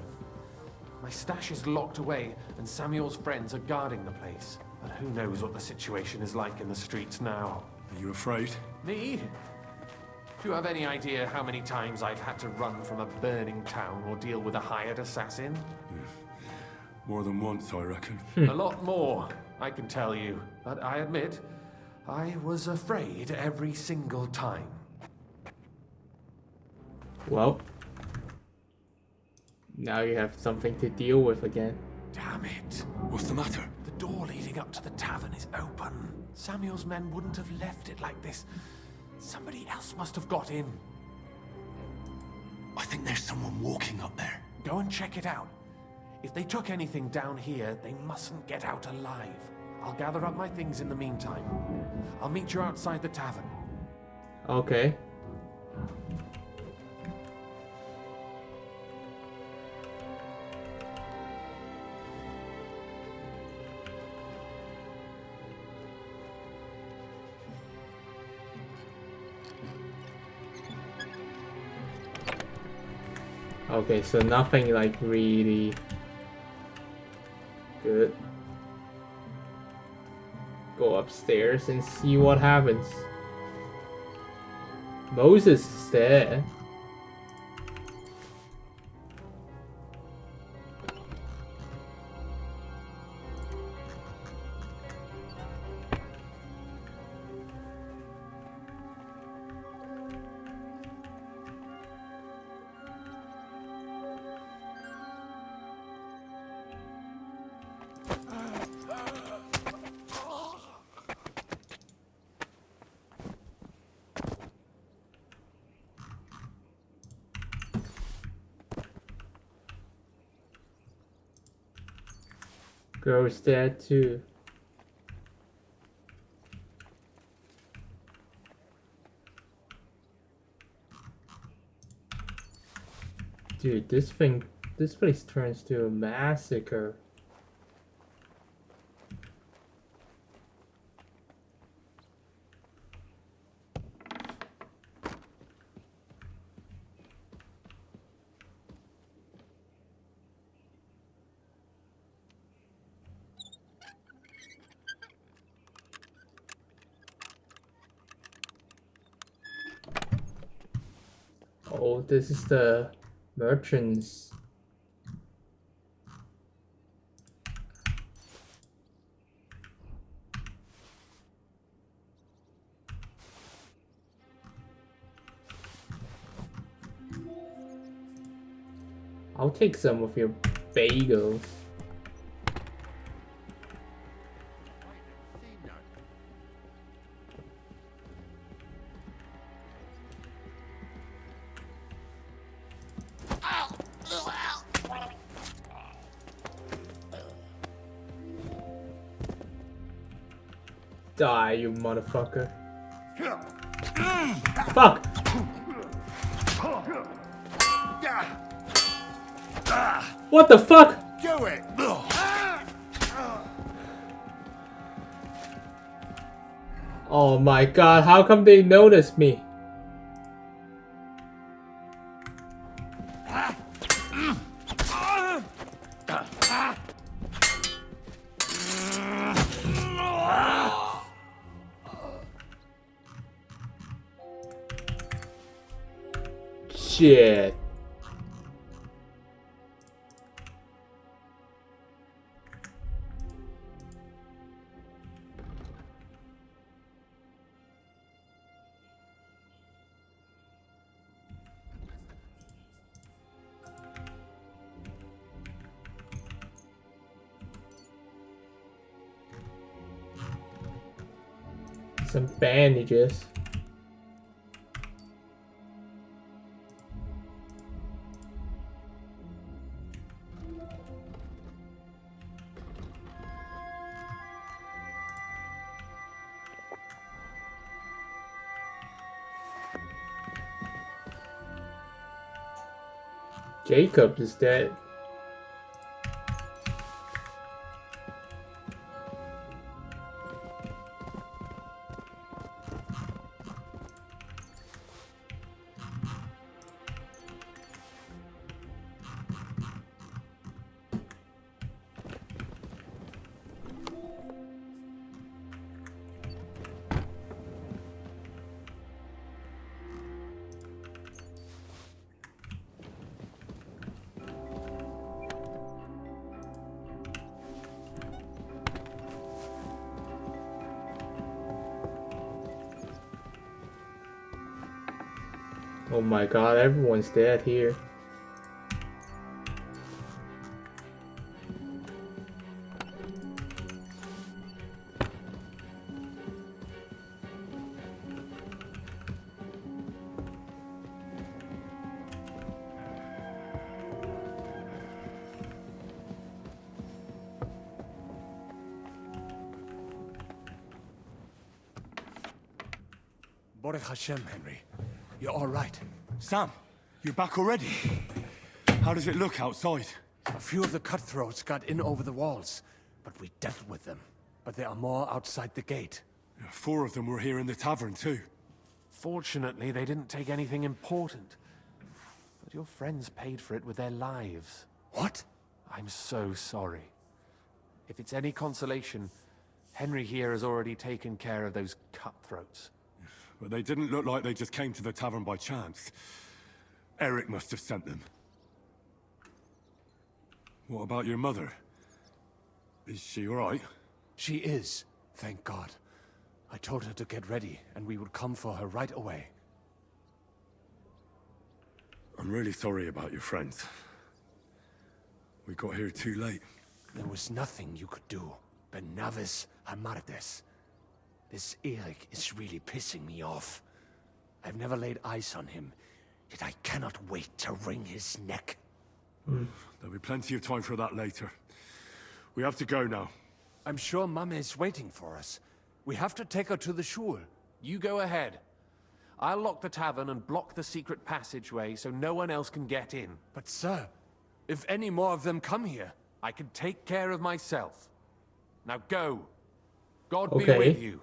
My stash is locked away, and Samuel's friends are guarding the place. But who knows what the situation is like in the streets now? Are you afraid? Me? Do you have any idea how many times I've had to run from a burning town or deal with a hired assassin? More than once, I reckon. A lot more, I can tell you. But I admit, I was afraid every single time. Well, now you have something to deal with again. Damn it. What's the matter? The door leading up to the tavern is open. Samuel's men wouldn't have left it like this. Somebody else must have got in. I think there's someone walking up there. Go and check it out. If they took anything down here, they mustn't get out alive. I'll gather up my things in the meantime. I'll meet you outside the tavern. Okay. Okay, so nothing like really good. Go upstairs and see what happens. Moses is there. Girl's there too. Dude, this place turns to a massacre. Oh, this is the merchants. I'll take some of your bagels. Die, you motherfucker. Fuck! What the fuck? Do it! Oh my god, how come they noticed me? Shit. Some bandages. Jacob is dead. Oh my god, everyone's dead here. Baruch Hashem, Henry. You're all right. Sam, you're back already? How does it look outside? A few of the cutthroats got in over the walls, but we dealt with them. But there are more outside the gate. 4 of them were here in the tavern too. Fortunately, they didn't take anything important. I your friends paid for it with their lives. What? I'm so sorry. If it's any consolation, Henry here has already taken care of those cutthroats. But they didn't look like they just came to the tavern by chance. Eric must have sent them. What about your mother? Is she all right? She is, thank God. I told her to get ready, and we would come for her right away. I'm really sorry about your friends. We got here too late. There was nothing you could do. Benavis Hamardes. This Eric is really pissing me off. I've never laid eyes on him, yet I cannot wait to wring his neck. There'll be plenty of time for that later. We have to go now. I'm sure Mama is waiting for us. We have to take her to the shul. You go ahead. I'll lock the tavern and block the secret passageway so no one else can get in. But sir, if any more of them come here, I can take care of myself. Now go. God Okay. be with you.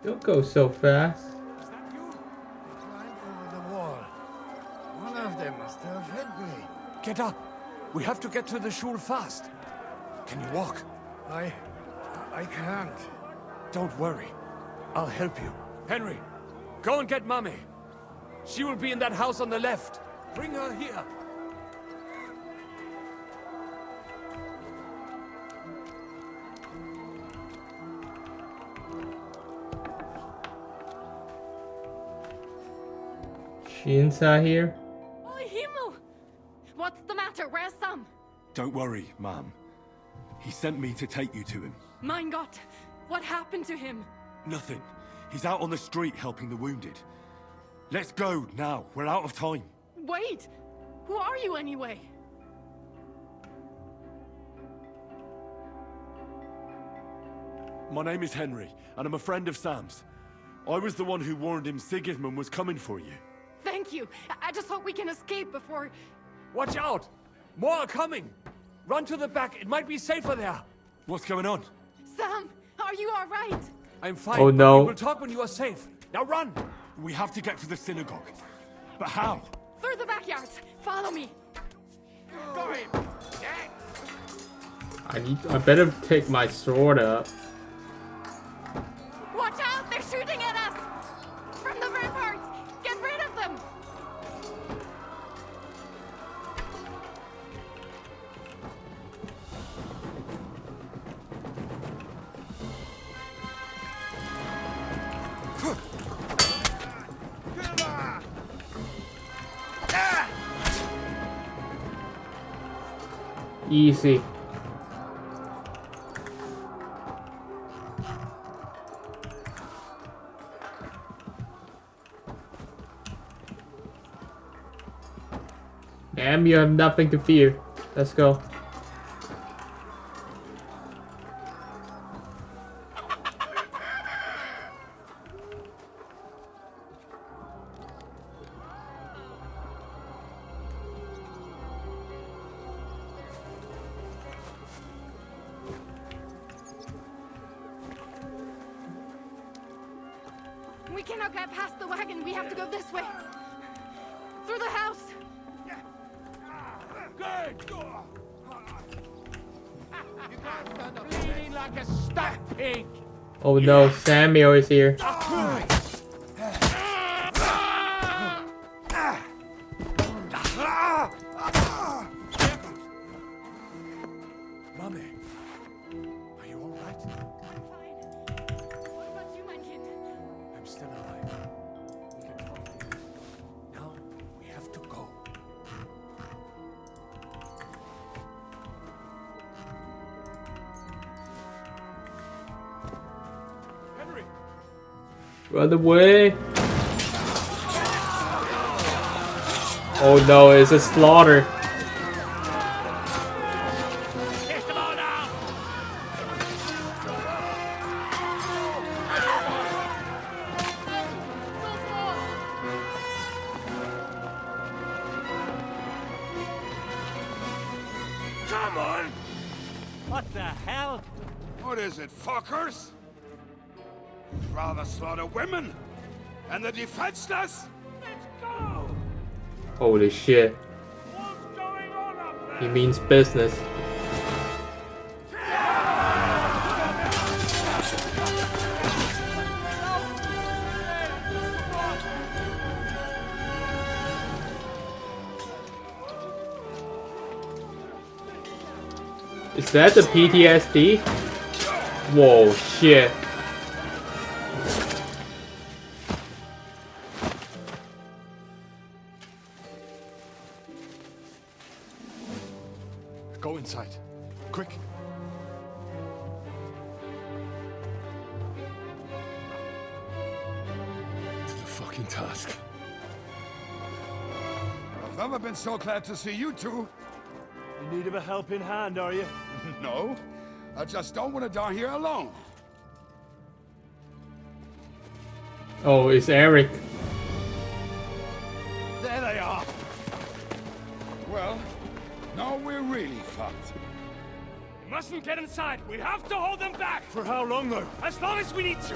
Don't go so fast. Climbed over the wall. One of them must have hit me. get up. We have to get to the shul fast. Can you walk? I can't. Don't worry. I'll help you. Henry, go and get Mummy. She will be in that house on the left. Bring her here. She inside here? Oh, Himmel! What's the matter? Where's Sam? Don't worry, ma'am. He sent me to take you to him. Mein Gott! What happened to him? Nothing. He's out on the street helping the wounded. Let's go now. We're out of time. Wait! Who are you anyway? My name is Henry, and I'm a friend of Sam's. I was the one who warned him Sigismund was coming for you. Thank you. I just hope we can escape before... Watch out! More are coming! Run to the back. It might be safer there. What's going on? Sam, are you all right? I'm fine. Oh, no. But we will talk when you are safe. Now run! We have to get to the synagogue. But how? Through the backyard. Follow me. Got him! I better take my sword up. Watch out! They're shooting at us! From the ramparts! Get rid of them! Easy. Ma'am, you have nothing to fear. Let's go. We cannot get past the wagon. We have to go this way. Through the house. Good! Bleeding like a stuck pig! Oh no, Samuel is here. Mummy, are you all right? I'm fine. What about you, mein Kind? I'm still alive. We can talk. Now we have to go. Henry! Run away. Oh no, it's a slaughter. Kiss them all down! Come on! What the hell? What is it, fuckers? Rather slaughter women and the defenseless? Let's go! Holy shit. What's going on up there? He means business. Is that the PTSD? Whoa, shit. Go inside. Quick. To the fucking task. I've never been so glad to see you two. In need of a helping hand, are you? No, I just don't want to die here alone. Oh, it's Eric. There they are. Well, now we're really fucked. We mustn't get inside. We have to hold them back. For how long, though? As long as we need to.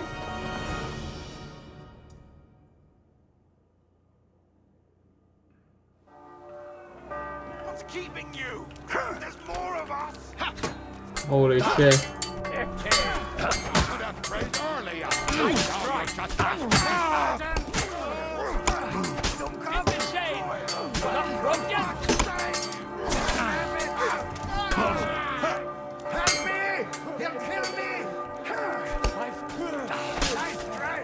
What's keeping you? There's more of us. Holy shit. Should have prayed earlier. Don't come to shame. Not broken. Help me! He'll kill me! Nice try!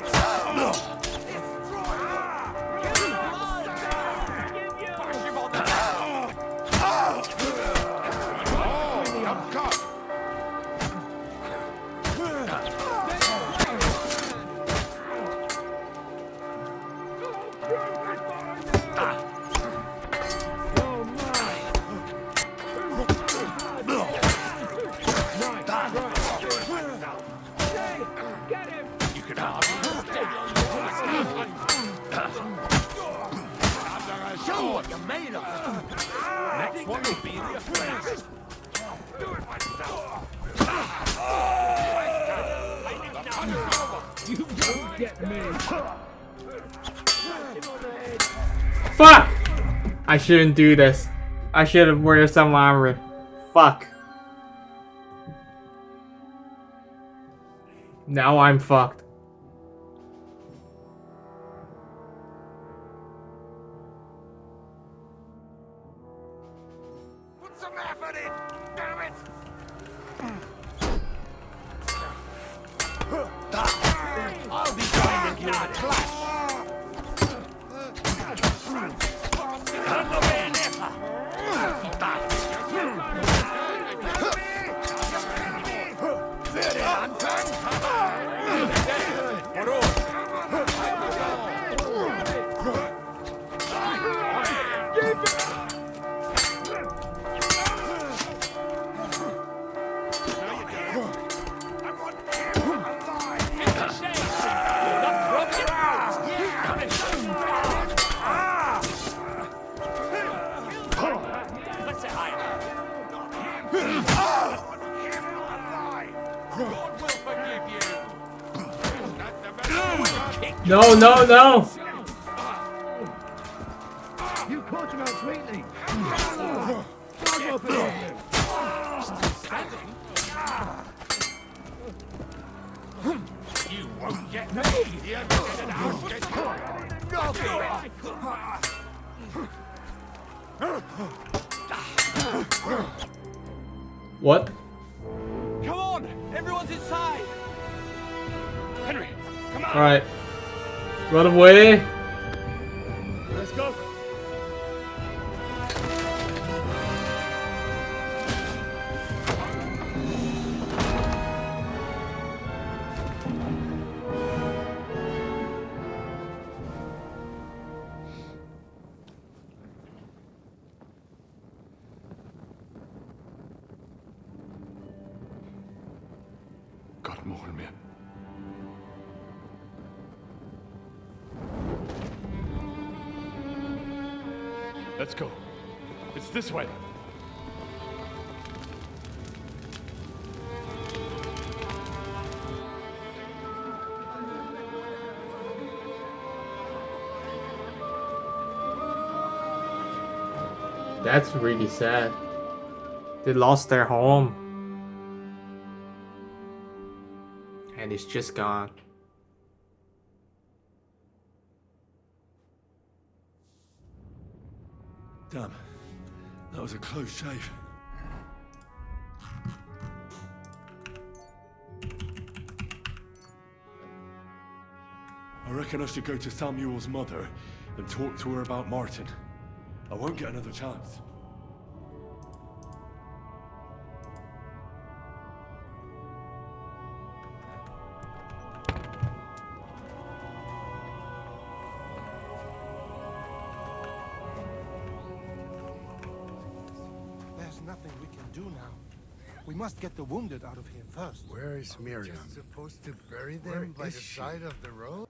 Show what you're made of. Next one will be in your face. Do it myself. You don't get me. Fuck! I shouldn't do this. I should have wear some armor. Fuck. Now I'm fucked. Put some effort in, damn it! I'll be finding you in a clash. No, no, no! You caught him out sweetly. God will forgive you. You won't get me! What? Come on! Everyone's inside! Henry, come on! Alright. Run away! Let's go! God mogen meer. Let's go. It's this way. That's really sad. They lost their home. And it's just gone. Damn. That was a close shave. I reckon I should go to Samuel's mother and talk to her about Martin. I won't get another chance. There's nothing we can do now. We must get the wounded out of here first. Where is Miriam? Just Supposed to bury them by the side of the road?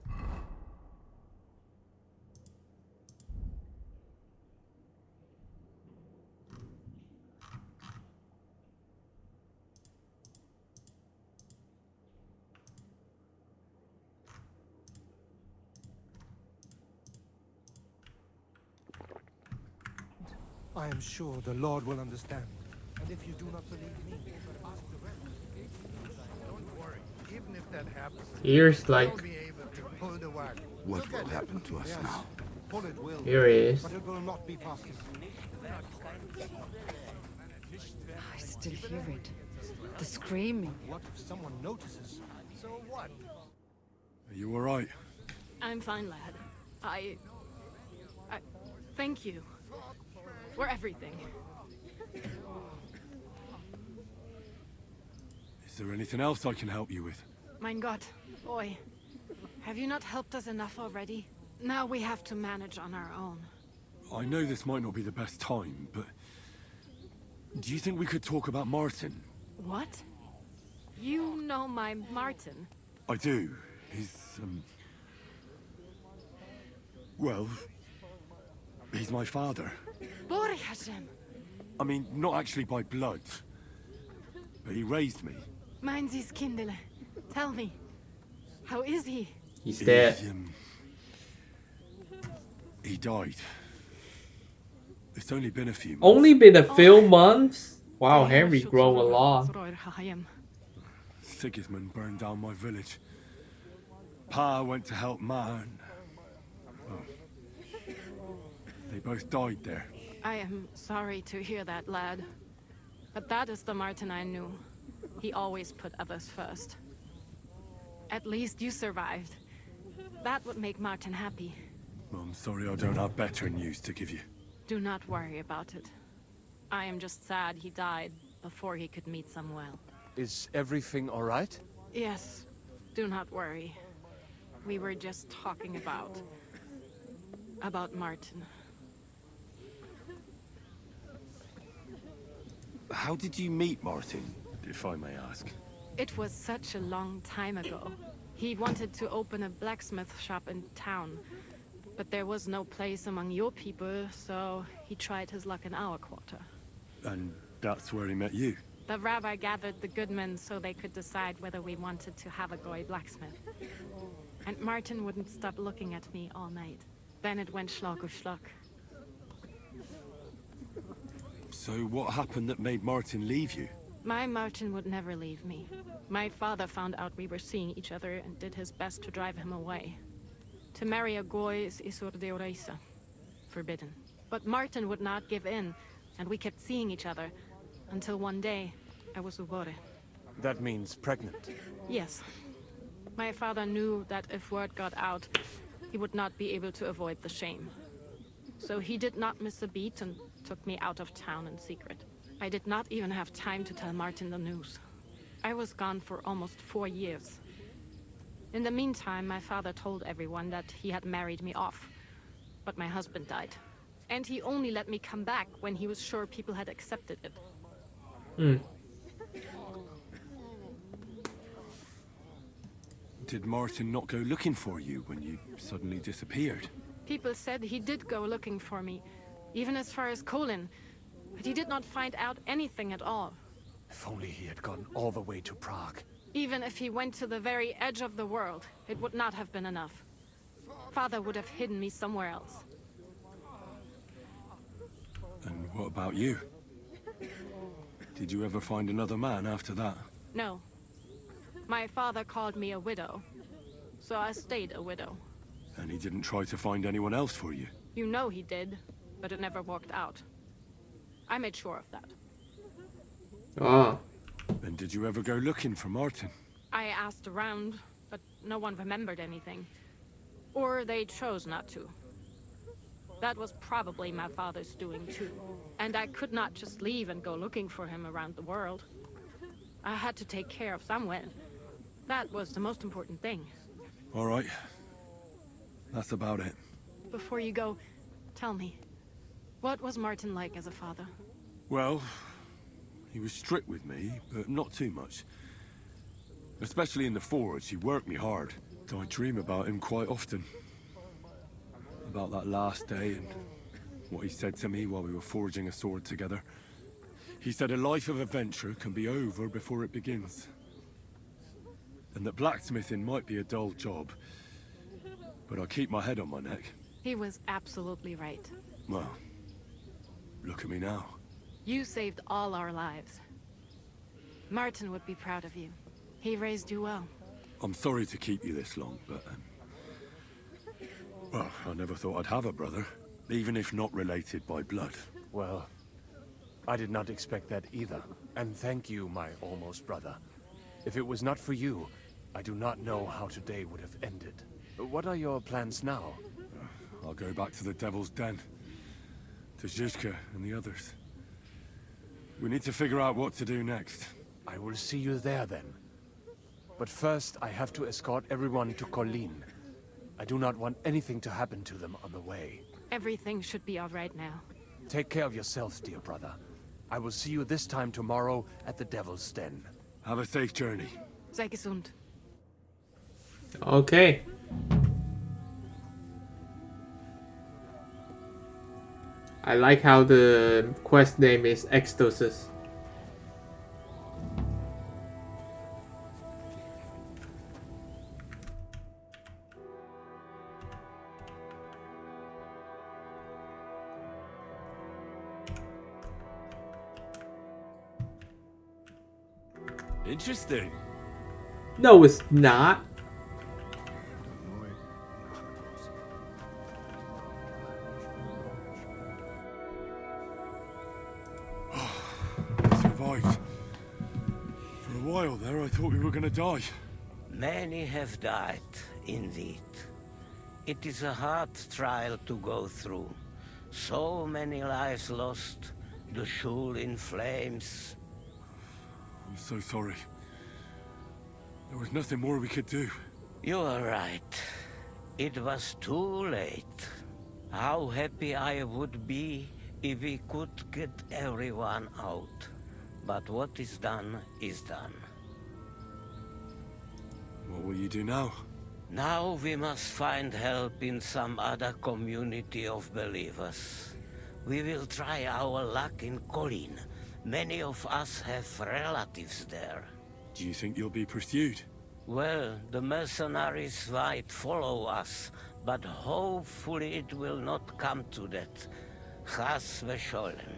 I am sure the Lord will understand. And if you do not believe me, ask the rest. Don't worry. Even if that happens, Here's like we'll be able to pull the wagon. What will happen to us now? Pull it will. Here he is. But it will not be fast. I still hear it. The screaming. What if someone notices? So what? Are you alright? I'm fine, lad. I thank you for everything. Is there anything else I can help you with? Mein Gott, boy. Have you not helped us enough already? Now we have to manage on our own. I know this might not be the best time, but... do you think we could talk about Martin? What? You know my Martin? I do. He's, well... he's my father. Baruch Hashem. I mean, not actually by blood. But he raised me. Mein Sis Kindele. Tell me. How is he? He's dead. He died. It's only been a few months. Only been a few months? Wow, Henry grown a lot. Sigismund burned down my village. Pa went to help Ma and... oh. They both died there. I am sorry to hear that, lad. But that is the Martin I knew. He always put others first. At least you survived. That would make Martin happy. I'm sorry I don't have better news to give you. Do not worry about it. I am just sad he died before he could meet Samuel. Is everything all right? Yes, do not worry. We were just talking about Martin. How did you meet Martin, if I may ask? It was such a long time ago. He wanted to open a blacksmith shop in town, but there was no place among your people, so he tried his luck in our quarter. And that's where he met you? The rabbi gathered the good men so they could decide whether we wanted to have a goy blacksmith. And Martin wouldn't stop looking at me all night. Then it went schlock auf schlock. So what happened that made Martin leave you? My Martin would never leave me. My father found out we were seeing each other and did his best to drive him away. To marry a goy is isur deoraisa, forbidden. But Martin would not give in, and we kept seeing each other, until one day, I was ubore. That means pregnant. Yes. My father knew that if word got out, he would not be able to avoid the shame. So he did not miss a beat and took me out of town in secret. I did not even have time to tell Martin the news. I was gone for almost 4 years. In the meantime, my father told everyone that he had married me off. But my husband died. And he only let me come back when he was sure people had accepted it. Did Martin not go looking for you when you suddenly disappeared? People said he did go looking for me, even as far as Colin, but he did not find out anything at all. If only he had gone all the way to Prague. Even if he went to the very edge of the world, it would not have been enough. Father would have hidden me somewhere else. And what about you? Did you ever find another man after that? No. My father called me a widow, so I stayed a widow. And he didn't try to find anyone else for you? You know he did, but it never worked out. I made sure of that. Ah. And did you ever go looking for Martin? I asked around, but no one remembered anything. Or they chose not to. That was probably my father's doing too. And I could not just leave and go looking for him around the world. I had to take care of someone. That was the most important thing. All right. That's about it. Before you go, tell me, what was Martin like as a father? Well, he was strict with me, but not too much. Especially in the forge, he worked me hard. I dream about him quite often. About that last day and what he said to me while we were forging a sword together. He said a life of adventure can be over before it begins. And that blacksmithing might be a dull job, but I keep my head on my neck. He was absolutely right. Well, look at me now. You saved all our lives. Martin would be proud of you. He raised you well. I'm sorry to keep you this long, but... well, I never thought I'd have a brother, even if not related by blood. Well, I did not expect that either. And thank you, my almost brother. If it was not for you, I do not know how today would have ended. What are your plans now? I'll go back to the Devil's Den. To Zizka and the others. We need to figure out what to do next. I will see you there then. But first, I have to escort everyone to Colleen. I do not want anything to happen to them on the way. Everything should be all right now. Take care of yourselves, dear brother. I will see you this time tomorrow at the Devil's Den. Have a safe journey. Sei gesund. Okay. I like how the quest name is Ecstasis. Interesting. No, it's not. Survived. For a while there, I thought we were gonna die. Many have died, indeed. It is a hard trial to go through. So many lives lost, the shul in flames. I'm so sorry. There was nothing more we could do. You are right. It was too late. How happy I would be if we could get everyone out. But what is done is done. What will you do now? Now we must find help in some other community of believers. We will try our luck in Colleen. Many of us have relatives there. Do you think you'll be pursued? Well, the mercenaries might follow us, but hopefully it will not come to that. Chas v'sholem.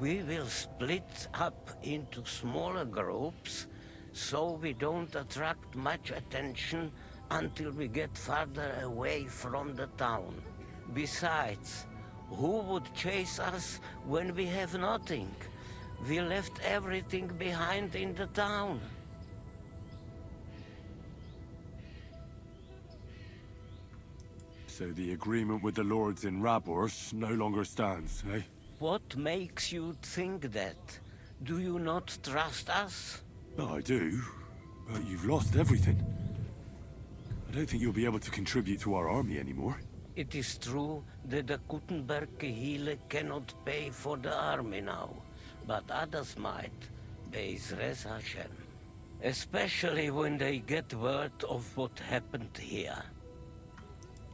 We will split up into smaller groups, so we don't attract much attention until we get farther away from the town. Besides, who would chase us when we have nothing? We left everything behind in the town. So the agreement with the lords in Rabors no longer stands, eh? What makes you think that? Do you not trust us? I do, but you've lost everything. I don't think you'll be able to contribute to our army anymore. It is true that the Kuttenberg Kehile cannot pay for the army now, but others might, Be'ezras Hashem. Especially when they get word of what happened here.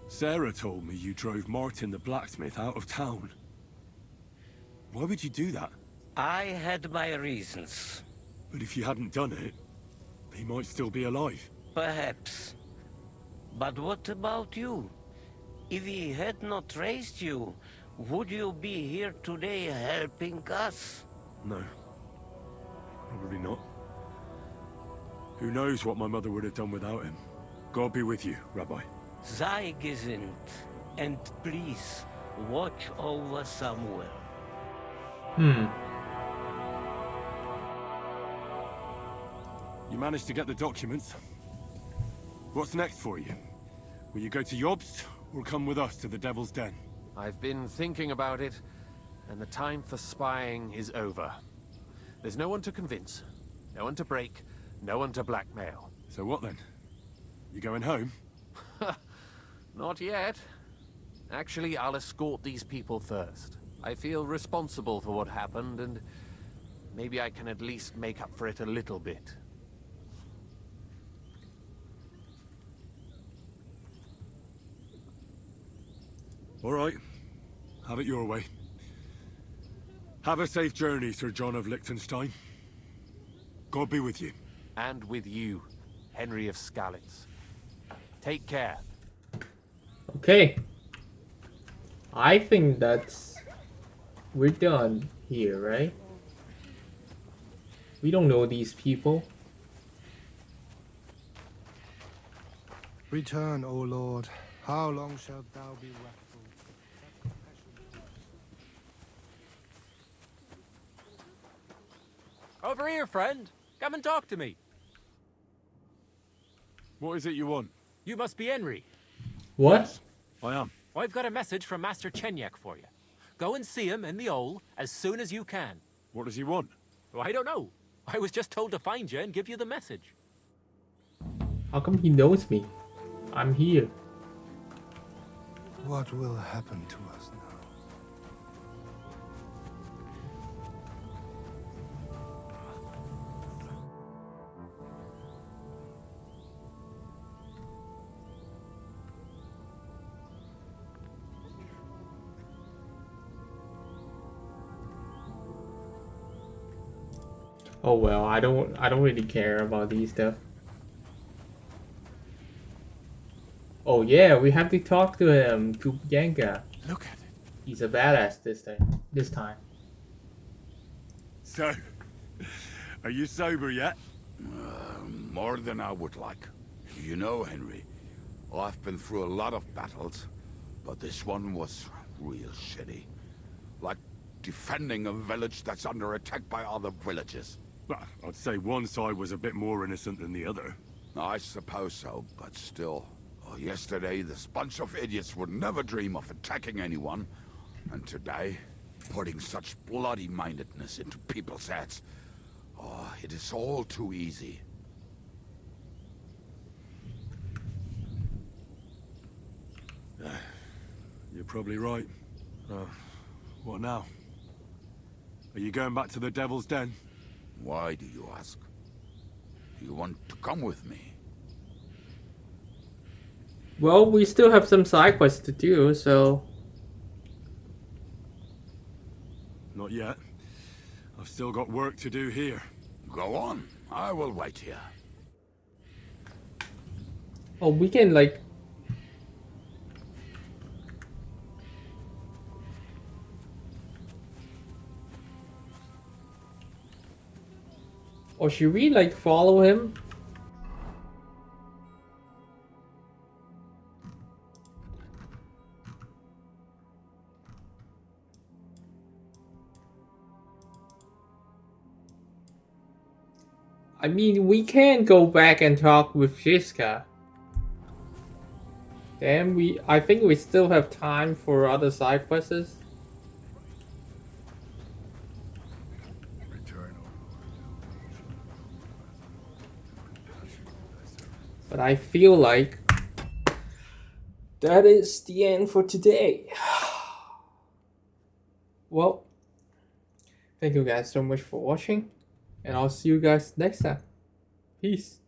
Sarah told me you drove Martin the blacksmith out of town. Why would you do that? I had my reasons. But if you hadn't done it, he might still be alive. Perhaps. But what about you? If he had not raised you, would you be here today helping us? No. Probably not. Who knows what my mother would have done without him? God be with you, Rabbi. Sei gesinnt, and please watch over Samuel. You managed to get the documents. What's next for you? Will you go to Jobst, or come with us to the Devil's Den? I've been thinking about it, and the time for spying is over. There's no one to convince, no one to break, no one to blackmail. So what then? You going home? Not yet. Actually, I'll escort these people first. I feel responsible for what happened, and maybe I can at least make up for it a little bit. All right. Have it your way. Have a safe journey, Sir John of Liechtenstein. God be with you. And with you, Henry of Skalitz. Take care. Okay. I think we're done here, right? We don't know these people. Return, O Lord. How long shalt thou be wrathful? Over here, friend. Come and talk to me. What is it you want? You must be Henry. What? I am. I've got a message from Master Chenyek for you. Go and see him in the Ole as soon as you can. What does he want? Well, I don't know. I was just told to find you and give you the message. How come he knows me? I'm here. What will happen to us now? Oh well, I don't really care about these stuff. Oh yeah, we have to talk to him, to Yanka. Look at it. He's a badass this time. So, are you sober yet? More than I would like. You know, Henry, I've been through a lot of battles, but this one was real shitty. Like defending a village that's under attack by other villages. Well, I'd say one side was a bit more innocent than the other. I suppose so, but still. Yesterday, this bunch of idiots would never dream of attacking anyone. And today, putting such bloody-mindedness into people's heads. Oh, it is all too easy. You're probably right. What now? Are you going back to the Devil's Den? Why do you ask? Do you want to come with me? Well, we still have some side quests to do, so... Not yet. I've still got work to do here. Go on. I will wait here. Oh, we can, like... Or should we, like, follow him? I mean, we can go back and talk with Shiska. Then I think we still have time for other side quests. But I feel like that is the end for today. Well, thank you guys so much for watching, and I'll see you guys next time. Peace.